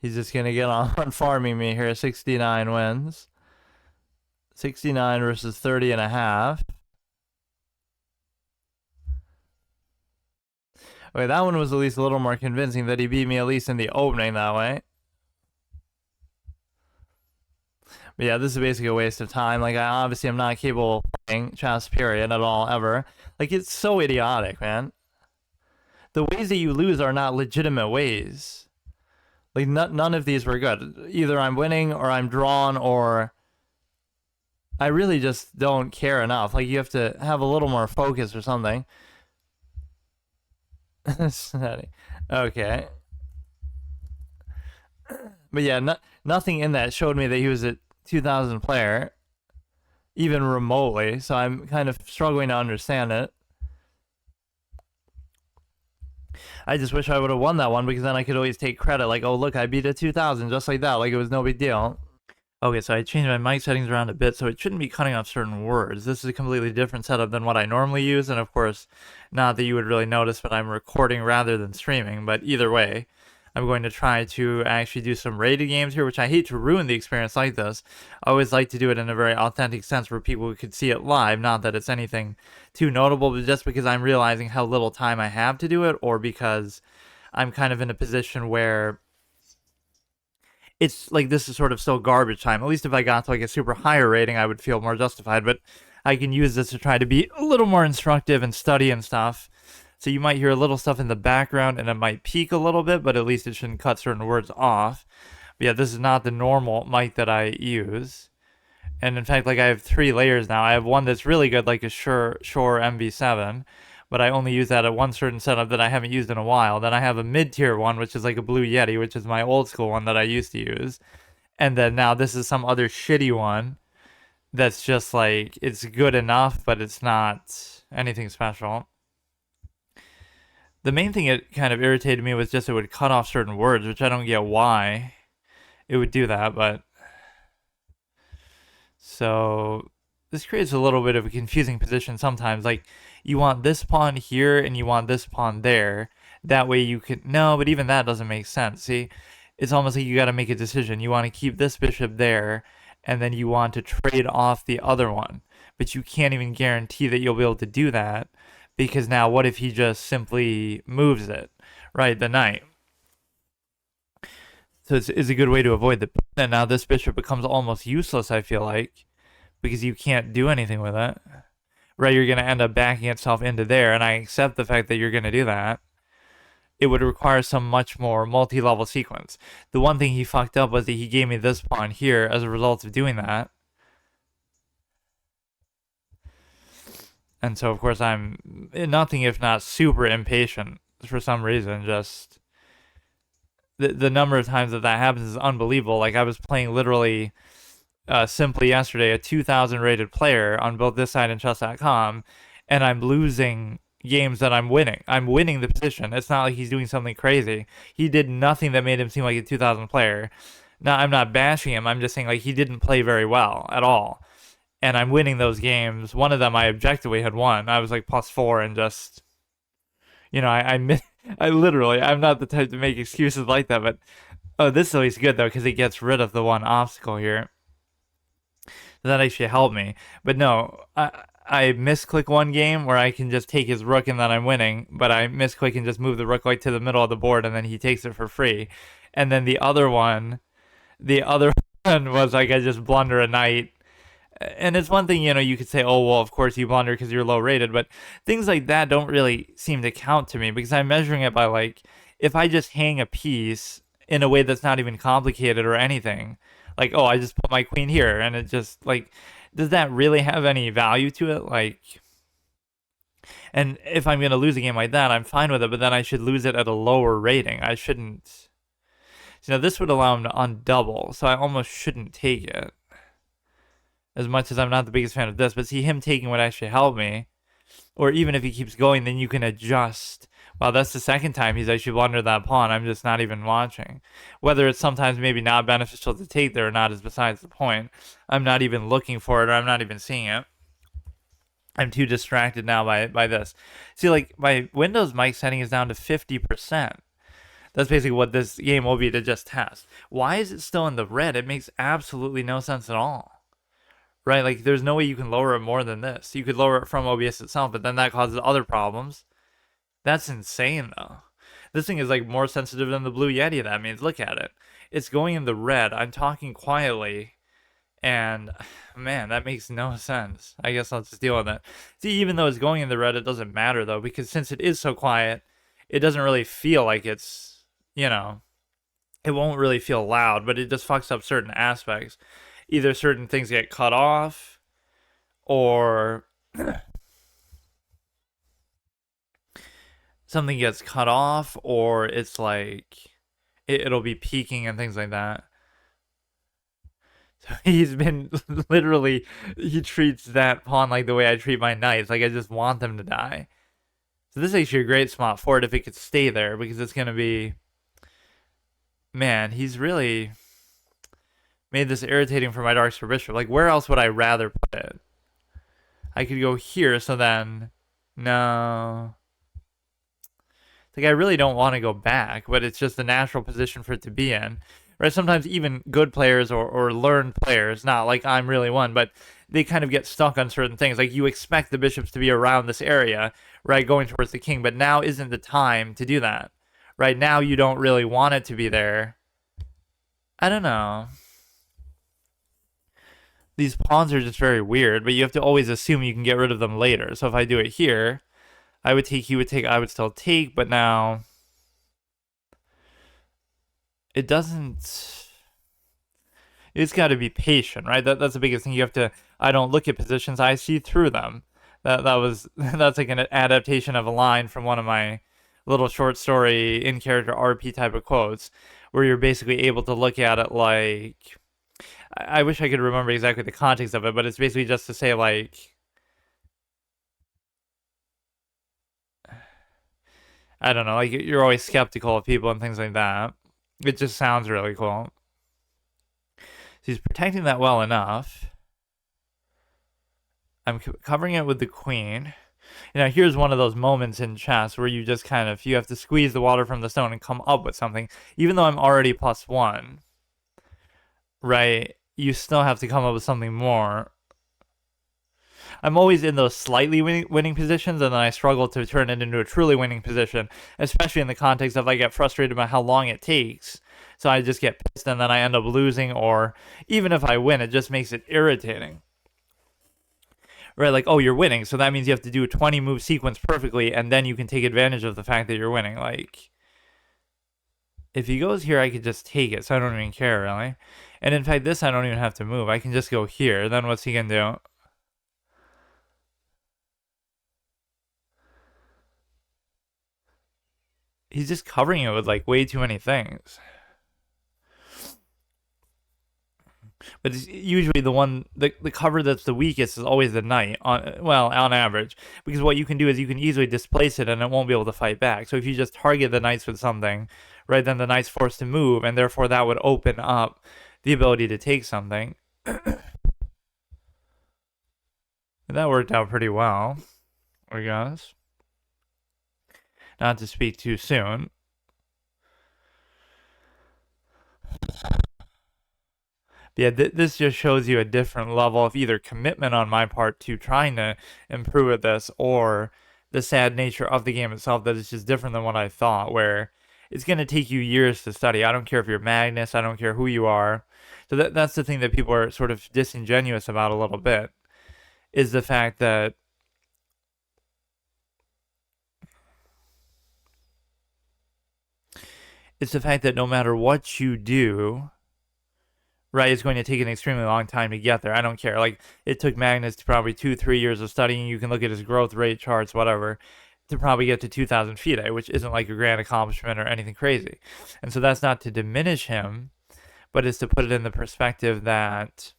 He's just gonna get on farming me here. 69 wins. 69 versus 30 and a half. Okay, that one was at least a little more convincing that he beat me at least in the opening that way. But yeah, this is basically a waste of time. Like, obviously I'm not capable of playing chess, period, at all, ever. Like, it's so idiotic, man. The ways that you lose are not legitimate ways. Like, none of these were good. Either I'm winning, or I'm drawn, or I really just don't care enough. Like, you have to have a little more focus or something. Okay. But yeah, nothing in that showed me that he was a 2000 player, even remotely, so I'm kind of struggling to understand it. I just wish I would have won that one because then I could always take credit, like, oh, look, I beat a 2000 just like that, like it was no big deal. Okay, so I changed my mic settings around a bit so it shouldn't be cutting off certain words. This is a completely different setup than what I normally use, and of course, not that you would really notice, but I'm recording rather than streaming, but either way, I'm going to try to actually do some rated games here, which I hate to ruin the experience like this. I always like to do it in a very authentic sense where people could see it live, not that it's anything too notable, but just because I'm realizing how little time I have to do it, or because I'm kind of in a position where it's like this is sort of still garbage time. At least if I got to like a super higher rating, I would feel more justified, but I can use this to try to be a little more instructive and study and stuff. So you might hear a little stuff in the background and it might peak a little bit, but at least it shouldn't cut certain words off. But yeah, this is not the normal mic that I use. And in fact, like I have 3 layers now. I have one that's really good, like a Shure MV7, but I only use that at one certain setup that I haven't used in a while. Then I have a mid-tier one, which is like a Blue Yeti, which is my old school one that I used to use. And then now this is some other shitty one that's just like, it's good enough, but it's not anything special. The main thing it kind of irritated me was just it would cut off certain words, which I don't get why it would do that, but so this creates a little bit of a confusing position sometimes. Like you want this pawn here and you want this pawn there. That way you can no, but even that doesn't make sense. See, it's almost like you got to make a decision. You want to keep this bishop there, and then you want to trade off the other one, but you can't even guarantee that you'll be able to do that. Because now what if he just simply moves it, right, the knight? So it's a good way to avoid the and now this bishop becomes almost useless, I feel like, because you can't do anything with it. Right, you're going to end up backing itself into there, and I accept the fact that you're going to do that. It would require some much more multi-level sequence. The one thing he fucked up was that he gave me this pawn here as a result of doing that. And so, of course, I'm nothing if not super impatient for some reason. Just the number of times that happens is unbelievable. Like, I was playing literally simply yesterday, a 2000 rated player on both this side and chess.com, and I'm losing games that I'm winning. I'm winning the position. It's not like he's doing something crazy. He did nothing that made him seem like a 2000 player. Now, I'm not bashing him. I'm just saying, like, he didn't play very well at all. And I'm winning those games. One of them I objectively had won. I was like +4 and just, you know, I literally, I'm not the type to make excuses like that, but oh, this is always good though because it gets rid of the one obstacle here. That actually helped me. But no, I misclick one game where I can just take his rook and then I'm winning, but I misclick and just move the rook like to the middle of the board and then he takes it for free. And then the other one was like I just blunder a knight. And it's one thing, you could say, oh, well, of course you blunder because you're low rated, but things like that don't really seem to count to me because I'm measuring it by like, if I just hang a piece in a way that's not even complicated or anything, like, oh, I just put my queen here and it just like, does that really have any value to it? Like, and if I'm going to lose a game like that, I'm fine with it, but then I should lose it at a lower rating. I shouldn't, this would allow him to undouble, so I almost shouldn't take it. As much as I'm not the biggest fan of this, but see, him taking would actually help me. Or even if he keeps going, then you can adjust. Wow, that's the second time he's actually blundered that pawn. I'm just not even watching. Whether it's sometimes maybe not beneficial to take there or not is besides the point. I'm not even looking for it, or I'm not even seeing it. I'm too distracted now by this. See, like, my Windows mic setting is down to 50%. That's basically what this game will be to just test. Why is it still in the red? It makes absolutely no sense at all. Right? Like, there's no way you can lower it more than this. You could lower it from OBS itself, but then that causes other problems. That's insane, though. This thing is, like, more sensitive than the Blue Yeti. That means, look at it. It's going in the red. I'm talking quietly, and, man, that makes no sense. I guess I'll just deal with it. See, even though it's going in the red, it doesn't matter, though, because since it is so quiet, it doesn't really feel like it's, it won't really feel loud, but it just fucks up certain aspects. Either certain things get cut off, or something gets cut off, or it's like it'll be peaking and things like that. So he's been literally, he treats that pawn like the way I treat my knights. Like, I just want them to die. So this is actually a great spot for it if it could stay there, because it's going to be, man, he's really made this irritating for my dark square bishop. Like, where else would I rather put it? I could go here, so then, no. Like, I really don't want to go back, but it's just the natural position for it to be in. Right? Sometimes even good players or learned players, not like I'm really one, but they kind of get stuck on certain things. Like, you expect the bishops to be around this area, right, going towards the king, but now isn't the time to do that. Right now, you don't really want it to be there. I don't know. These pawns are just very weird, but you have to always assume you can get rid of them later. So if I do it here, I would take, he would take, I would still take, but now it doesn't. It's got to be patient, right? That's the biggest thing. You have to. I don't look at positions; I see through them. That's like an adaptation of a line from one of my little short story in character RP type of quotes, where you're basically able to look at it like. I wish I could remember exactly the context of it, but it's basically just to say like. I don't know, like you're always skeptical of people and things like that. It just sounds really cool. So he's protecting that well enough. I'm covering it with the queen. Here's one of those moments in chess where you just kind of, you have to squeeze the water from the stone and come up with something. Even though I'm already +1, right? You still have to come up with something more. I'm always in those slightly winning positions, and then I struggle to turn it into a truly winning position, especially in the context of I get frustrated by how long it takes. So I just get pissed, and then I end up losing, or even if I win, it just makes it irritating. Right, like, oh, you're winning, so that means you have to do a 20-move sequence perfectly, and then you can take advantage of the fact that you're winning. Like, if he goes here, I could just take it, so I don't even care, really. And in fact, this I don't even have to move. I can just go here. Then what's he gonna do? He's just covering it with, like, way too many things. But it's usually the cover that's the weakest is always the knight, on average. Because what you can do is you can easily displace it and it won't be able to fight back. So if you just target the knights with something, right, then the knight's forced to move, and therefore that would open up the ability to take something. And that worked out pretty well, I guess. Not to speak too soon. Yeah, this just shows you a different level of either commitment on my part to trying to improve at this, or the sad nature of the game itself that it's just different than what I thought, where it's going to take you years to study. I don't care if you're Magnus, I don't care who you are. So that's the thing that people are sort of disingenuous about a little bit, is the fact that no matter what you do, right, it's going to take an extremely long time to get there. I don't care. Like, it took Magnus probably 2-3 years of studying. You can look at his growth rate charts, whatever, to probably get to 2,000 FIDE, which isn't like a grand accomplishment or anything crazy. And so that's not to diminish him, but it's to put it in the perspective that,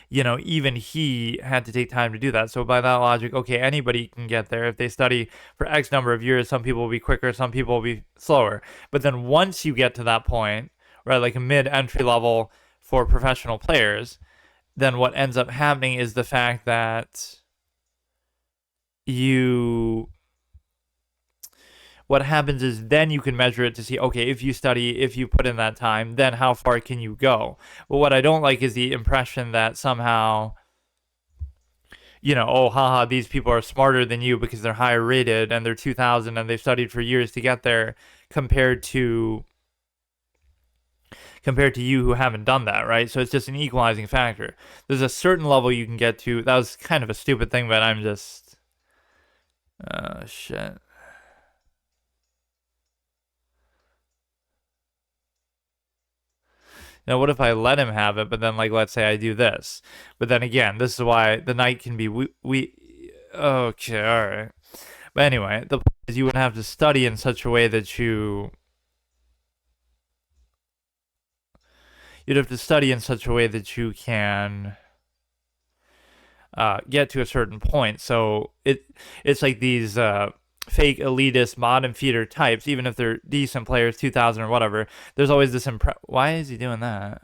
you know, even he had to take time to do that. So by that logic, okay, anybody can get there. If they study for X number of years, some people will be quicker, some people will be slower. But then once you get to that point, right, like a mid-entry level for professional players, then what ends up happening is the fact that what happens is then you can measure it to see, okay, if you study, if you put in that time, then how far can you go? But what I don't like is the impression that somehow, you know, oh, haha, these people are smarter than you because they're higher rated and they're 2,000 and they've studied for years to get there, compared to you who haven't done that, right? So it's just an equalizing factor. There's a certain level you can get to. That was kind of a stupid thing, but I'm just, shit. Now, what if I let him have it, but then, like, let's say I do this. But then again, this is why the knight can be okay, all right. But anyway, the point is you would have to study in such a way that you'd have to study in such a way that you can get to a certain point. So it's like these fake elitist bottom feeder types, even if they're decent players, 2,000 or whatever. There's always this why is he doing that?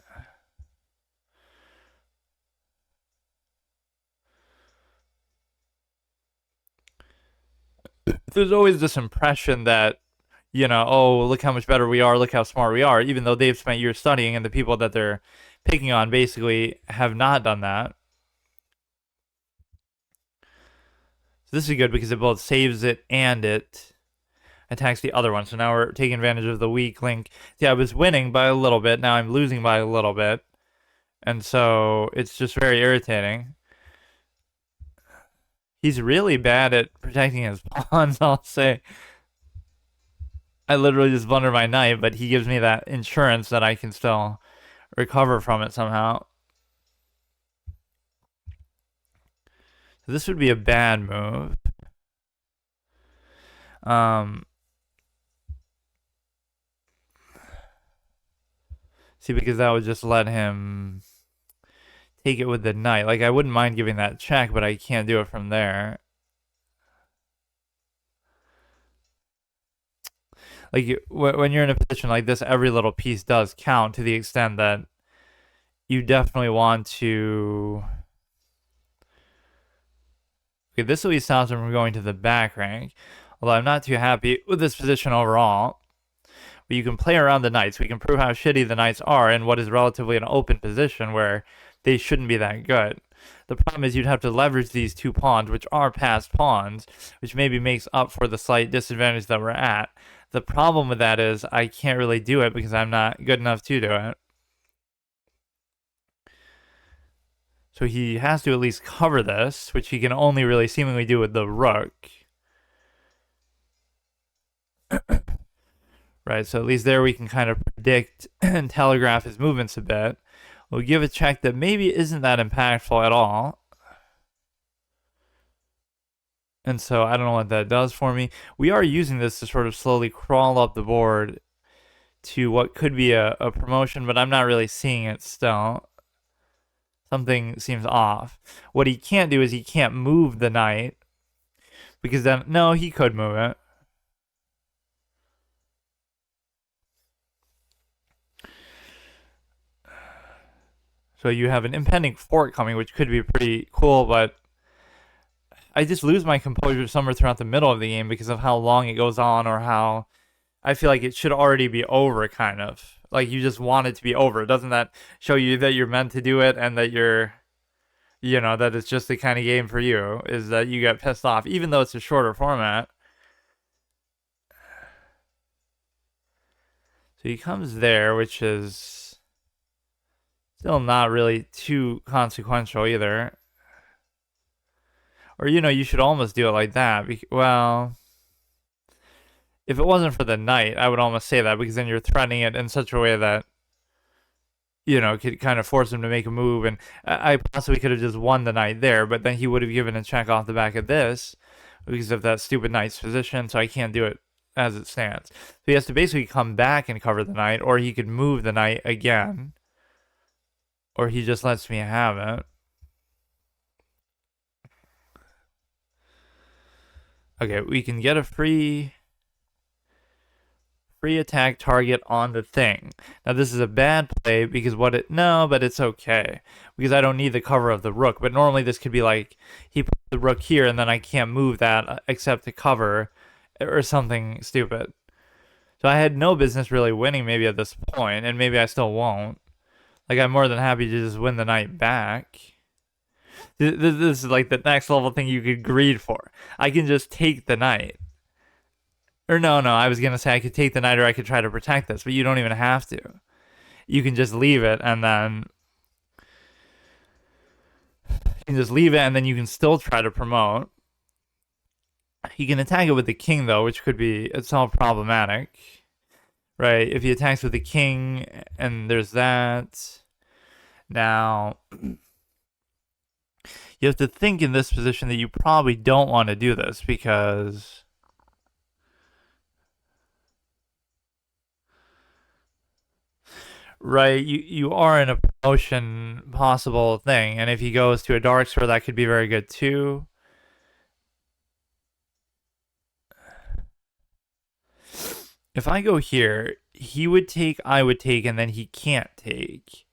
There's always this impression that, you know, oh, look how much better we are, look how smart we are, even though they've spent years studying, and the people that they're picking on basically have not done that. So this is good because it both saves it and it attacks the other one. So now we're taking advantage of the weak link. See, I was winning by a little bit. Now I'm losing by a little bit. And so it's just very irritating. He's really bad at protecting his pawns, I'll say. I literally just blunder my knight, but he gives me that insurance that I can still recover from it somehow. So this would be a bad move. See, because that would just let him take it with the knight. Like, I wouldn't mind giving that check, but I can't do it from there. Like, when you're in a position like this, every little piece does count, to the extent that you definitely want to... Okay, this at least stops him from going to the back rank. Although I'm not too happy with this position overall. But you can play around the knights. We can prove how shitty the knights are in what is relatively an open position where they shouldn't be that good. The problem is you'd have to leverage these two pawns, which are passed pawns, which maybe makes up for the slight disadvantage that we're at. The problem with that is I can't really do it because I'm not good enough to do it. So he has to at least cover this, which he can only really seemingly do with the rook. Right, so at least there we can kind of predict and telegraph his movements a bit. We'll give a check that maybe isn't that impactful at all. And so I don't know what that does for me. We are using this to sort of slowly crawl up the board to what could be a promotion, but I'm not really seeing it still. Something seems off. What he can't do is he can't move the knight, because then, no, he could move it. So you have an impending fork coming, which could be pretty cool, but I just lose my composure somewhere throughout the middle of the game because of how long it goes on, or how I feel like it should already be over, kind of. Like, you just want it to be over. Doesn't that show you that you're meant to do it and that you're, that it's just the kind of game for you, is that you get pissed off, even though it's a shorter format. So he comes there, which is still not really too consequential either. Or, you should almost do it like that. Well, if it wasn't for the knight, I would almost say that, because then you're threatening it in such a way that, could kind of force him to make a move. And I possibly could have just won the knight there, but then he would have given a check off the back of this because of that stupid knight's position, so I can't do it as it stands. So he has to basically come back and cover the knight, or he could move the knight again, or he just lets me have it. Okay, we can get a free attack target on the thing. Now this is a bad play because but it's okay, because I don't need the cover of the rook. But normally this could be like, he puts the rook here and then I can't move that except to cover, or something stupid. So I had no business really winning maybe at this point, and maybe I still won't. Like, I'm more than happy to just win the knight back. This is like the next level thing you could greed for. I can just take the knight. Or no, I was going to say I could take the knight, or I could try to protect this, but you don't even have to. You can just leave it, and then you can still try to promote. He can attack it with the king, though, which could be itself problematic. Right, if he attacks with the king, and there's that. Now, you have to think in this position that you probably don't want to do this, because right, you are in a promotion possible thing, and if he goes to a dark square, that could be very good too. If I go here, he would take, I would take, and then he can't take.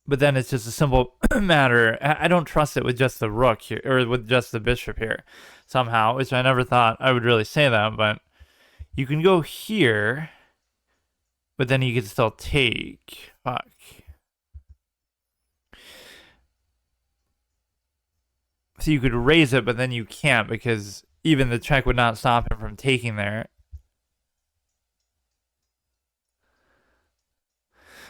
But then it's just a simple matter. I don't trust it with just the rook here, or with just the bishop here, somehow, which I never thought I would really say that, but you can go here, but then you can still take. Fuck. So you could raise it, but then you can't, because even the check would not stop him from taking there.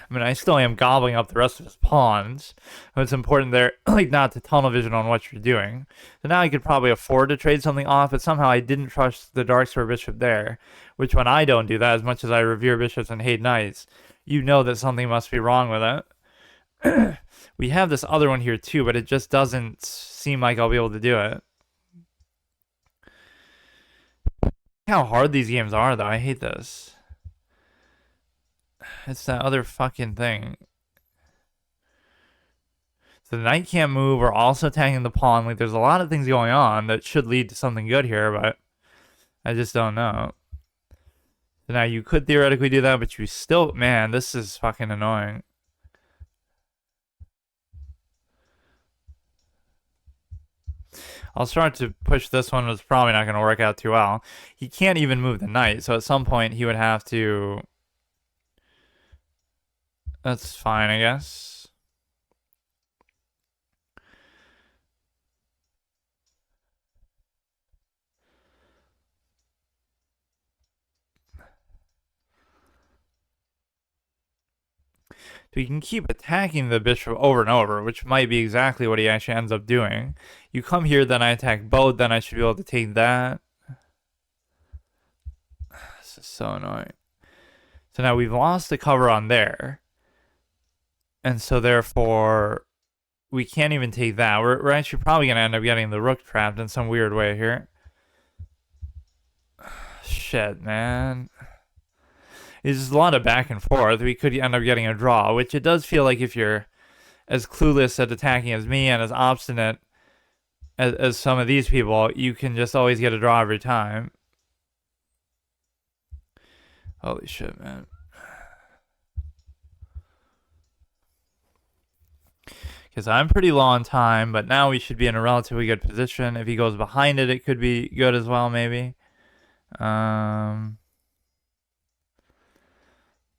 I mean, I still am gobbling up the rest of his pawns. But it's important there, like, not to tunnel vision on what you're doing. So now I could probably afford to trade something off, but somehow I didn't trust the dark square bishop there. Which, when I don't do that, as much as I revere bishops and hate knights, you know that something must be wrong with it. We have this other one here too, but it just doesn't seem like I'll be able to do it. How hard these games are, though. I hate this. It's that other fucking thing. So the knight can't move. We're also attacking the pawn. Like, there's a lot of things going on that should lead to something good here, but I just don't know. So now you could theoretically do that, but you still... Man, this is fucking annoying. I'll start to push this one. It's probably not going to work out too well. He can't even move the knight, so at some point he would have to... That's fine, I guess. So he can keep attacking the bishop over and over, which might be exactly what he actually ends up doing. You come here, then I attack both, then I should be able to take that. This is so annoying. So now we've lost the cover on there. And so therefore, we can't even take that. We're actually probably going to end up getting the rook trapped in some weird way here. Shit, man. There's a lot of back and forth. We could end up getting a draw, which it does feel like if you're as clueless at attacking as me and as obstinate as some of these people, you can just always get a draw every time. Holy shit, man. Because I'm pretty low on time, but now we should be in a relatively good position. If he goes behind it, it could be good as well, maybe.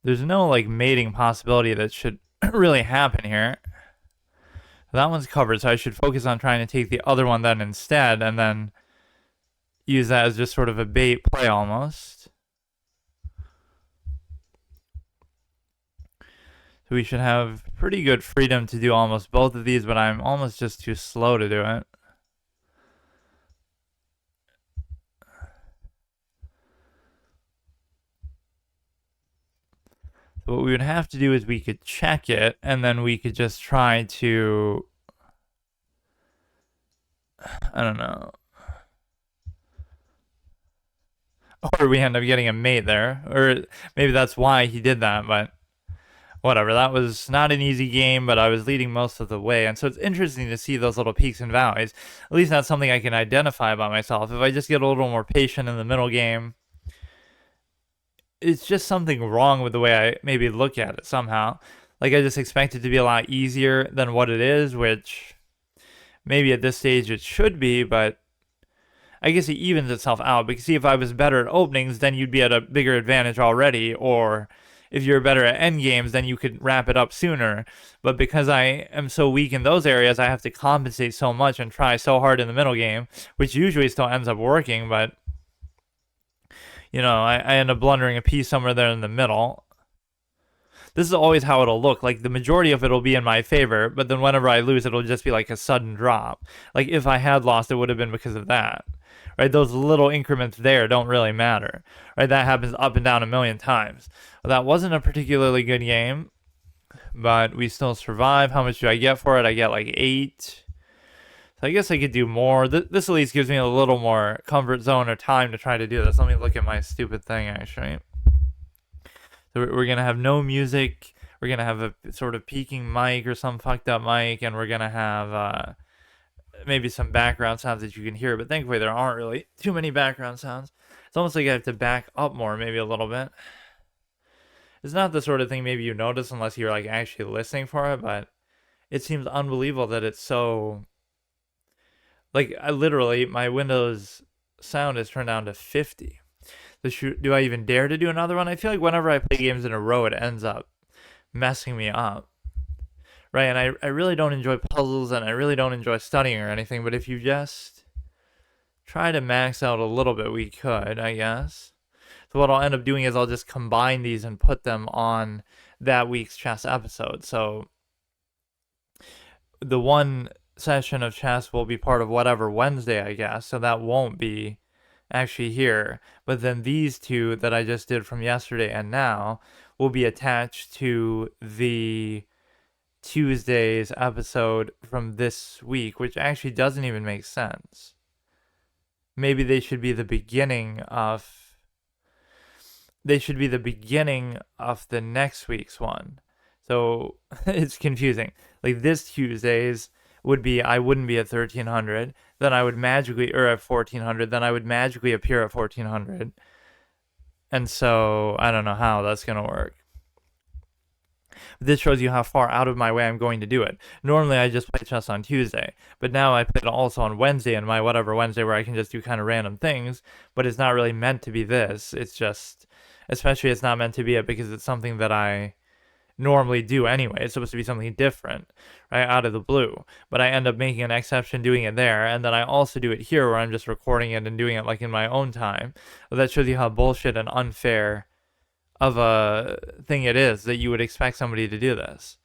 There's no like mating possibility that should really happen here. That one's covered, so I should focus on trying to take the other one then instead, and then use that as just sort of a bait play almost. So we should have pretty good freedom to do almost both of these, but I'm almost just too slow to do it. So what we would have to do is we could check it, and then we could just try to, I don't know. Or we end up getting a mate there. Or maybe that's why he did that, but whatever. That was not an easy game, but I was leading most of the way. And so it's interesting to see those little peaks and valleys. At least that's something I can identify about myself. If I just get a little more patient in the middle game, it's just something wrong with the way I maybe look at it somehow. Like I just expect it to be a lot easier than what it is, which maybe at this stage it should be, but I guess it evens itself out. Because see, if I was better at openings, then you'd be at a bigger advantage already, or if you're better at end games, then you could wrap it up sooner. But because I am so weak in those areas, I have to compensate so much and try so hard in the middle game, which usually still ends up working, but you know, I end up blundering a piece somewhere there in the middle. This is always how it'll look. Like the majority of it will be in my favor, but then whenever I lose, it'll just be like a sudden drop. Like if I had lost, it would have been because of that. Right? Those little increments there don't really matter. Right? That happens up and down a million times. Well, that wasn't a particularly good game, but we still survive. How much do I get for it? I get like 8. So I guess I could do more. This at least gives me a little more comfort zone or time to try to do this. Let me look at my stupid thing, actually. So we're going to have no music. We're going to have a sort of peaking mic or some fucked up mic, and we're going to have maybe some background sounds that you can hear. But thankfully, there aren't really too many background sounds. It's almost like I have to back up more, maybe a little bit. It's not the sort of thing maybe you notice unless you're like actually listening for it, but it seems unbelievable that it's so... Like, I literally, my Windows sound is turned down to 50. So do I even dare to do another one? I feel like whenever I play games in a row, it ends up messing me up. Right, and I really don't enjoy puzzles, and I really don't enjoy studying or anything, but if you just try to max out a little bit, we could, I guess. So what I'll end up doing is I'll just combine these and put them on that week's chess episode. So the one session of chess will be part of whatever Wednesday, I guess, so that won't be actually here. But then these two that I just did from yesterday and now will be attached to the Tuesday's episode from this week, which actually doesn't even make sense. Maybe they should be the beginning of the next week's one. So it's confusing. Like this Tuesday's would be I wouldn't be at 1300, then I would magically, or at 1400, then I would magically appear at 1400. And so I don't know how that's going to work. This shows you how far out of my way I'm going to do it. Normally I just play chess on Tuesday, but now I play it also on Wednesday and my whatever Wednesday where I can just do kind of random things, but it's not really meant to be this. It's just, especially it's not meant to be it because it's something that I normally do anyway. It's supposed to be something different, right, out of the blue. But I end up making an exception doing it there, and then I also do it here where I'm just recording it and doing it like in my own time. Well, that shows you how bullshit and unfair of a thing it is that you would expect somebody to do this.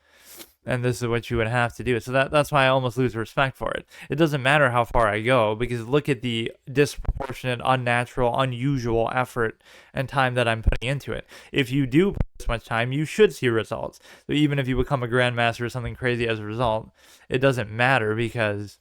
And this is what you would have to do. So that's why I almost lose respect for it. It doesn't matter how far I go, because look at the disproportionate, unnatural, unusual effort and time that I'm putting into it. If you do put this much time, you should see results. So even if you become a grandmaster or something crazy as a result, it doesn't matter because,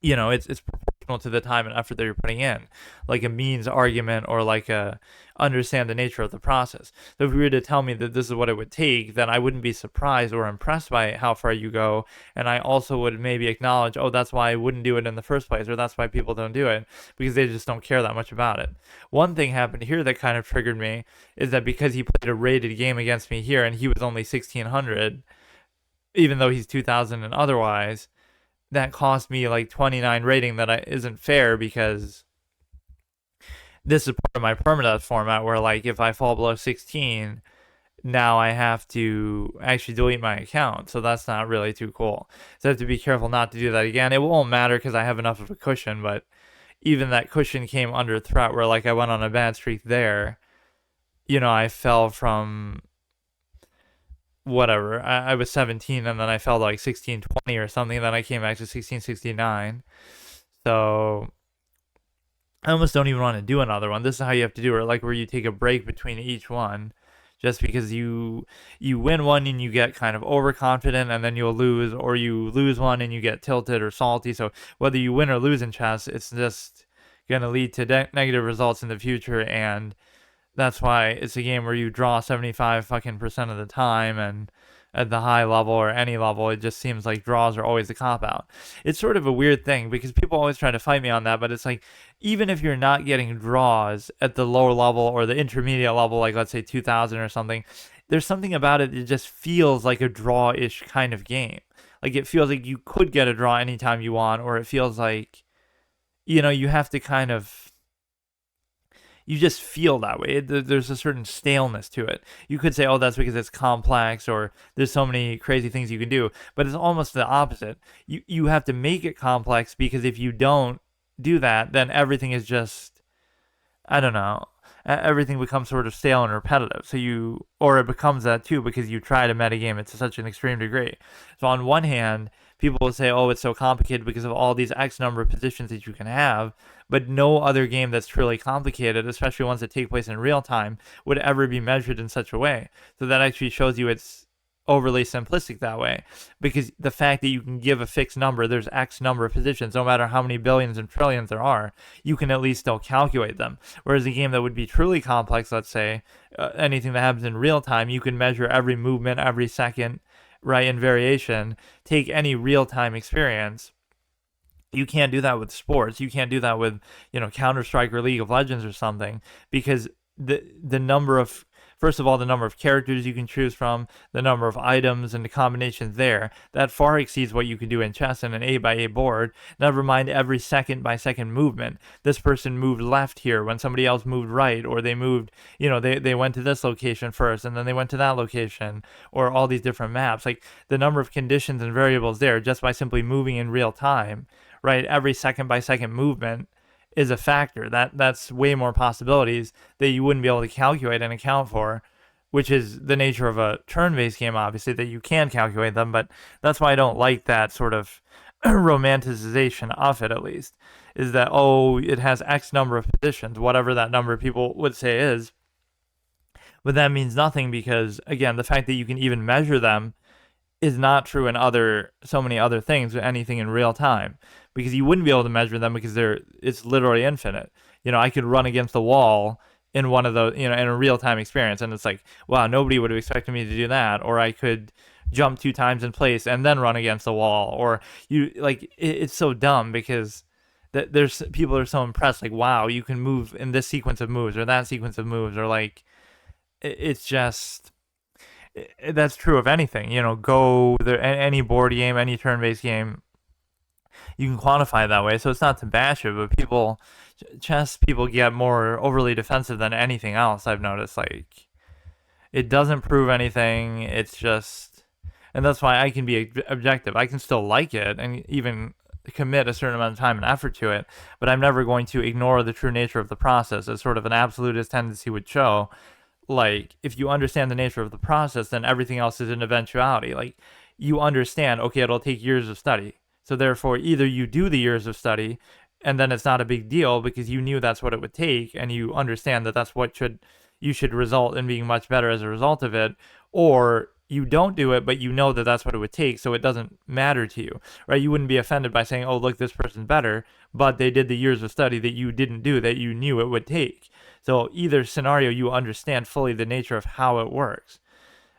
you know, it's proportional to the time and effort that you're putting in, like a means argument or like a understand the nature of the process. So if you were to tell me that this is what it would take, then I wouldn't be surprised or impressed by how far you go, and I also would maybe acknowledge, oh, that's why I wouldn't do it in the first place, or that's why people don't do it, because they just don't care that much about it. One thing happened here that kind of triggered me is that because he played a rated game against me here and he was only 1600, even though he's 2000 and otherwise, that cost me like 29 rating. That isn't fair, because this is part of my permadeath format where like if I fall below 16, now I have to actually delete my account. So that's not really too cool. So I have to be careful not to do that again. It won't matter because I have enough of a cushion, but even that cushion came under threat where like I went on a bad streak there. I fell from whatever. I was 17 and then I fell to like 1620 or something. And then I came back to 1669. So I almost don't even want to do another one. This is how you have to do it, like where you take a break between each one. Just because you win one and you get kind of overconfident and then you'll lose, or you lose one and you get tilted or salty. So whether you win or lose in chess, it's just going to lead to negative results in the future, and that's why it's a game where you draw 75 fucking percent of the time, and at the high level or any level, it just seems like draws are always the cop out. It's sort of a weird thing because people always try to fight me on that, but it's like, even if you're not getting draws at the lower level or the intermediate level, like let's say 2000 or something, there's something about it that just feels like a draw-ish kind of game. Like it feels like you could get a draw anytime you want, or it feels like, you have to kind of, you just feel that way. There's a certain staleness to it. You could say, oh, that's because it's complex or there's so many crazy things you can do, but it's almost the opposite. You have to make it complex, because if you don't do that, then everything is just, I don't know, everything becomes sort of stale and repetitive. Or it becomes that too because you try to metagame it to such an extreme degree. So on one hand, people will say, oh, it's so complicated because of all these X number of positions that you can have, but no other game that's truly complicated, especially ones that take place in real time, would ever be measured in such a way. So that actually shows you it's overly simplistic that way, because the fact that you can give a fixed number, there's X number of positions, no matter how many billions and trillions there are, you can at least still calculate them. Whereas a game that would be truly complex, let's say, anything that happens in real time, you can measure every movement, every second, right, in variation. Take any real-time experience. You can't do that with sports. You can't do that with, Counter-Strike or League of Legends or something, because the number of, first of all, the number of characters you can choose from, the number of items and the combinations there, that far exceeds what you can do in chess in an 8x8 board. Never mind every second by second movement. This person moved left here when somebody else moved right, or they moved, they went to this location first and then they went to that location, or all these different maps. Like the number of conditions and variables there just by simply moving in real time, right? Every second by second movement is a factor. That's way more possibilities that you wouldn't be able to calculate and account for, which is the nature of a turn-based game, obviously, that you can calculate them. But that's why I don't like that sort of romanticization of it, at least, is that, oh, it has X number of positions, whatever that number people would say is. But that means nothing because, again, the fact that you can even measure them is not true in so many other things, anything in real time, because you wouldn't be able to measure them because it's literally infinite. I could run against the wall in one of those, in a real time experience, and it's like, wow, nobody would have expected me to do that. Or I could jump 2 times in place and then run against the wall. Or it's so dumb because there's people are so impressed, like, wow, you can move in this sequence of moves or that sequence of moves, or like, it's just. That's true of anything, go there, any board game, any turn-based game, you can quantify it that way. So it's not to bash it, but chess people get more overly defensive than anything else. I've noticed, like, it doesn't prove anything. It's just, and that's why I can be objective. I can still like it and even commit a certain amount of time and effort to it, but I'm never going to ignore the true nature of the process, as sort of an absolutist tendency would show. Like, if you understand the nature of the process, then everything else is an eventuality. Like, you understand, okay, it'll take years of study. So therefore, either you do the years of study, and then it's not a big deal because you knew that's what it would take, and you understand that that's what you should result in being much better as a result of it, or you don't do it, but you know that that's what it would take, so it doesn't matter to you, right? You wouldn't be offended by saying, oh, look, this person's better, but they did the years of study that you didn't do, that you knew it would take. So either scenario, you understand fully the nature of how it works.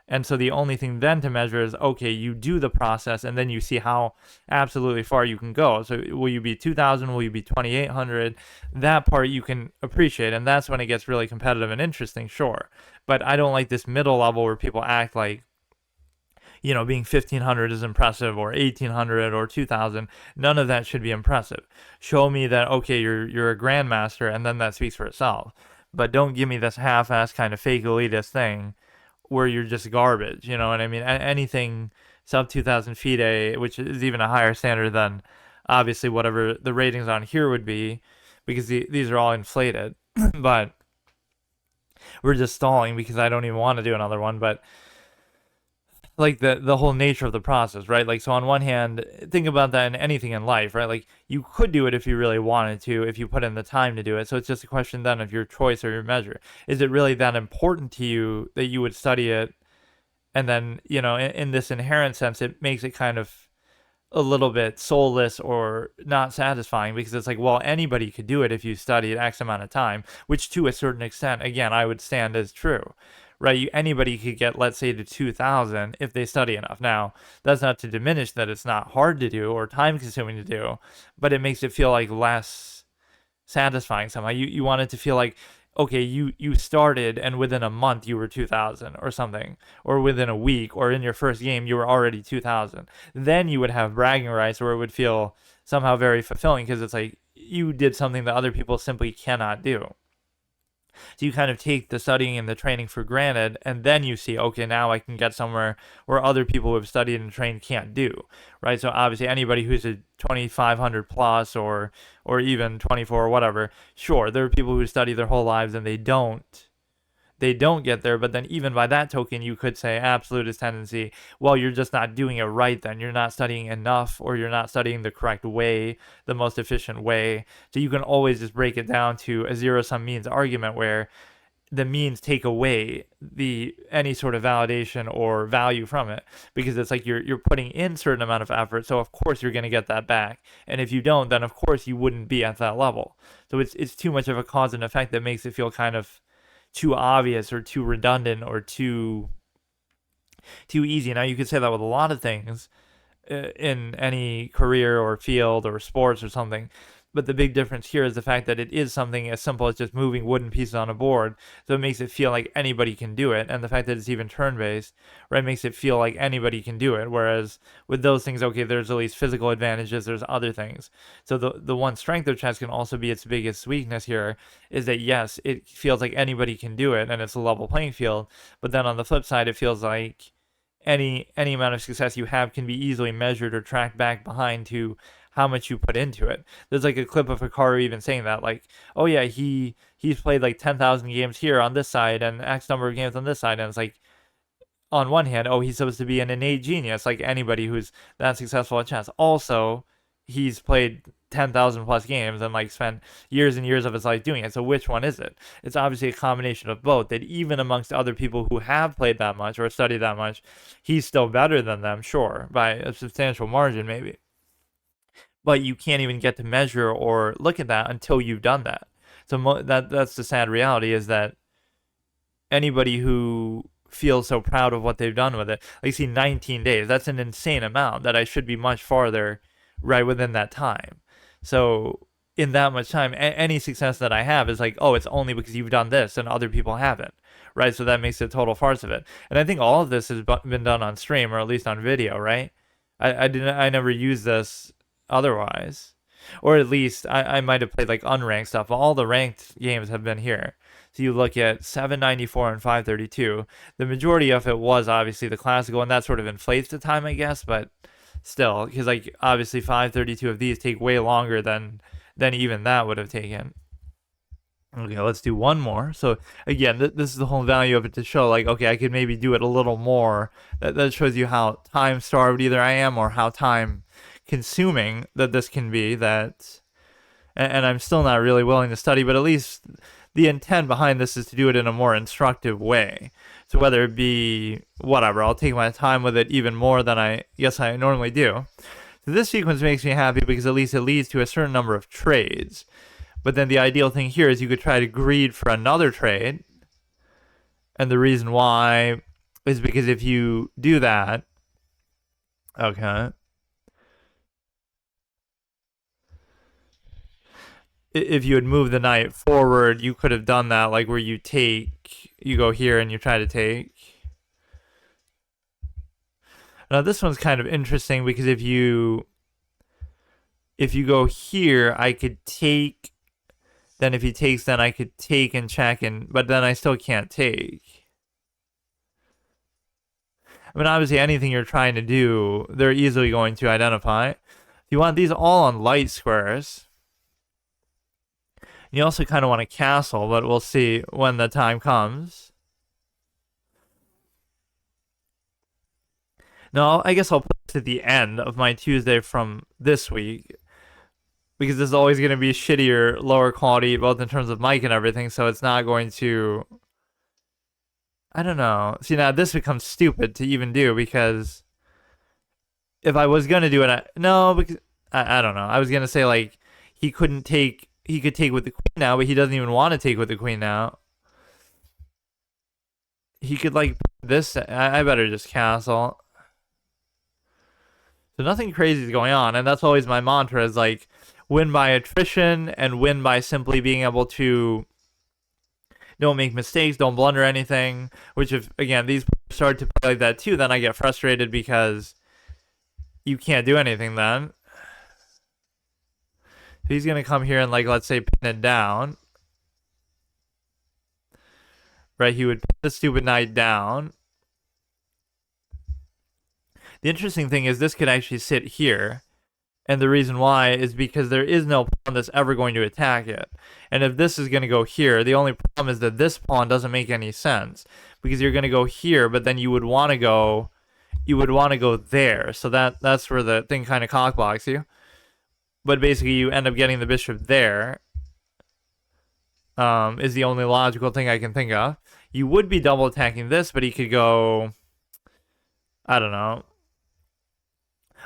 And so the only thing then to measure is, okay, you do the process, and then you see how absolutely far you can go. So will you be 2,000? Will you be 2,800? That part you can appreciate, and that's when it gets really competitive and interesting, sure. But I don't like this middle level where people act like, being 1500 is impressive or 1800 or 2000. None of that should be impressive. Show me that, okay, you're a grandmaster, and then that speaks for itself. But don't give me this half-ass kind of fake elitist thing where you're just garbage. You know what I mean? Anything sub 2000 FIDE, which is even a higher standard than obviously whatever the ratings on here would be, because these are all inflated. But we're just stalling because I don't even want to do another one. But like the whole nature of the process, right? Like, so on one hand, think about that in anything in life, right? Like, you could do it if you really wanted to, if you put in the time to do it. So it's just a question then of your choice or your measure. Is it really that important to you that you would study it? And then, in this inherent sense, it makes it kind of a little bit soulless or not satisfying, because it's like, well, anybody could do it if you studied X amount of time, which to a certain extent, again, I would stand as true, right? Anybody could get, let's say, to 2000 if they study enough. Now, that's not to diminish that it's not hard to do or time consuming to do, but it makes it feel like less satisfying somehow. You want it to feel like, okay, you started and within a month you were 2000 or something, or within a week, or in your first game you were already 2000. Then you would have bragging rights, or it would feel somehow very fulfilling, because it's like you did something that other people simply cannot do. So you kind of take the studying and the training for granted, and then you see, okay, now I can get somewhere where other people who have studied and trained can't do, right? So obviously anybody who's a 2500 plus or even 24 or whatever, sure, there are people who study their whole lives and they don't get there. But then even by that token, you could say absolutist tendency, well, you're just not doing it right then. You're not studying enough, or you're not studying the correct way, the most efficient way. So you can always just break it down to a zero-sum means argument, where the means take away any sort of validation or value from it, because it's like you're putting in certain amount of effort, so of course you're going to get that back. And if you don't, then of course you wouldn't be at that level. So it's too much of a cause and effect that makes it feel kind of too obvious or too redundant or too easy. Now, you could say that with a lot of things in any career or field or sports or something. But the big difference here is the fact that it is something as simple as just moving wooden pieces on a board. So it makes it feel like anybody can do it. And the fact that it's even turn-based, right, makes it feel like anybody can do it. Whereas with those things, okay, there's at least physical advantages, there's other things. So the one strength of chess can also be its biggest weakness here, is that, yes, it feels like anybody can do it and it's a level playing field. But then on the flip side, it feels like any amount of success you have can be easily measured or tracked back behind to how much you put into it. There's like a clip of Hikaru even saying that, like, oh yeah, he's played like 10,000 games here on this side and X number of games on this side, and it's like, on one hand, oh, he's supposed to be an innate genius, like anybody who's that successful at chess. Also, he's played 10,000 plus games and like spent years and years of his life doing it. So which one is it? It's obviously a combination of both, that even amongst other people who have played that much or studied that much, he's still better than them, sure, by a substantial margin maybe. But you can't even get to measure or look at that until you've done that. So that's the sad reality, is that anybody who feels so proud of what they've done with it, like, see, 19 days, that's an insane amount, that I should be much farther right within that time. So in that much time, any success that I have is like, oh, it's only because you've done this and other people haven't, right? So that makes a total farce of it. And I think all of this has been done on stream, or at least on video, right? I never used this otherwise, or at least I might have played like unranked stuff. All the ranked games have been here. So you look at 794 and 532. The majority of it was obviously the classical, and that sort of inflates the time, I guess, but still, because like obviously 532 of these take way longer than even that would have taken. Okay, let's do one more. So again, this is the whole value of it, to show like, okay, I could maybe do it a little more. That shows you how time starved either I am, or how time consuming that this can be. That, and I'm still not really willing to study, but at least the intent behind this is to do it in a more instructive way. So whether it be whatever, I'll take my time with it even more than I normally do. So this sequence makes me happy because at least it leads to a certain number of trades. But then the ideal thing here is you could try to greed for another trade. And the reason why is because if you do that, okay, if you had moved the knight forward, you could have done that, like where you go here and you try to take. Now this one's kind of interesting because if you go here, I could take. Then if he takes, then I could take and check, but then I still can't take. I mean, obviously, anything you're trying to do, they're easily going to identify. You want these all on light squares. You also kind of want a castle, but we'll see when the time comes. No, I guess I'll put it to the end of my Tuesday from this week, because this is always going to be shittier, lower quality, both in terms of mic and everything, so it's not going to... I don't know. See, now this becomes stupid to even do, because if I was going to do it... No, because... I don't know. I was going to say, like, he could take with the queen now, but he doesn't even want to take with the queen now. He could, like, this... I better just castle. So nothing crazy is going on, and that's always my mantra, is, like, win by attrition and win by simply being able to don't make mistakes, don't blunder anything, which if, again, these players start to play like that too, then I get frustrated because you can't do anything then. He's going to come here and, like, let's say pin it down. Right, he would put the stupid knight down. The interesting thing is this could actually sit here. And the reason why is because there is no pawn that's ever going to attack it. And if this is going to go here, the only problem is that this pawn doesn't make any sense. Because you're going to go here, but then you would want to go there. So that's where the thing kind of cockblocks you. But basically you end up getting the bishop there. Is the only logical thing I can think of. You would be double attacking this, but he could go... I don't know.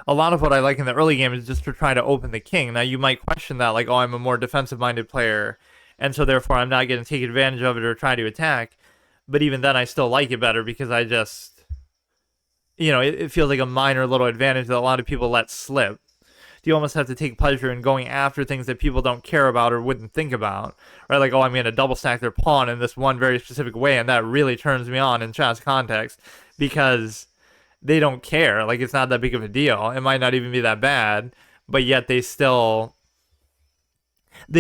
A lot of what I like in the early game is just to try to open the king. Now, you might question that, like, oh, I'm a more defensive-minded player, and so therefore I'm not going to take advantage of it or try to attack. But even then, I still like it better because I just, you know, it feels like a minor little advantage that a lot of people let slip. You almost have to take pleasure in going after things that people don't care about or wouldn't think about. Right? Like, oh, I'm going to double stack their pawn in this one very specific way, and that really turns me on in chess context because... they don't care. Like, it's not that big of a deal. It might not even be that bad, but yet they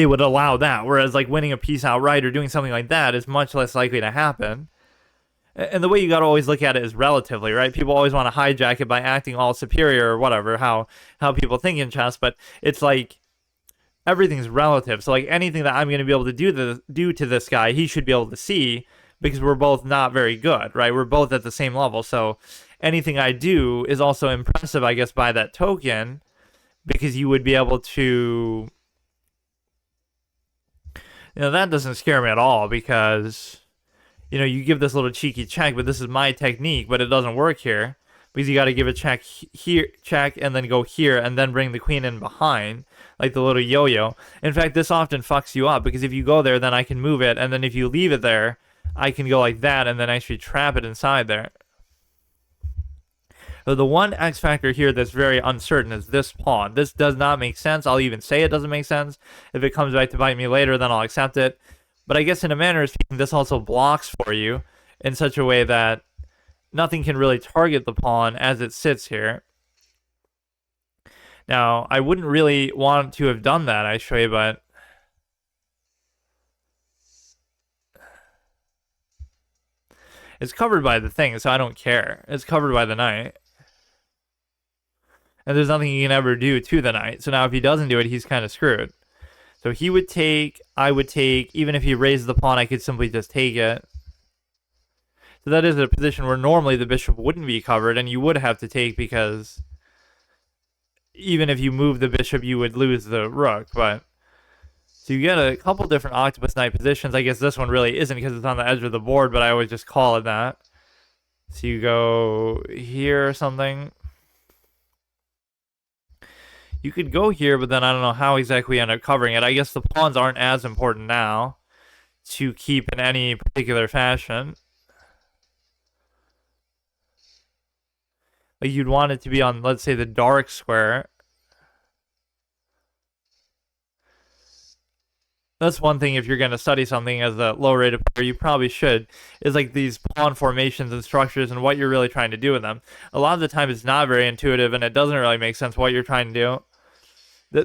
would allow that. Whereas, like, winning a piece outright or doing something like that is much less likely to happen. And the way you got to always look at it is relatively, right? People always want to hijack it by acting all superior or whatever, how people think in chess, but it's like everything's relative. So, like, anything that I'm going to be able to do to this guy, he should be able to see, because we're both not very good, right? We're both at the same level, so anything I do is also impressive, I guess, by that token, because you would be able to... You know, that doesn't scare me at all, because, you know, you give this little cheeky check, but this is my technique, but it doesn't work here, because you got to give a check here, check, and then go here, and then bring the queen in behind, like the little yo-yo. In fact, this often fucks you up, because if you go there, then I can move it, and then if you leave it there, I can go like that, and then actually trap it inside there. So the one X factor here that's very uncertain is this pawn. This does not make sense. I'll even say it doesn't make sense. If it comes back to bite me later, then I'll accept it. But I guess in a manner of speaking, this also blocks for you in such a way that nothing can really target the pawn as it sits here. Now, I wouldn't really want to have done that, actually, but... it's covered by the thing, so I don't care. It's covered by the knight. And there's nothing he can ever do to the knight. So now if he doesn't do it, he's kind of screwed. So he would take, I would take. Even if he raises the pawn, I could simply just take it. So that is a position where normally the bishop wouldn't be covered, and you would have to take because even if you move the bishop, you would lose the rook. But so you get a couple different octopus knight positions. I guess this one really isn't because it's on the edge of the board, but I always just call it that. So you go here or something. You could go here, but then I don't know how exactly we end up covering it. I guess the pawns aren't as important now to keep in any particular fashion. Like, you'd want it to be on, let's say, the dark square. That's one thing if you're going to study something as a low rated player, you probably should, is like these pawn formations and structures and what you're really trying to do with them. A lot of the time it's not very intuitive and it doesn't really make sense what you're trying to do.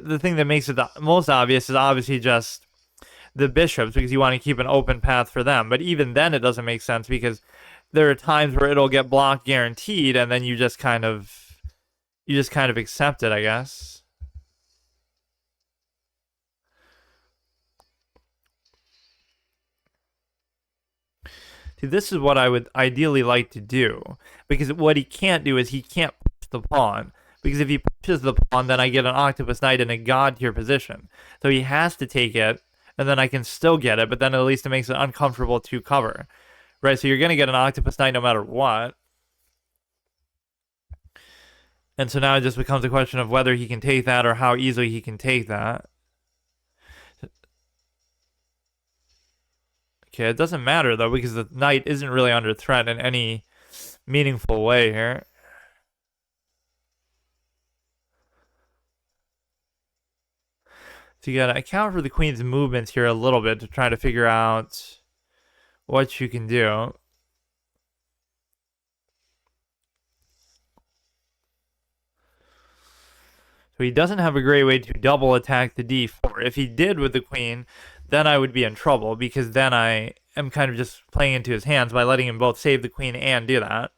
The thing that makes it the most obvious is obviously just the bishops because you want to keep an open path for them. But even then it doesn't make sense because there are times where it'll get blocked guaranteed and then you just kind of accept it, I guess. See, this is what I would ideally like to do. Because what he can't do is he can't push the pawn. Because if he pushes the pawn, then I get an octopus knight in a god tier position. So he has to take it, and then I can still get it, but then at least it makes it uncomfortable to cover. Right, so you're going to get an octopus knight no matter what. And so now it just becomes a question of whether he can take that or how easily he can take that. Okay, it doesn't matter though because the knight isn't really under threat in any meaningful way here. So you gotta account for the queen's movements here a little bit to try to figure out what you can do. So he doesn't have a great way to double attack the d4. If he did with the queen, then I would be in trouble because then I am kind of just playing into his hands by letting him both save the queen and do that.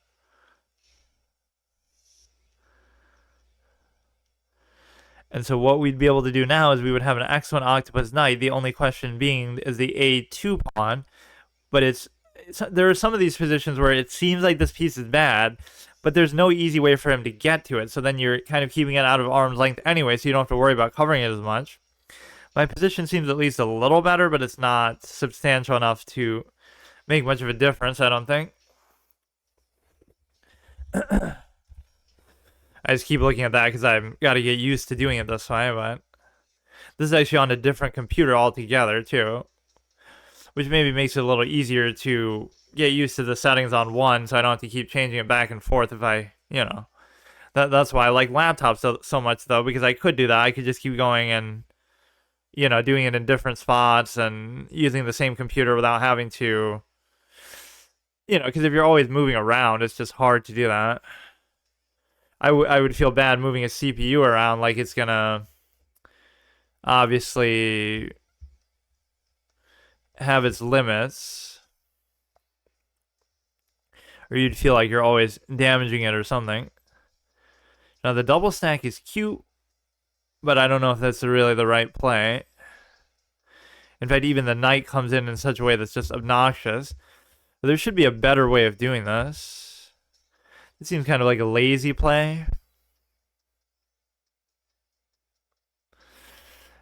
And so what we'd be able to do now is we would have an excellent octopus knight. The only question being is the a2 pawn, but there are some of these positions where it seems like this piece is bad, but there's no easy way for him to get to it. So then you're kind of keeping it out of arm's length anyway, so you don't have to worry about covering it as much. My position seems at least a little better, but it's not substantial enough to make much of a difference, I don't think. I just keep looking at that because I've got to get used to doing it this way, but this is actually on a different computer altogether, too. Which maybe makes it a little easier to get used to the settings on one so I don't have to keep changing it back and forth if I. That's why I like laptops so much, though, because I could do that. I could just keep going and, doing it in different spots and using the same computer without having to, because if you're always moving around, it's just hard to do that. I would feel bad moving a CPU around like it's gonna obviously have its limits. Or you'd feel like you're always damaging it or something. Now the double stack is cute, but I don't know if that's really the right play. In fact, even the knight comes in such a way that's just obnoxious. But there should be a better way of doing this. It seems kind of like a lazy play.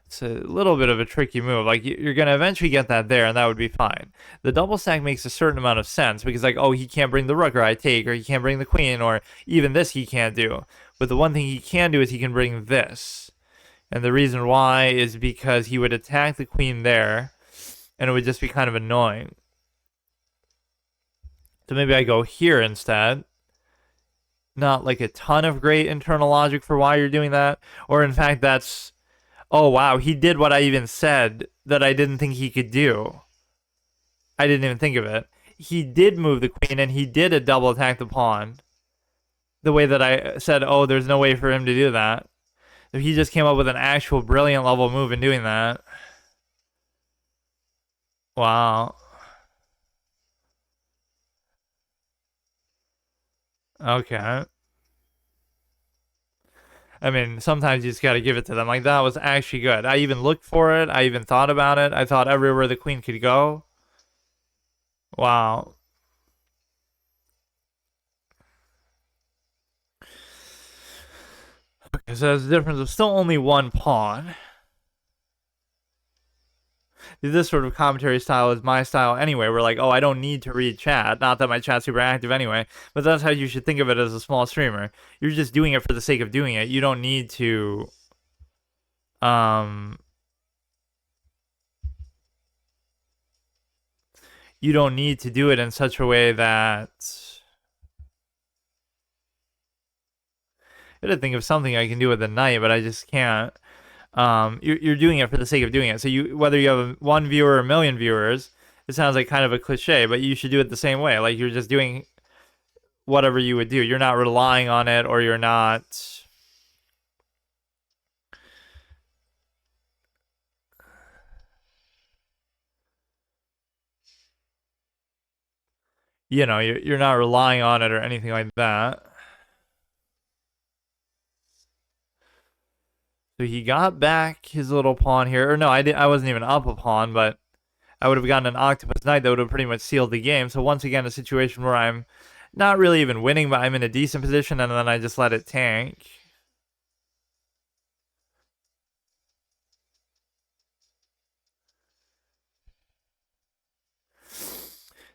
It's a little bit of a tricky move. Like, you're going to eventually get that there, and that would be fine. The double stack makes a certain amount of sense, because, like, oh, he can't bring the rook, or I take, or he can't bring the queen, or even this he can't do. But the one thing he can do is he can bring this. And the reason why is because he would attack the queen there, and it would just be kind of annoying. So maybe I go here instead. Not like a ton of great internal logic for why you're doing that. Or in fact, that's... Oh, wow, he did what I even said that I didn't think he could do. I didn't even think of it. He did move the queen, and he did a double attack the pawn. The way that I said, oh, there's no way for him to do that. If he just came up with an actual brilliant level move in doing that. Wow. Okay. I mean, sometimes you just gotta give it to them. Like, that was actually good. I even looked for it. I even thought about it. I thought everywhere the queen could go. Wow. Okay, so there's a difference of still only one pawn. This sort of commentary style is my style anyway. We're like, oh, I don't need to read chat. Not that my chat's super active anyway, but that's how you should think of it as a small streamer. You're just doing it for the sake of doing it. You don't need to, you don't need to do it in such a way that... I gotta think of something I can do with the knight, but I just can't. You're doing it for the sake of doing it. So you, whether you have one viewer or a million viewers, it sounds like kind of a cliche, but you should do it the same way. Like you're just doing whatever you would do. You're not relying on it, or you're not. You're not relying on it or anything like that. So he got back his little pawn here. Or no, I wasn't even up a pawn, but I would have gotten an octopus knight that would have pretty much sealed the game. So once again, a situation where I'm not really even winning, but I'm in a decent position, and then I just let it tank.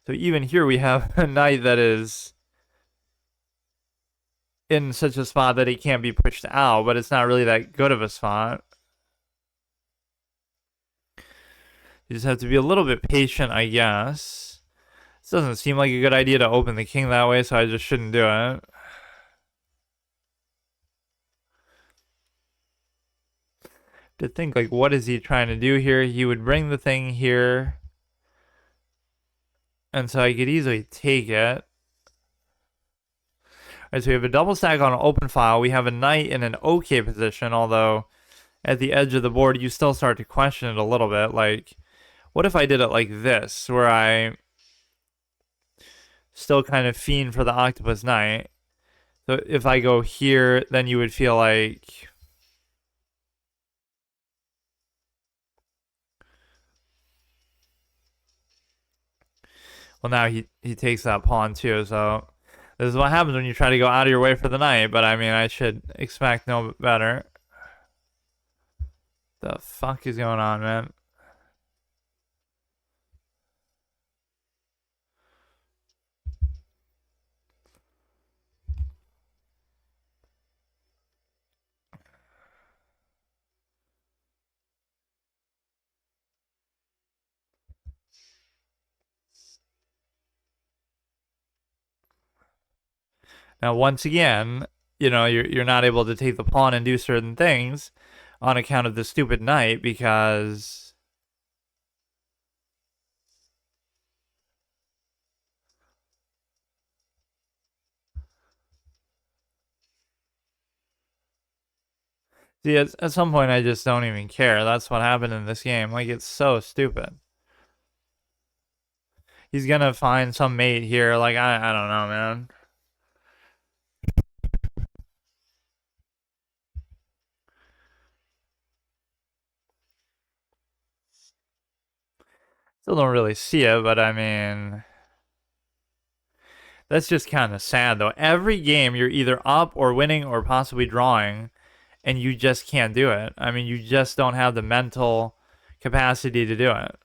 So even here we have a knight that is in such a spot that he can't be pushed out, but it's not really that good of a spot. You just have to be a little bit patient, I guess. This doesn't seem like a good idea to open the king that way, so I just shouldn't do it. To think, like, what is he trying to do here? He would bring the thing here, and so I could easily take it. Alright, so we have a double stack on an open file. We have a knight in an okay position, although at the edge of the board, you still start to question it a little bit. Like, what if I did it like this, where I still kind of fiend for the octopus knight? So if I go here, then you would feel like... Well, now he takes that pawn too, so this is what happens when you try to go out of your way for the knight, but I mean, I should expect no better. The fuck is going on, man? Now, once again, you're not able to take the pawn and do certain things on account of the stupid knight because see, at some point I just don't even care. That's what happened in this game. Like, it's so stupid. He's gonna find some mate here. Like, I don't know, man. Still don't really see it, but I mean, that's just kind of sad, though. Every game, you're either up or winning or possibly drawing, and you just can't do it. I mean, you just don't have the mental capacity to do it.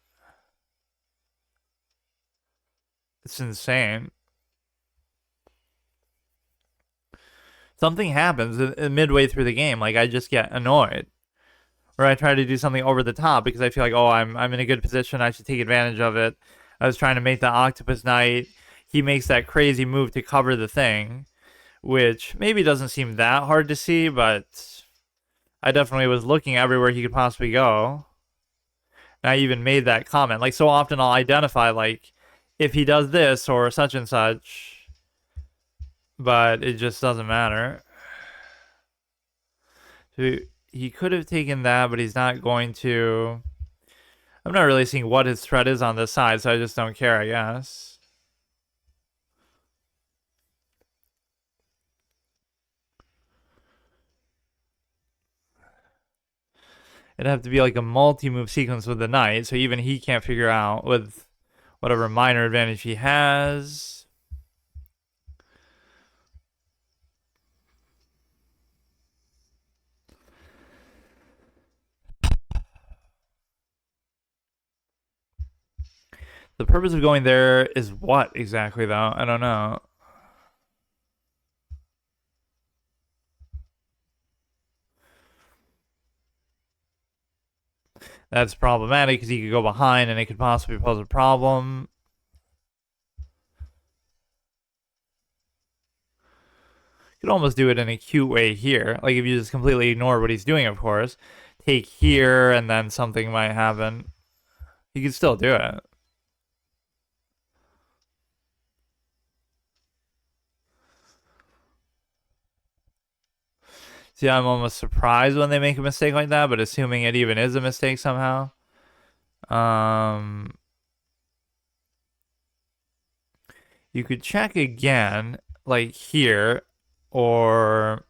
It's insane. Something happens midway through the game. Like, I just get annoyed. Or I try to do something over the top because I feel like, oh, I'm in a good position. I should take advantage of it. I was trying to make the octopus knight. He makes that crazy move to cover the thing, which maybe doesn't seem that hard to see, but I definitely was looking everywhere he could possibly go. And I even made that comment. Like, so often I'll identify, like, if he does this or such and such, but it just doesn't matter. So he could have taken that, but he's not going to. I'm not really seeing what his threat is on this side, so I just don't care, I guess. It'd have to be like a multi-move sequence with the knight, so even he can't figure out with whatever minor advantage he has. The purpose of going there is what exactly, though? I don't know. That's problematic because he could go behind and it could possibly pose a problem. You could almost do it in a cute way here. Like if you just completely ignore what he's doing, of course. take here and then something might happen. He could still do it. See, I'm almost surprised when they make a mistake like that, but assuming it even is a mistake somehow. You could check again, like here, or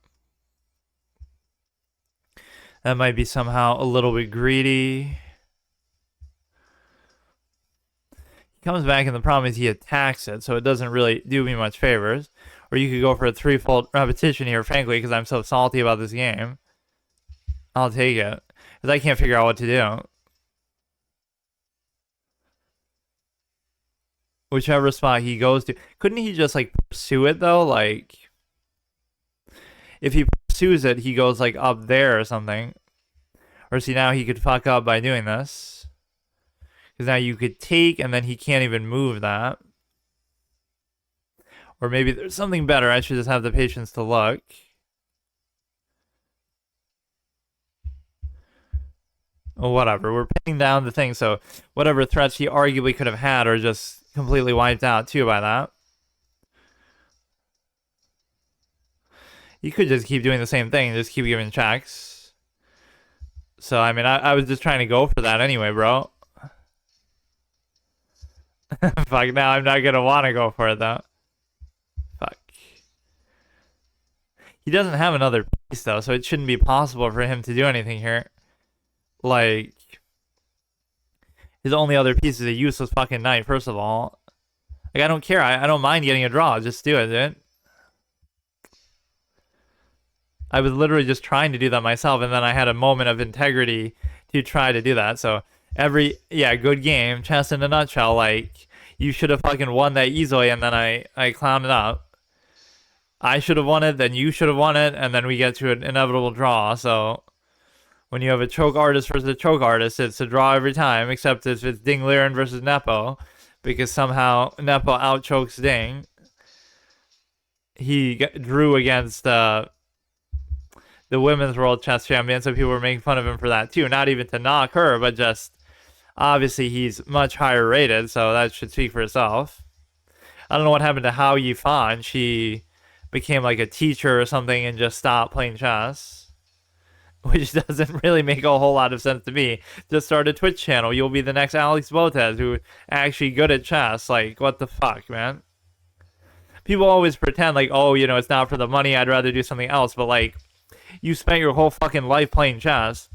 that might be somehow a little bit greedy. He comes back, and the problem is he attacks it, so it doesn't really do me much favors. Or you could go for a threefold repetition here, frankly, because I'm so salty about this game. I'll take it, because I can't figure out what to do. Whichever spot he goes to. Couldn't he just, like, pursue it, though? Like, if he pursues it, he goes, like, up there or something. Or see, now he could fuck up by doing this. Because now you could take, and then he can't even move that. Or maybe there's something better. I should just have the patience to look. Well, whatever. We're pinning down the thing, so whatever threats he arguably could have had are just completely wiped out, too, by that. You could just keep doing the same thing and just keep giving checks. So, I mean, I was just trying to go for that anyway, bro. Fuck, now I'm not gonna want to go for it, though. Fuck. He doesn't have another piece, though, so it shouldn't be possible for him to do anything here. Like, his only other piece is a useless fucking knight, first of all. Like, I don't care. I don't mind getting a draw. Just do it, dude. I was literally just trying to do that myself, and then I had a moment of integrity to try to do that. So, yeah, good game. Chess in a nutshell. Like, you should have fucking won that easily, and then I clowned it up. I should have won it, then you should have won it, and then we get to an inevitable draw. So, when you have a choke artist versus a choke artist, it's a draw every time, except if it's Ding Liren versus Nepo, because somehow Nepo outchokes Ding. He drew against the women's world chess champion, so people were making fun of him for that too. Not even to knock her, but just obviously he's much higher rated, so that should speak for itself. I don't know what happened to Hao Yifan. She became like a teacher or something and just stopped playing chess, which doesn't really make a whole lot of sense to me. Just start a Twitch channel. You'll be the next Alex Botez who's actually good at chess. Like, what the fuck, man? People always pretend like, oh, you know, it's not for the money. I'd rather do something else. But, like, you spent your whole fucking life playing chess.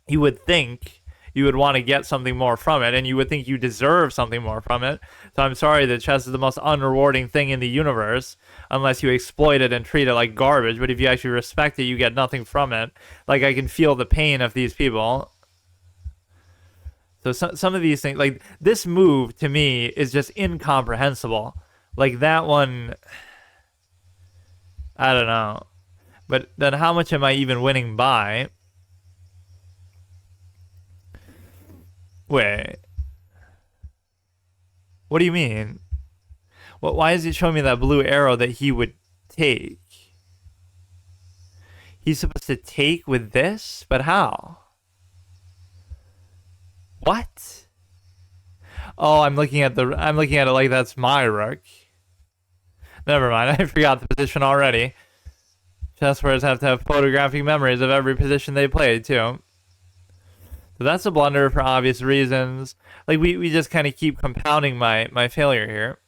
You would think you would want to get something more from it, and you would think you deserve something more from it. So I'm sorry that chess is the most unrewarding thing in the universe, unless you exploit it and treat it like garbage. But if you actually respect it, you get nothing from it. Like, I can feel the pain of these people. So some of these things, like this move to me is just incomprehensible. Like that one, I don't know. But then how much am I even winning by? Wait. What do you mean? Why is it showing me that blue arrow that he would take? He's supposed to take with this? But how? What? Oh, I'm looking at it like that's my rook. Never mind, I forgot the position already. Chess players have to have photographic memories of every position they played, too. So that's a blunder for obvious reasons. Like, we just kind of keep compounding my failure here.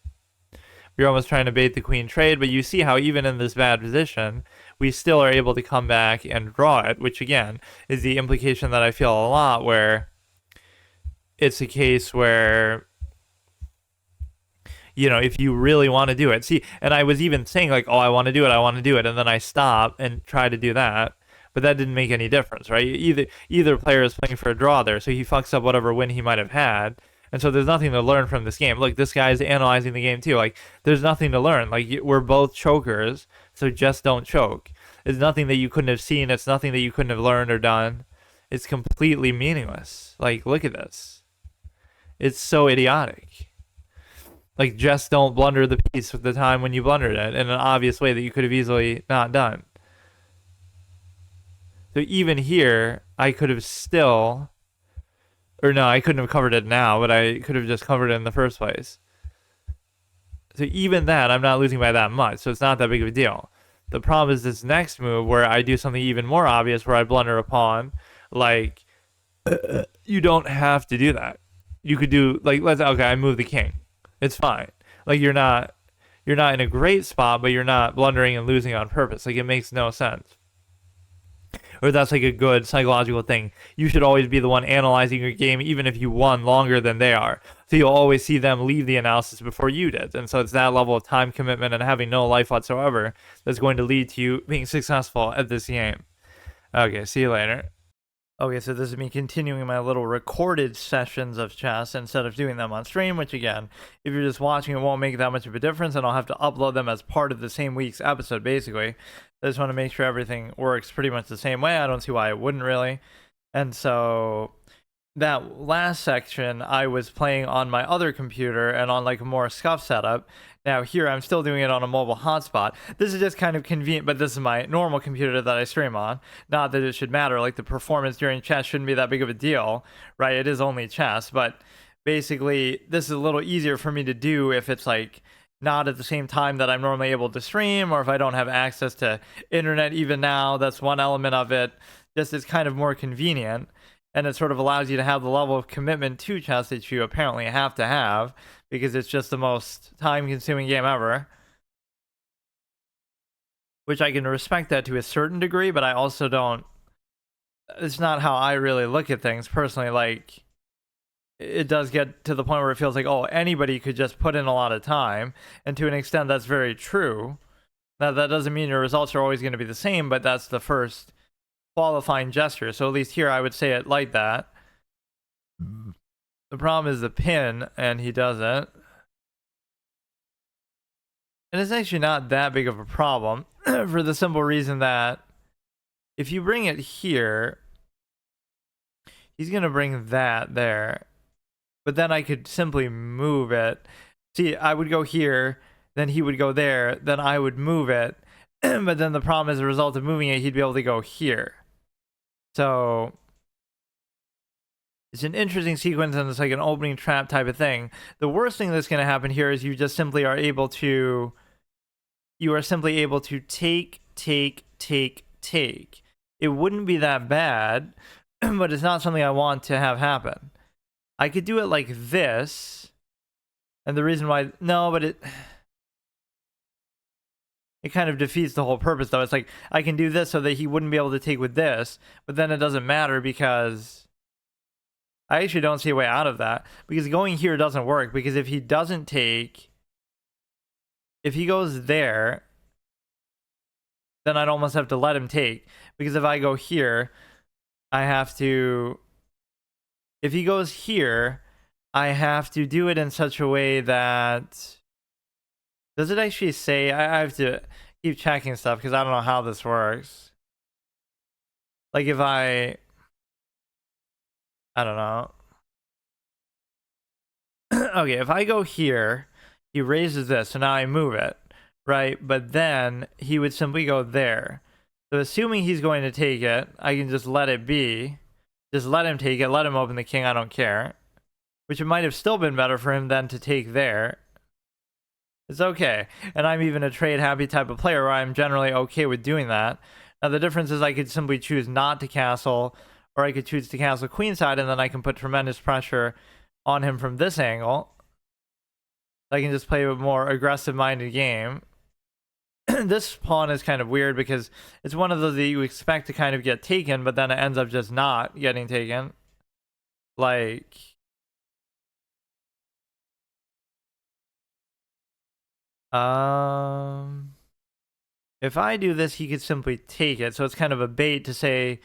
We're almost trying to bait the queen trade, but you see how even in this bad position, we still are able to come back and draw it, which, again, is the implication that I feel a lot, where it's a case where, you know, if you really want to do it. See, and I was even saying, like, oh, I want to do it, and then I stop and try to do that. But that didn't make any difference, right? Either player is playing for a draw there, so he fucks up whatever win he might have had. And so there's nothing to learn from this game. Look, this guy's analyzing the game too. Like, there's nothing to learn. Like, we're both chokers, so just don't choke. It's nothing that you couldn't have seen. It's nothing that you couldn't have learned or done. It's completely meaningless. Like, look at this. It's so idiotic. Like, just don't blunder the piece at the time when you blundered it in an obvious way that you could have easily not done. So even here, I could have still, or no, I couldn't have covered it now, but I could have just covered it in the first place. So even that, I'm not losing by that much, so it's not that big of a deal. The problem is this next move where I do something even more obvious, where I blunder a pawn. Like, you don't have to do that. You could do, like, okay, I move the king. It's fine. Like, you're not in a great spot, but you're not blundering and losing on purpose. Like, it makes no sense. Or that's like a good psychological thing. You should always be the one analyzing your game, even if you won longer than they are. So you'll always see them leave the analysis before you did. And so it's that level of time commitment and having no life whatsoever that's going to lead to you being successful at this game. Okay, see you later. Okay, so this is me continuing my little recorded sessions of chess instead of doing them on stream, which again, if you're just watching, it won't make that much of a difference, and I'll have to upload them as part of the same week's episode, basically. I just want to make sure everything works pretty much the same way. I don't see why it wouldn't really. And so that last section, I was playing on my other computer and on like a more scuff setup. Now here, I'm still doing it on a mobile hotspot. This is just kind of convenient, but this is my normal computer that I stream on. Not that it should matter. Like, the performance during chess shouldn't be that big of a deal, right? It is only chess, but basically, this is a little easier for me to do if it's like not at the same time that I'm normally able to stream, or if I don't have access to internet even now. That's one element of it. Just it's kind of more convenient. And it sort of allows you to have the level of commitment to chess that you apparently have to have, because it's just the most time-consuming game ever. Which I can respect that to a certain degree, but I also don't... It's not how I really look at things, personally. Like, it does get to the point where it feels like, oh, anybody could just put in a lot of time. And to an extent, that's very true. Now, that doesn't mean your results are always going to be the same, but that's the first qualifying gesture. So at least here I would say it like that. The problem is the pin, and he doesn't. And it's actually not that big of a problem for the simple reason that if you bring it here, he's going to bring that there. But then I could simply move it. See, I would go here, then he would go there, then I would move it. But then the problem is, as a result of moving it, he'd be able to go here. So it's an interesting sequence, and it's like an opening trap type of thing. The worst thing that's going to happen here is you just simply are able to... You are simply able to take. It wouldn't be that bad, but it's not something I want to have happen. I could do it like this, and the reason why... No, but it kind of defeats the whole purpose, though. It's like, I can do this so that he wouldn't be able to take with this, but then it doesn't matter, because I actually don't see a way out of that, because going here doesn't work, because if he doesn't take... If he goes there, then I'd almost have to let him take, because if I go here, I have to... If he goes here, I have to do it in such a way that... Does it actually say... I have to keep checking stuff, because I don't know how this works. Like, if I don't know. Okay, if I go here, he raises this, so now I move it, right? But then he would simply go there. So assuming he's going to take it, I can just let it be. Just let him take it, let him open the king, I don't care. Which it might have still been better for him than to take there. It's okay. And I'm even a trade-happy type of player where I'm generally okay with doing that. Now, the difference is I could simply choose not to castle, or I could choose to castle queenside, and then I can put tremendous pressure on him from this angle. I can just play a more aggressive-minded game. This pawn is kind of weird, because it's one of those that you expect to kind of get taken, but then it ends up just not getting taken. Like... If I do this, he could simply take it. So it's kind of a bait to say,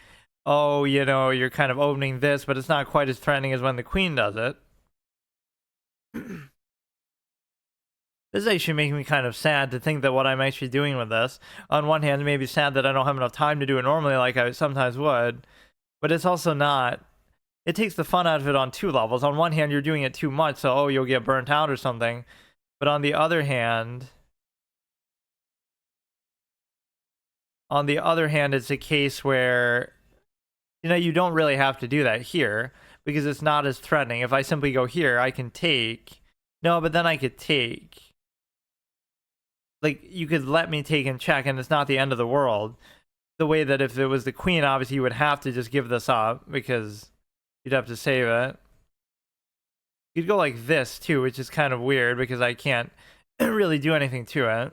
oh, you know, you're kind of opening this, but it's not quite as threatening as when the queen does it. This is actually making me kind of sad to think that what I'm actually doing with this, on one hand, it may be sad that I don't have enough time to do it normally like I sometimes would, but it's also not... It takes the fun out of it on two levels. On one hand, you're doing it too much, so, oh, you'll get burnt out or something. But on the other hand... it's a case where You know, you don't really have to do that here because it's not as threatening. If I simply go here, I can take. No, but then I could take. Like, you could let me take and check, and it's not the end of the world. The way that if it was the queen, obviously you would have to just give this up because you'd have to save it. You'd go like this too, which is kind of weird because I can't really do anything to it.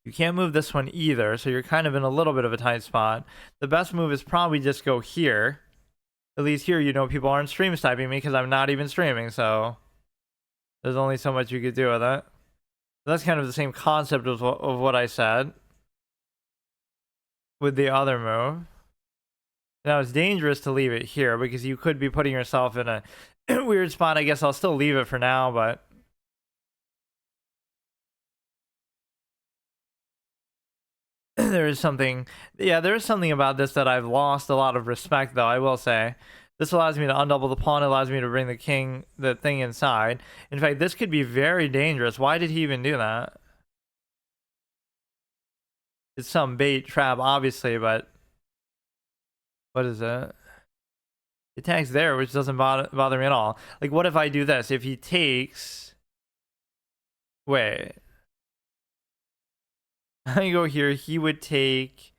You can't move this one either, so you're kind of in a little bit of a tight spot. The best move is probably just go here. At least here, you know, people aren't stream sniping me because I'm not even streaming, so there's only so much you could do with it. So that's kind of the same concept of what I said with the other move. Now, it's dangerous to leave it here because you could be putting yourself in a weird spot. I guess I'll still leave it for now, but there is something, yeah, there is something about this that I've lost a lot of respect, though, I will say. This allows me to undouble the pawn, allows me to bring the thing inside. In fact, this could be very dangerous. Why did he even do that? It's some bait trap, obviously, but what is it? It attacks there, which doesn't bother me at all. Like, what if I do this? If he takes... Wait. I go here, he would take...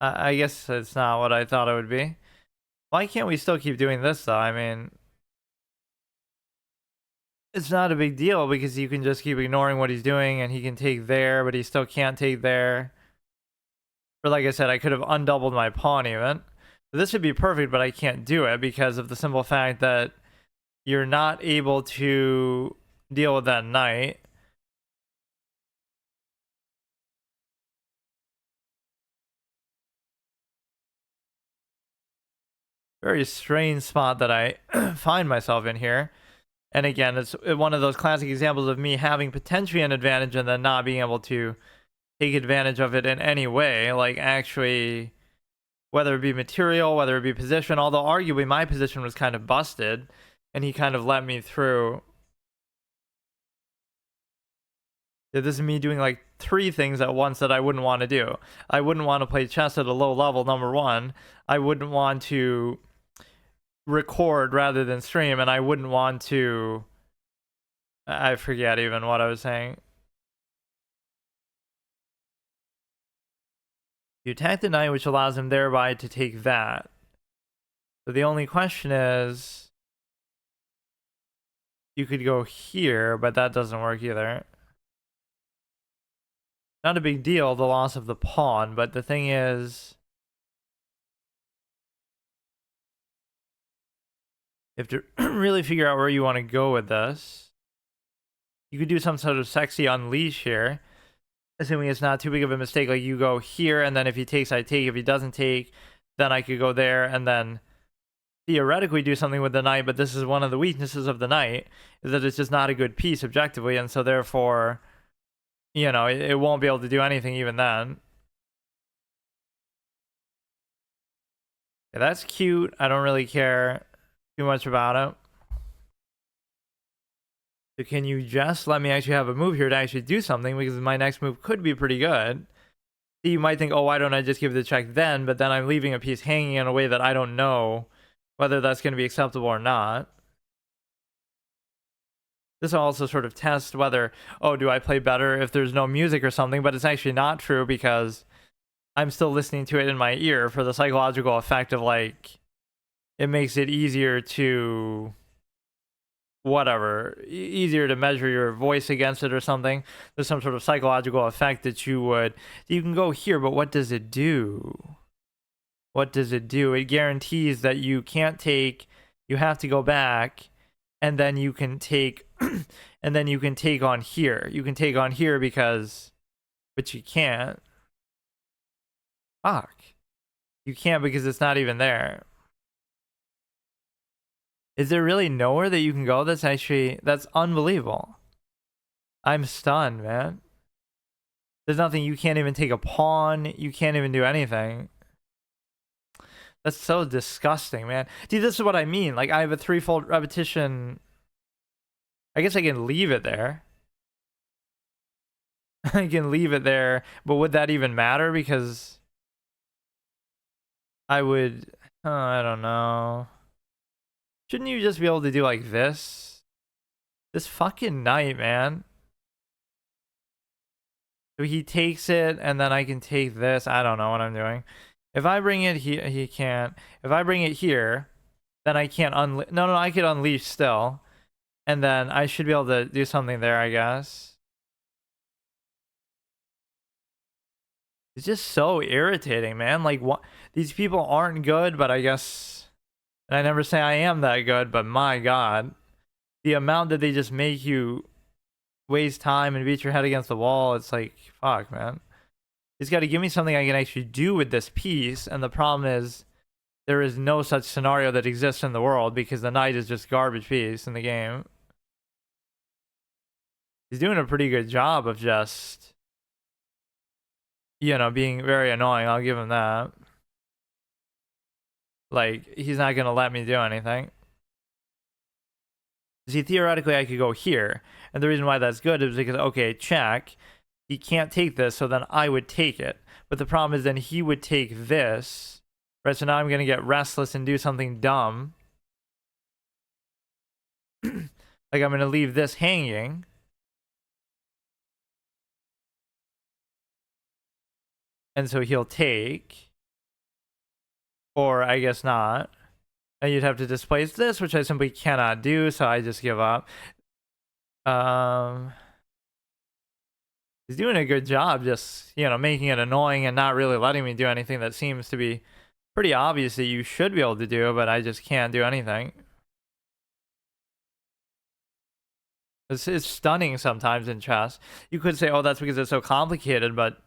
I guess it's not what I thought it would be. Why can't we still keep doing this, though? I mean... It's not a big deal because you can just keep ignoring what he's doing and he can take there, but he still can't take there. Or like I said, I could have undoubled my pawn even. This would be perfect, but I can't do it because of the simple fact that you're not able to deal with that knight. Very strange spot that I find myself in here. And again, it's one of those classic examples of me having potentially an advantage and then not being able to take advantage of it in any way. Like, actually, whether it be material, whether it be position, although arguably my position was kind of busted, and he kind of let me through. Yeah, this is me doing like 3 things at once that I wouldn't want to do. I wouldn't want to play chess at a low level, number one. I wouldn't want to record rather than stream, and I wouldn't want to... I forget even what I was saying. You attack the knight, which allows him thereby to take that. So the only question is... You could go here, but that doesn't work either. Not a big deal, the loss of the pawn, but the thing is... You have to really figure out where you want to go with this. You could do some sort of sexy unleash here, assuming it's not too big of a mistake. Like, you go here, and then if he takes, I take. If he doesn't take, then I could go there, and then theoretically do something with the knight. But this is one of the weaknesses of the knight, is that it's just not a good piece objectively, and so therefore, you know, it won't be able to do anything even then. Yeah, that's cute. I don't really care too much about it. So can you just let me actually have a move here to actually do something, because my next move could be pretty good. You might think, oh, why don't I just give the check then? But then I'm leaving a piece hanging in a way that I don't know whether that's going to be acceptable or not. This will also sort of test whether, oh, do I play better if there's no music or something? But it's actually not true because I'm still listening to it in my ear for the psychological effect of, like, it makes it easier to... whatever, easier to measure your voice against it or something. There's some sort of psychological effect that you can go here, but what does it do? What does it do? It guarantees that you can't take, you have to go back, and then you can take, and then you can take on here. You can take on here because, but you can't. Fuck. You can't because it's not even there. Is there really nowhere that you can go? That's unbelievable. I'm stunned, man. There's nothing. You can't even take a pawn. You can't even do anything. That's so disgusting, man. Dude, this is what I mean. Like, I have a 3-fold repetition. I guess I can leave it there. I can leave it there, but would that even matter? Because I would, I don't know. Shouldn't you just be able to do like this? This fucking knight, man. So he takes it, and then I can take this. I don't know what I'm doing. If I bring it here, he can't. If I bring it here, then I can't unleash. No, I could unleash still. And then I should be able to do something there, I guess. It's just so irritating, man. Like, what? These people aren't good, but I guess. And I never say I am that good, but my god. The amount that they just make you waste time and beat your head against the wall, it's like, fuck, man. He's got to give me something I can actually do with this piece, and the problem is there is no such scenario that exists in the world because the knight is just garbage piece in the game. He's doing a pretty good job of just, being very annoying. I'll give him that. Like, he's not going to let me do anything. See, theoretically, I could go here. And the reason why that's good is because, okay, check. He can't take this, so then I would take it. But the problem is then he would take this. Right, so now I'm going to get restless and do something dumb. Like, I'm going to leave this hanging. And so he'll take. Or I guess not. And you'd have to displace this, which I simply cannot do, so I just give up. He's doing a good job just, making it annoying and not really letting me do anything that seems to be pretty obvious that you should be able to do, but I just can't do anything. It's stunning sometimes in chess. You could say, oh, that's because it's so complicated, but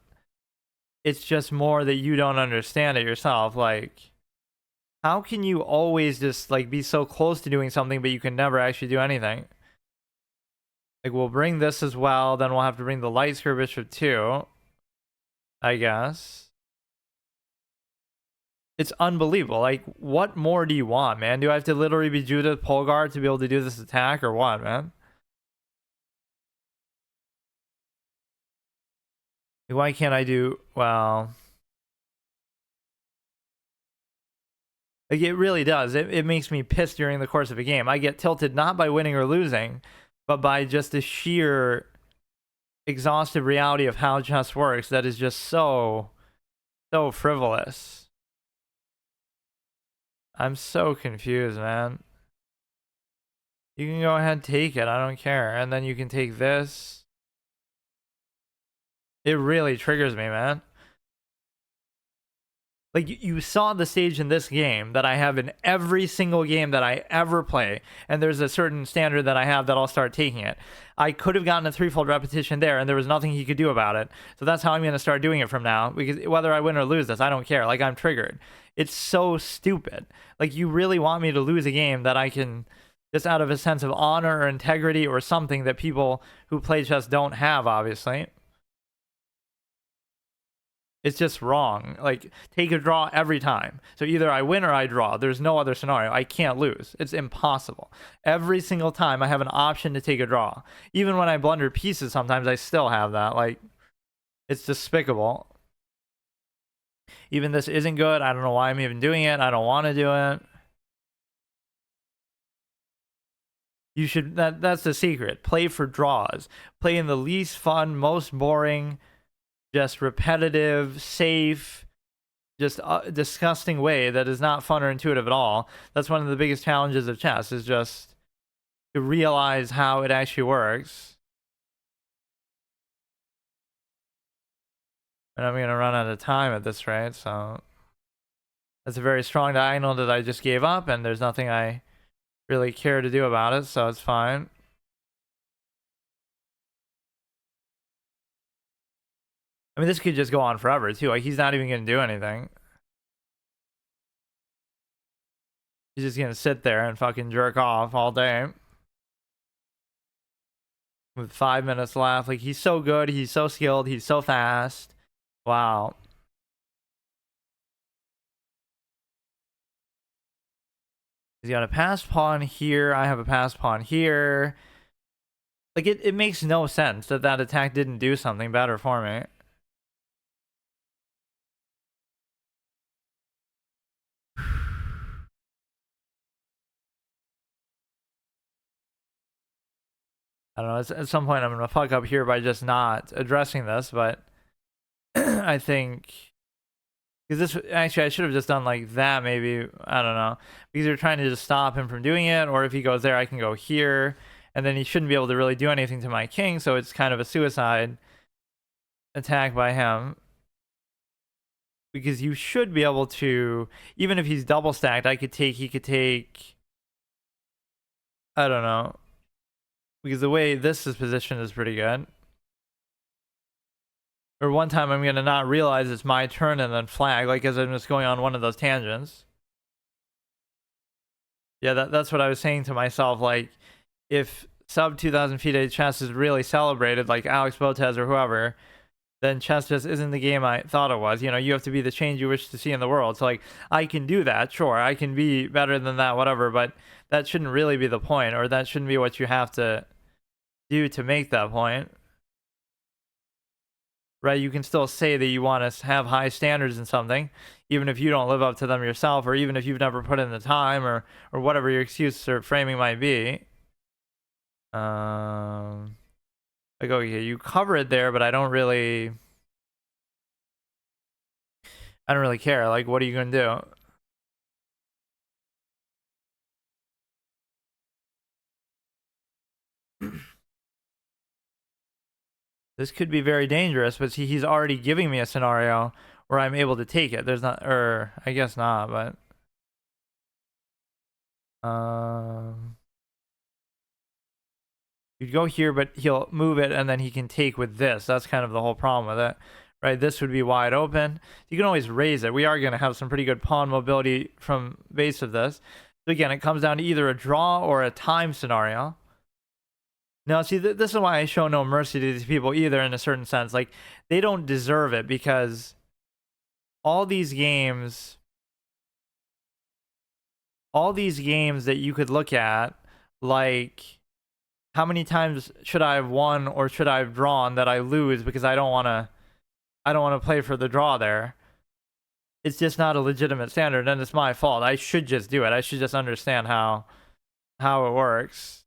it's just more that you don't understand it yourself. Like, how can you always just, like, be so close to doing something, but you can never actually do anything? Like, we'll bring this as well, then we'll have to bring the light square bishop too, I guess. It's unbelievable. Like, what more do you want, man? Do I have to literally be Judith Polgar to be able to do this attack, or what, man? Why can't I do, well... Like, it really does. It makes me pissed during the course of a game. I get tilted not by winning or losing, but by just the sheer exhaustive reality of how chess works that is just so frivolous. I'm so confused, man. You can go ahead and take it. I don't care. And then you can take this. It really triggers me, man. Like, you saw the stage in this game that I have in every single game that I ever play. And there's a certain standard that I have that I'll start taking it. I could have gotten a threefold repetition there, and there was nothing he could do about it. So that's how I'm going to start doing it from now. Because whether I win or lose this, I don't care. Like, I'm triggered. It's so stupid. Like, you really want me to lose a game that I can, just out of a sense of honor or integrity or something that people who play chess don't have, obviously. It's just wrong. Like, take a draw every time. So either I win or I draw. There's no other scenario. I can't lose. It's impossible. Every single time I have an option to take a draw. Even when I blunder pieces, sometimes I still have that. Like, it's despicable. Even this isn't good. I don't know why I'm even doing it. I don't want to do it. You should, that's the secret. Play for draws. Play in the least fun, most boring, just repetitive, safe, just disgusting way that is not fun or intuitive at all. That's one of the biggest challenges of chess, is just to realize how it actually works. And I'm going to run out of time at this rate, so that's a very strong diagonal that I just gave up, and there's nothing I really care to do about it, so it's fine. I mean, this could just go on forever, too. Like, he's not even going to do anything. He's just going to sit there and fucking jerk off all day. With 5 minutes left. Like, he's so good. He's so skilled. He's so fast. Wow. He's got a passed pawn here. I have a passed pawn here. Like, it makes no sense that that attack didn't do something better for me. I don't know. At some point, I'm gonna fuck up here by just not addressing this, but I think because this actually I should have just done like that. Maybe I don't know because you're trying to just stop him from doing it, or if he goes there, I can go here, and then he shouldn't be able to really do anything to my king. So it's kind of a suicide attack by him. Because you should be able to, even if he's double stacked, he could take, I don't know, because the way this is positioned is pretty good. Or one time I'm going to not realize it's my turn and then flag, like as I'm just going on one of those tangents. Yeah, that's what I was saying to myself, like, if sub 2,000 FIDE chess is really celebrated, like Alex Botez or whoever, then chess just isn't the game I thought it was. You know, you have to be the change you wish to see in the world. So, like, I can do that, sure. I can be better than that, whatever, but that shouldn't really be the point, or that shouldn't be what you have to do to make that point. Right? You can still say that you want to have high standards in something, even if you don't live up to them yourself, or even if you've never put in the time, or whatever your excuse or framing might be. Like, okay, you cover it there, but I don't really care. Like, what are you gonna do? This could be very dangerous, but see, he's already giving me a scenario where I'm able to take it. There's not, or I guess not, but you'd go here, but he'll move it, and then he can take with this. That's kind of the whole problem with it, right? This would be wide open. You can always raise it. We are going to have some pretty good pawn mobility from base of this. So again, it comes down to either a draw or a time scenario. Now, see, this is why I show no mercy to these people either, in a certain sense. Like, they don't deserve it, because all these games that you could look at, like, how many times should I have won or should I have drawn that I lose because I don't want to play for the draw there. It's just not a legitimate standard, and it's my fault. I should just do it. I should just understand how it works.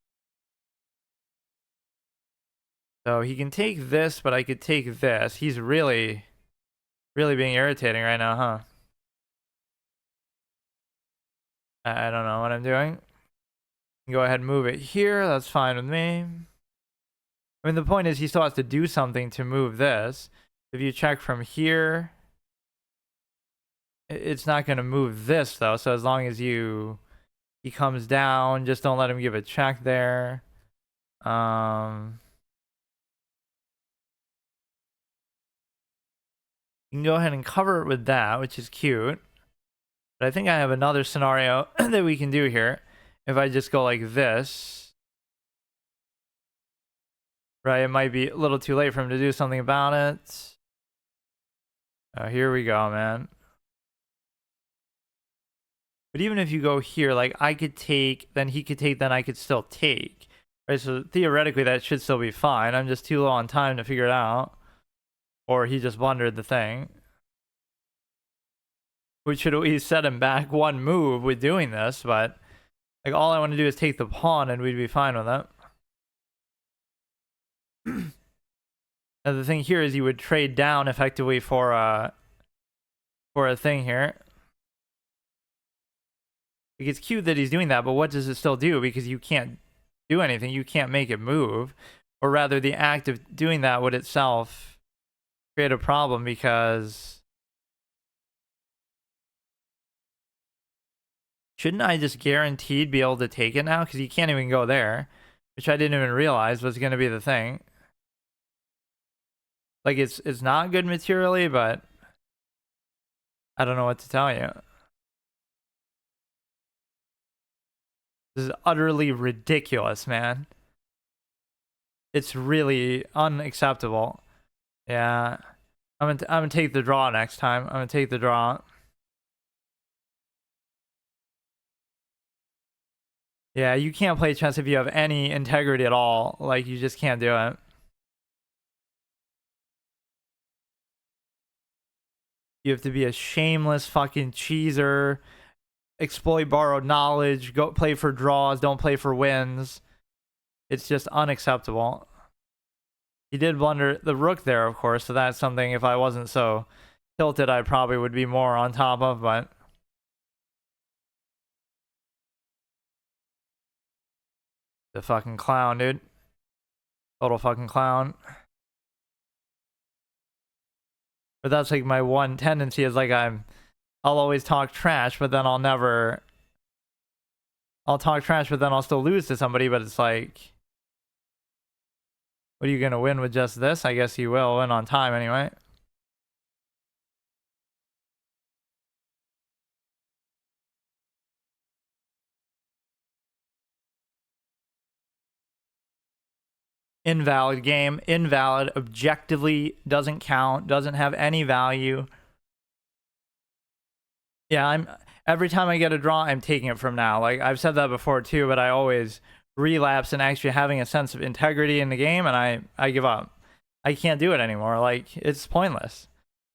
So he can take this, but I could take this. He's really being irritating right now, huh? I don't know what I'm doing. Go ahead and move it here. That's fine with me. I mean, the point is he still has to do something to move this. If you check from here, it's not going to move this, though. So as long as he comes down, just don't let him give a check there. You can go ahead and cover it with that, which is cute. But I think I have another scenario that we can do here. If I just go like this, right, it might be a little too late for him to do something about it. Here we go, man. But even if you go here, like, I could take, then he could take, then I could still take. Right, so theoretically that should still be fine. I'm just too low on time to figure it out. Or he just blundered the thing. Which should at least set him back one move with doing this, but like, all I want to do is take the pawn and we'd be fine with it. Now the thing here is you would trade down effectively for a thing here. Like, it's cute that he's doing that, but what does it still do? Because you can't do anything. You can't make it move. Or rather, the act of doing that would itself create a problem, because shouldn't I just guaranteed be able to take it now? Because you can't even go there, which I didn't even realize was going to be the thing. Like, it's not good materially, but I don't know what to tell you. This is utterly ridiculous, man. It's really unacceptable. Yeah. I'm gonna take the draw next time. I'm gonna take the draw. Yeah, you can't play chess if you have any integrity at all. Like, you just can't do it. You have to be a shameless fucking cheeser, exploit borrowed knowledge, go play for draws, don't play for wins. It's just unacceptable. He did blunder the rook there, of course, so that's something if I wasn't so tilted, I probably would be more on top of, but the fucking clown, dude. Total fucking clown. But that's like my one tendency is like I'll always talk trash, but then I'll talk trash, but then I'll still lose to somebody, but it's like, what are you gonna win with just this? I guess you will win on time anyway. Invalid game. Invalid. Objectively doesn't count. Doesn't have any value. Yeah, every time I get a draw, I'm taking it from now. Like I've said that before too, but I always relapse in actually having a sense of integrity in the game, and I give up. I can't do it anymore. Like it's pointless.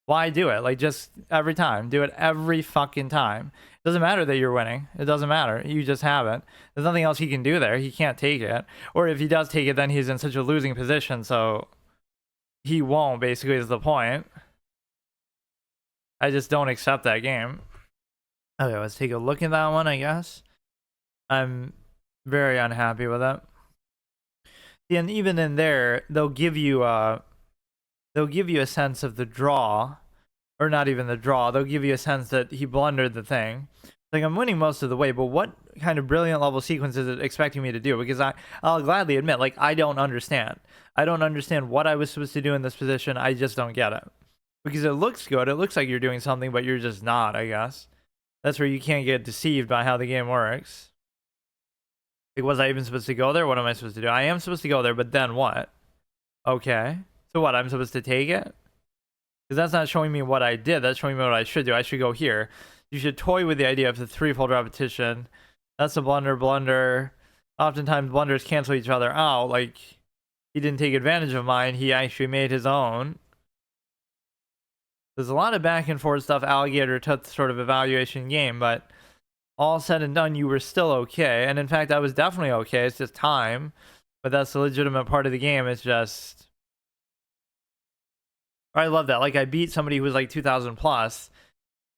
Why do it? Like just every time. Do it every fucking time. It doesn't matter that you're winning. It doesn't matter. You just have it. There's nothing else he can do there. He can't take it. Or if he does take it, then he's in such a losing position, so he won't, basically, is the point. I just don't accept that game. Okay, let's take a look at that one, I guess. I'm very unhappy with it. And even in there, they'll give you a sense of the draw, or not even the draw. They'll give you a sense that he blundered the thing. Like I'm winning most of the way, but what kind of brilliant level sequence is it expecting me to do? Because I'll gladly admit, like I don't understand. I don't understand what I was supposed to do in this position. I just don't get it. Because it looks good. It looks like you're doing something, but you're just not, I guess. That's where you can't get deceived by how the game works. Like, was I even supposed to go there? What am I supposed to do? I am supposed to go there, but then what? Okay. So what? I'm supposed to take it? Because that's not showing me what I did. That's showing me what I should do. I should go here. You should toy with the idea of the threefold repetition. That's a blunder. Oftentimes blunders cancel each other out. Like, he didn't take advantage of mine. He actually made his own. There's a lot of back and forth stuff Alligator took sort of evaluation game, but all said and done, you were still okay. And in fact, I was definitely okay. It's just time. But that's the legitimate part of the game. It's just... I love that. Like, I beat somebody who was like 2,000 plus,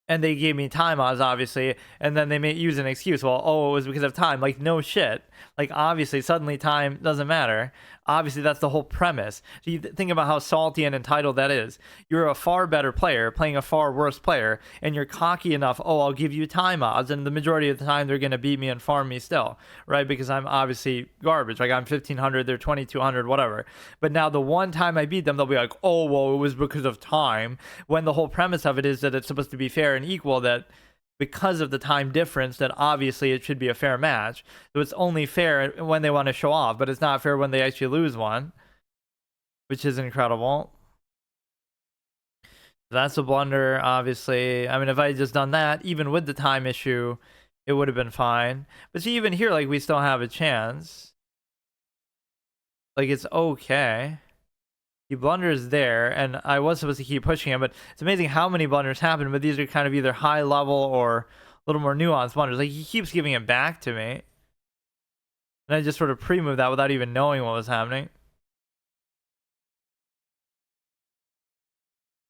and they gave me time odds, obviously, and then they may use an excuse. Well, oh, it was because of time. Like, no shit. Like, obviously, suddenly time doesn't matter. Obviously, that's the whole premise. So you think about how salty and entitled that is. You're a far better player playing a far worse player, and you're cocky enough, oh, I'll give you time odds, and the majority of the time they're going to beat me and farm me still, right? Because I'm obviously garbage. Like, I'm 1,500, they're 2,200, whatever. But now the one time I beat them, they'll be like, oh, well, it was because of time, when the whole premise of it is that it's supposed to be fair and equal, that because of the time difference, that obviously it should be a fair match. So it's only fair when they want to show off, but it's not fair when they actually lose one, which is incredible. That's a blunder, obviously. I mean, if I had just done that, even with the time issue, it would have been fine. But see, even here, like, we still have a chance. Like, it's okay. He blunders there, and I was supposed to keep pushing him, but it's amazing how many blunders happen, but these are kind of either high level or a little more nuanced blunders. Like, he keeps giving it back to me, and I just sort of pre-moved that without even knowing what was happening.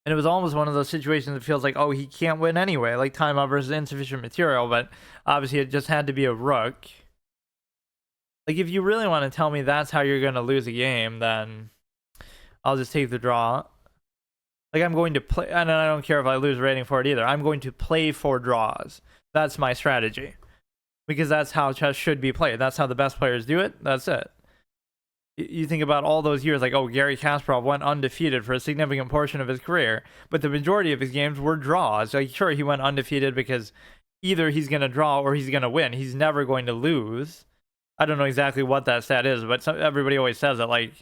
And it was almost one of those situations that feels like, oh, he can't win anyway, like timeout versus insufficient material, but obviously it just had to be a rook. Like, if you really want to tell me that's how you're going to lose a game, then I'll just take the draw. Like, I'm going to play, and I don't care if I lose rating for it either. I'm going to play for draws. That's my strategy. Because that's how chess should be played. That's how the best players do it. That's it. You think about all those years, like, oh, Garry Kasparov went undefeated for a significant portion of his career, but the majority of his games were draws. Like, sure, he went undefeated because either he's going to draw or he's going to win. He's never going to lose. I don't know exactly what that stat is, but everybody always says it, like,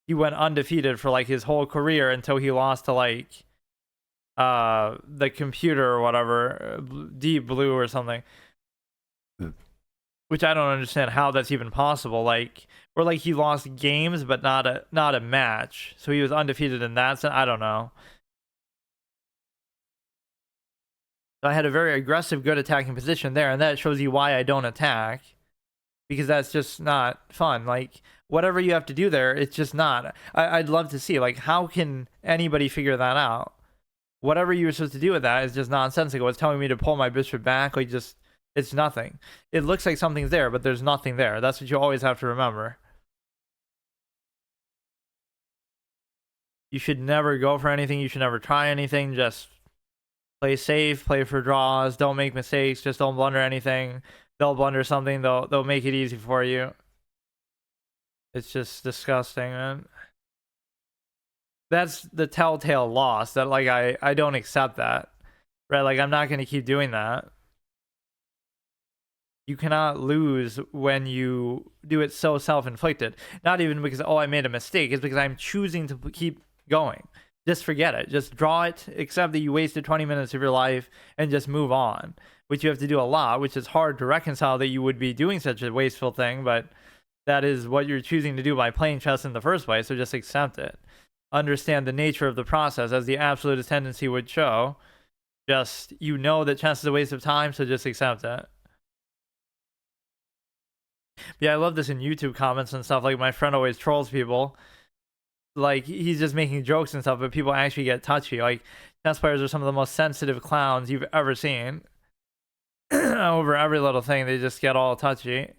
he went undefeated for like his whole career until he lost to like the computer or whatever, Deep Blue or something, which I don't understand how that's even possible. Like, or like he lost games but not a match, so he was undefeated in that sense. I don't know. I had a very aggressive, good attacking position there, and that shows you why I don't attack, because that's just not fun. Like, whatever you have to do there, it's just not. I'd love to see, like, how can anybody figure that out? Whatever you were supposed to do with that is just nonsensical. It's telling me to pull my bishop back, like, just, it's nothing. It looks like something's there, but there's nothing there. That's what you always have to remember. You should never go for anything. You should never try anything. Just play safe, play for draws, don't make mistakes, just don't blunder anything. They'll blunder something, they'll make it easy for you. It's just disgusting, man. That's the telltale loss, that like I don't accept that. Right? Like, I'm not gonna keep doing that. You cannot lose when you do it so self-inflicted. Not even because, oh, I made a mistake. It's because I'm choosing to keep going. Just forget it. Just draw it, accept that you wasted 20 minutes of your life, and just move on. Which you have to do a lot, which is hard to reconcile that you would be doing such a wasteful thing, but that is what you're choosing to do by playing chess in the first place, so just accept it. Understand the nature of the process, as the absolute tendency would show. Just, you know that chess is a waste of time, so just accept it. Yeah, I love this in YouTube comments and stuff. Like, my friend always trolls people. Like, he's just making jokes and stuff, but people actually get touchy. Like, chess players are some of the most sensitive clowns you've ever seen. Over every little thing, they just get all touchy.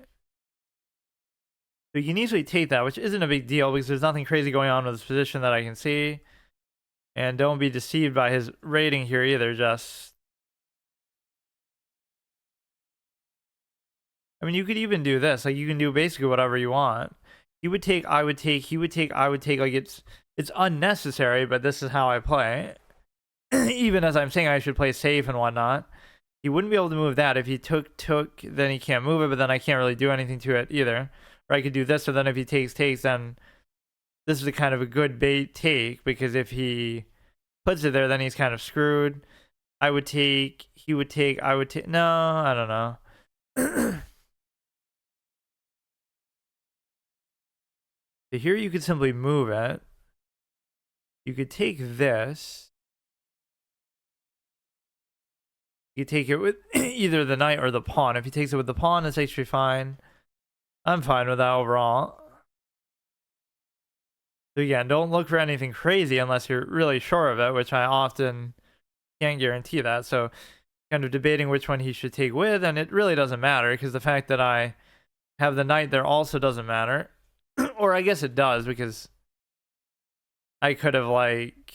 So you can easily take that, which isn't a big deal because there's nothing crazy going on with his position that I can see. And don't be deceived by his rating here either. Just, I mean, you could even do this. Like, you can do basically whatever you want. He would take, I would take, he would take, I would take. Like, it's unnecessary, but this is how I play. Even as I'm saying I should play safe and whatnot. He wouldn't be able to move that. If he took, then he can't move it, but then I can't really do anything to it either. Or I could do this, or then if he takes, then this is a kind of a good bait take, because if he puts it there, then he's kind of screwed. I would take, he would take, I would take. No, I don't know. So here you could simply move it. You could take this. You take it with either the knight or the pawn. If he takes it with the pawn, it's actually fine. I'm fine with that overall. So again, don't look for anything crazy unless you're really sure of it, which I often can't guarantee that. So kind of debating which one he should take with, and it really doesn't matter because the fact that I have the knight there also doesn't matter. Or I guess it does, because I could have, like,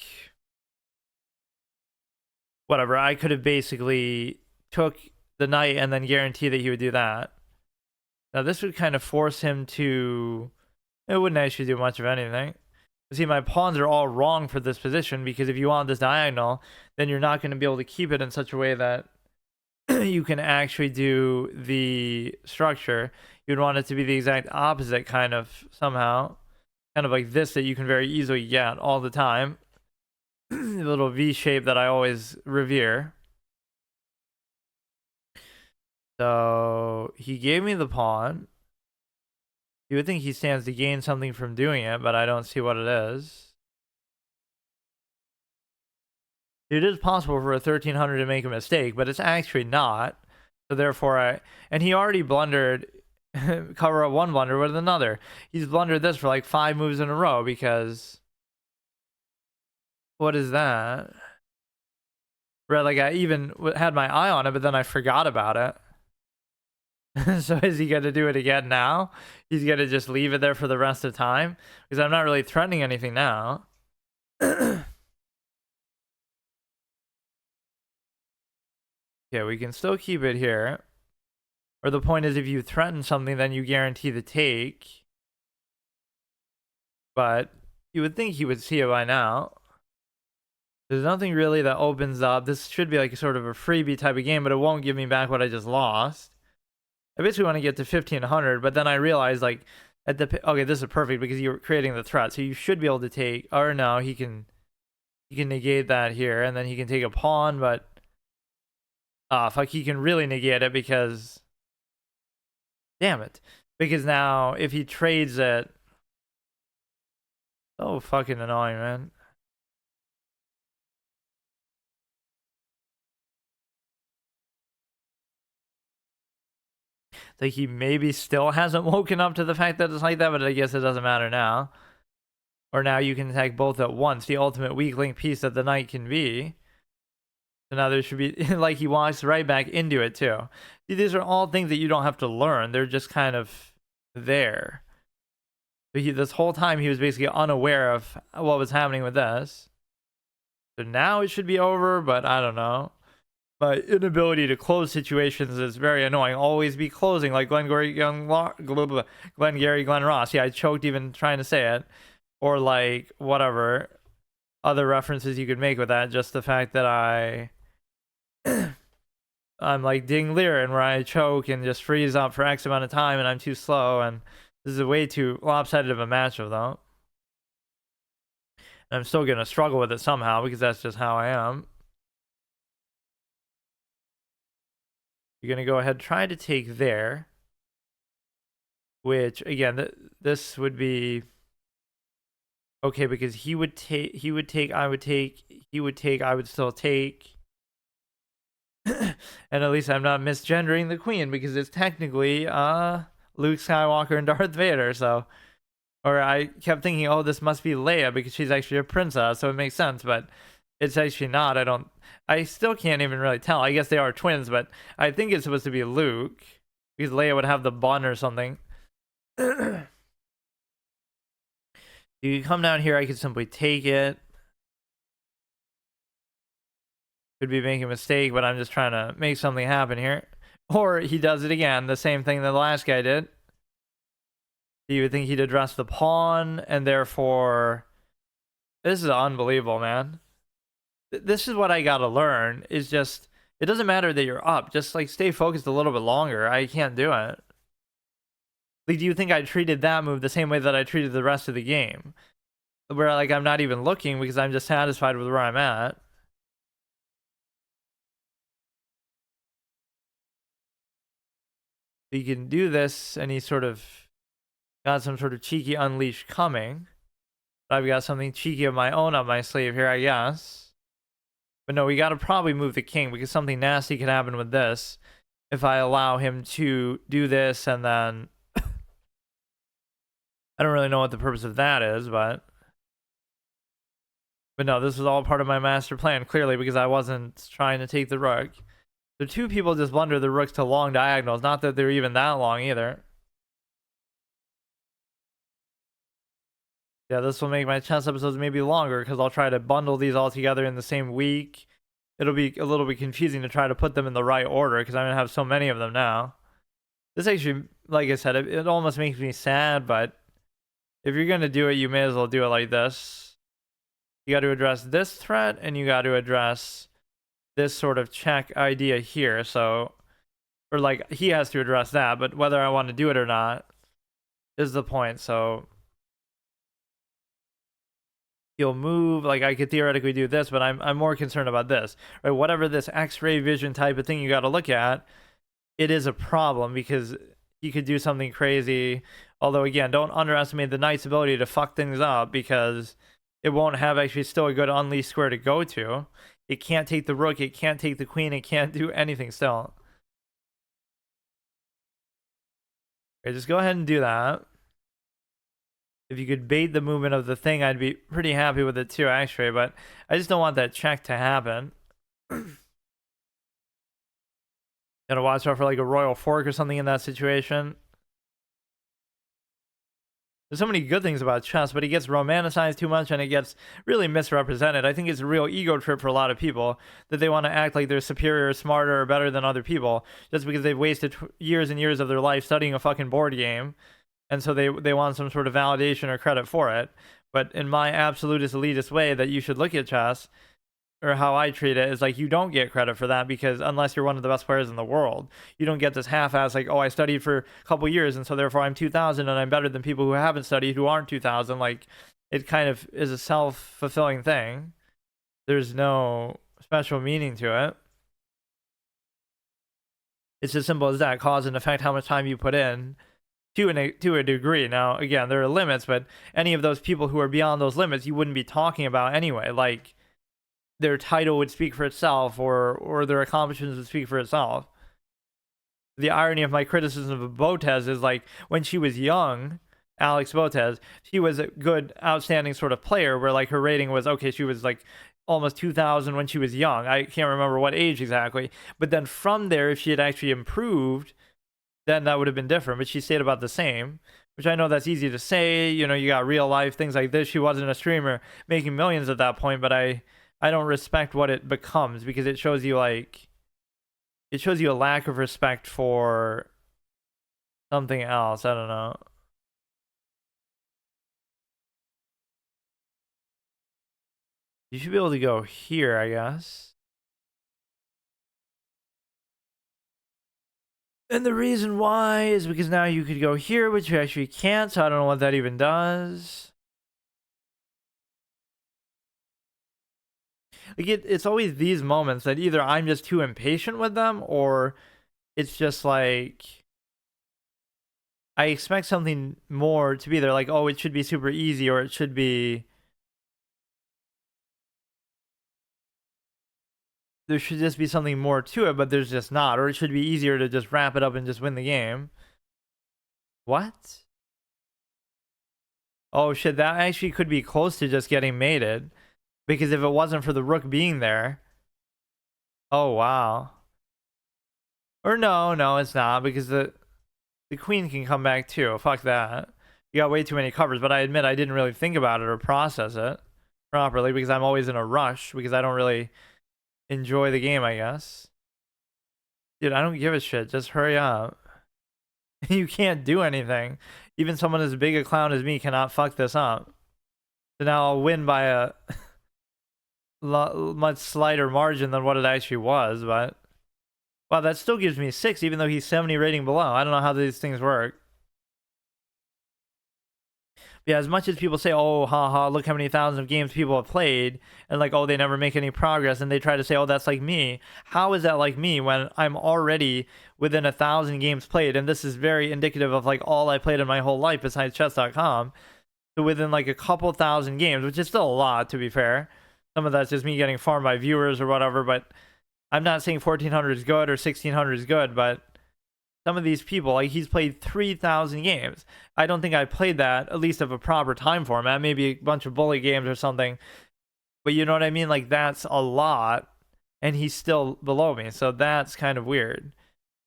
whatever, I could have basically took the knight and then guarantee that he would do that. Now this would kind of force him to, it wouldn't actually do much of anything. See, my pawns are all wrong for this position, because if you want this diagonal, then you're not going to be able to keep it in such a way that you can actually do the structure. You'd want it to be the exact opposite, kind of, somehow. Kind of like this, that you can very easily get all the time. The little V shape that I always revere. So he gave me the pawn. You would think he stands to gain something from doing it, but I don't see what it is. It is possible for a 1300 to make a mistake, but it's actually not. So therefore, and he already blundered, cover up one blunder with another. He's blundered this for like 5 moves in a row, because what is that? Right, like, I even had my eye on it, but then I forgot about it. So is he going to do it again now? He's going to just leave it there for the rest of time? Because I'm not really threatening anything now. Okay, we can still keep it here. Or the point is, if you threaten something, then you guarantee the take. But you would think he would see it by now. There's nothing really that opens up. This should be like a sort of a freebie type of game, but it won't give me back what I just lost. I basically want to get to 1500, but then I realized, like, at the, okay, this is perfect because you're creating the threat, so you should be able to take, or no, he can negate that here, and then he can take a pawn, but fuck, he can really negate it, because, damn it, because now if he trades it, so fucking annoying, man. It's like he maybe still hasn't woken up to the fact that it's like that, but I guess it doesn't matter now. Or now you can attack both at once, the ultimate weak link piece that the knight can be. So now there should be, like, he walks right back into it too. See, these are all things that you don't have to learn. They're just kind of there. But this whole time he was basically unaware of what was happening with this. So now it should be over, but I don't know. My inability to close situations is very annoying. Always be closing, like Glengarry Glen Ross. Yeah, I choked even trying to say it. Or like whatever other references you could make with that. Just the fact that I'm like Ding Liren, where I choke and just freeze up for X amount of time and I'm too slow. And this is a way too lopsided of a matchup, though. And I'm still going to struggle with it somehow because that's just how I am. You're going to go ahead and try to take there. Which, again, this would be... Okay, because he would take, I would take, he would take, I would still take. And at least I'm not misgendering the queen because it's technically Luke Skywalker and Darth Vader, so... Or I kept thinking, oh, this must be Leia because she's actually a princess, so it makes sense, but it's actually not. I still can't even really tell. I guess they are twins, but I think it's supposed to be Luke because Leia would have the bun or something. You come down here, I could simply take it. Could be making a mistake, but I'm just trying to make something happen here. Or he does it again, the same thing that the last guy did. You would think he'd address the pawn, and therefore... This is unbelievable, man. This is what I gotta learn, is just... It doesn't matter that you're up, just like stay focused a little bit longer. I can't do it. Like, do you think I treated that move the same way that I treated the rest of the game? Where, like, I'm not even looking because I'm just satisfied with where I'm at. You can do this, and he sort of got some sort of cheeky unleash coming. But I've got something cheeky of my own up my sleeve here, I guess. But no, we gotta probably move the king because something nasty could happen with this if I allow him to do this, and then... I don't really know what the purpose of that is, but no, this was all part of my master plan, clearly, because I wasn't trying to take the rook. So two people just blunder the rooks to long diagonals, not that they're even that long either. Yeah, this will make my chess episodes maybe longer, because I'll try to bundle these all together in the same week. It'll be a little bit confusing to try to put them in the right order, because I'm going to have so many of them now. This actually, like I said, it almost makes me sad, but... If you're going to do it, you may as well do it like this. You got to address this threat, and you got to address this sort of check idea here. So, or like, he has to address that, but whether I want to do it or not is the point. So, he'll move, like, I could theoretically do this, but I'm more concerned about this. Right? Whatever this X-ray vision type of thing you got to look at, it is a problem because he could do something crazy. Although, again, don't underestimate the knight's ability to fuck things up because it won't have actually still a good unleashed square to go to. It can't take the rook, it can't take the queen, it can't do anything still. Okay, just go ahead and do that. If you could bait the movement of the thing, I'd be pretty happy with it too, actually, but I just don't want that check to happen. Gotta watch out for like a royal fork or something in that situation. There's so many good things about chess, but it gets romanticized too much and it gets really misrepresented. I think it's a real ego trip for a lot of people that they want to act like they're superior, smarter, or better than other people just because they've wasted years and years of their life studying a fucking board game. And so they want some sort of validation or credit for it. But in my absolutist elitist way that you should look at chess, or how I treat it, is like you don't get credit for that because unless you're one of the best players in the world, you don't get this half-ass like, oh, I studied for a couple years and so therefore I'm 2000 and I'm better than people who haven't studied who aren't 2000. Like, it kind of is a self-fulfilling thing. There's no special meaning to it. It's as simple as that. Cause and effect, how much time you put in to a degree. Now, again, there are limits, but any of those people who are beyond those limits, you wouldn't be talking about anyway. Like, their title would speak for itself, or their accomplishments would speak for itself. the irony of my criticism of Botez is like when she was young, Alex Botez, she was a good, outstanding sort of player where like her rating was okay. She was like almost 2000 when she was young. I can't remember what age exactly. But then from there, if she had actually improved, then that would have been different. But she stayed about the same, which I know that's easy to say. You know, you got real life things like this. She wasn't a streamer making millions at that point, but I don't respect what it becomes because it shows you like it shows you a lack of respect for something else. I don't know. You should be able to go here, I guess. And the reason why is because now you could go here, which you actually can't, so I don't know what that even does. Like it's always these moments that either I'm just too impatient with them or it's just like I expect something more to be there. Like, oh, it should be super easy or it should be... There should just be something more to it, but there's just not. Or it should be easier to just wrap it up and just win the game. What? Oh shit, that actually could be close to just getting mated. Because if it wasn't for the rook being there... Oh, wow. Or no, it's not. Because the queen can come back too. Fuck that. You got way too many covers, but I admit I didn't really think about it or process it properly because I'm always in a rush because I don't really enjoy the game, I guess. Dude, I don't give a shit. Just hurry up. You can't do anything. Even someone as big a clown as me cannot fuck this up. So now I'll win by a much slighter margin than what it actually was, but... Wow, that still gives me 6, even though he's 70 rating below. I don't know how these things work. Yeah, as much as people say, oh, haha, look how many thousands of games people have played, and like, oh, they never make any progress, and they try to say, oh, that's like me. How is that like me when I'm already within 1,000 games played? And this is very indicative of like all I played in my whole life besides chess.com. So within like a couple thousand games, which is still a lot, to be fair. Some of that's just me getting farmed by viewers or whatever, but I'm not saying 1,400 is good or 1,600 is good, but some of these people, like he's played 3,000 games. I don't think I played that, at least of a proper time format, maybe a bunch of bullet games or something. But you know what I mean? Like that's a lot, and he's still below me. So that's kind of weird.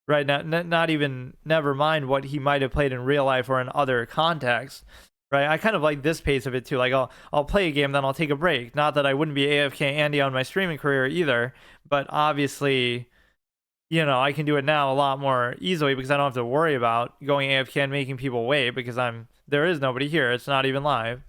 Right now, not even, never mind what he might have played in real life or in other contexts. Right, I kind of like this pace of it too. Like I'll play a game, then I'll take a break. Not that I wouldn't be AFK Andy on my streaming career either, but obviously, you know, I can do it now a lot more easily because I don't have to worry about going AFK and making people wait because there is nobody here. It's not even live.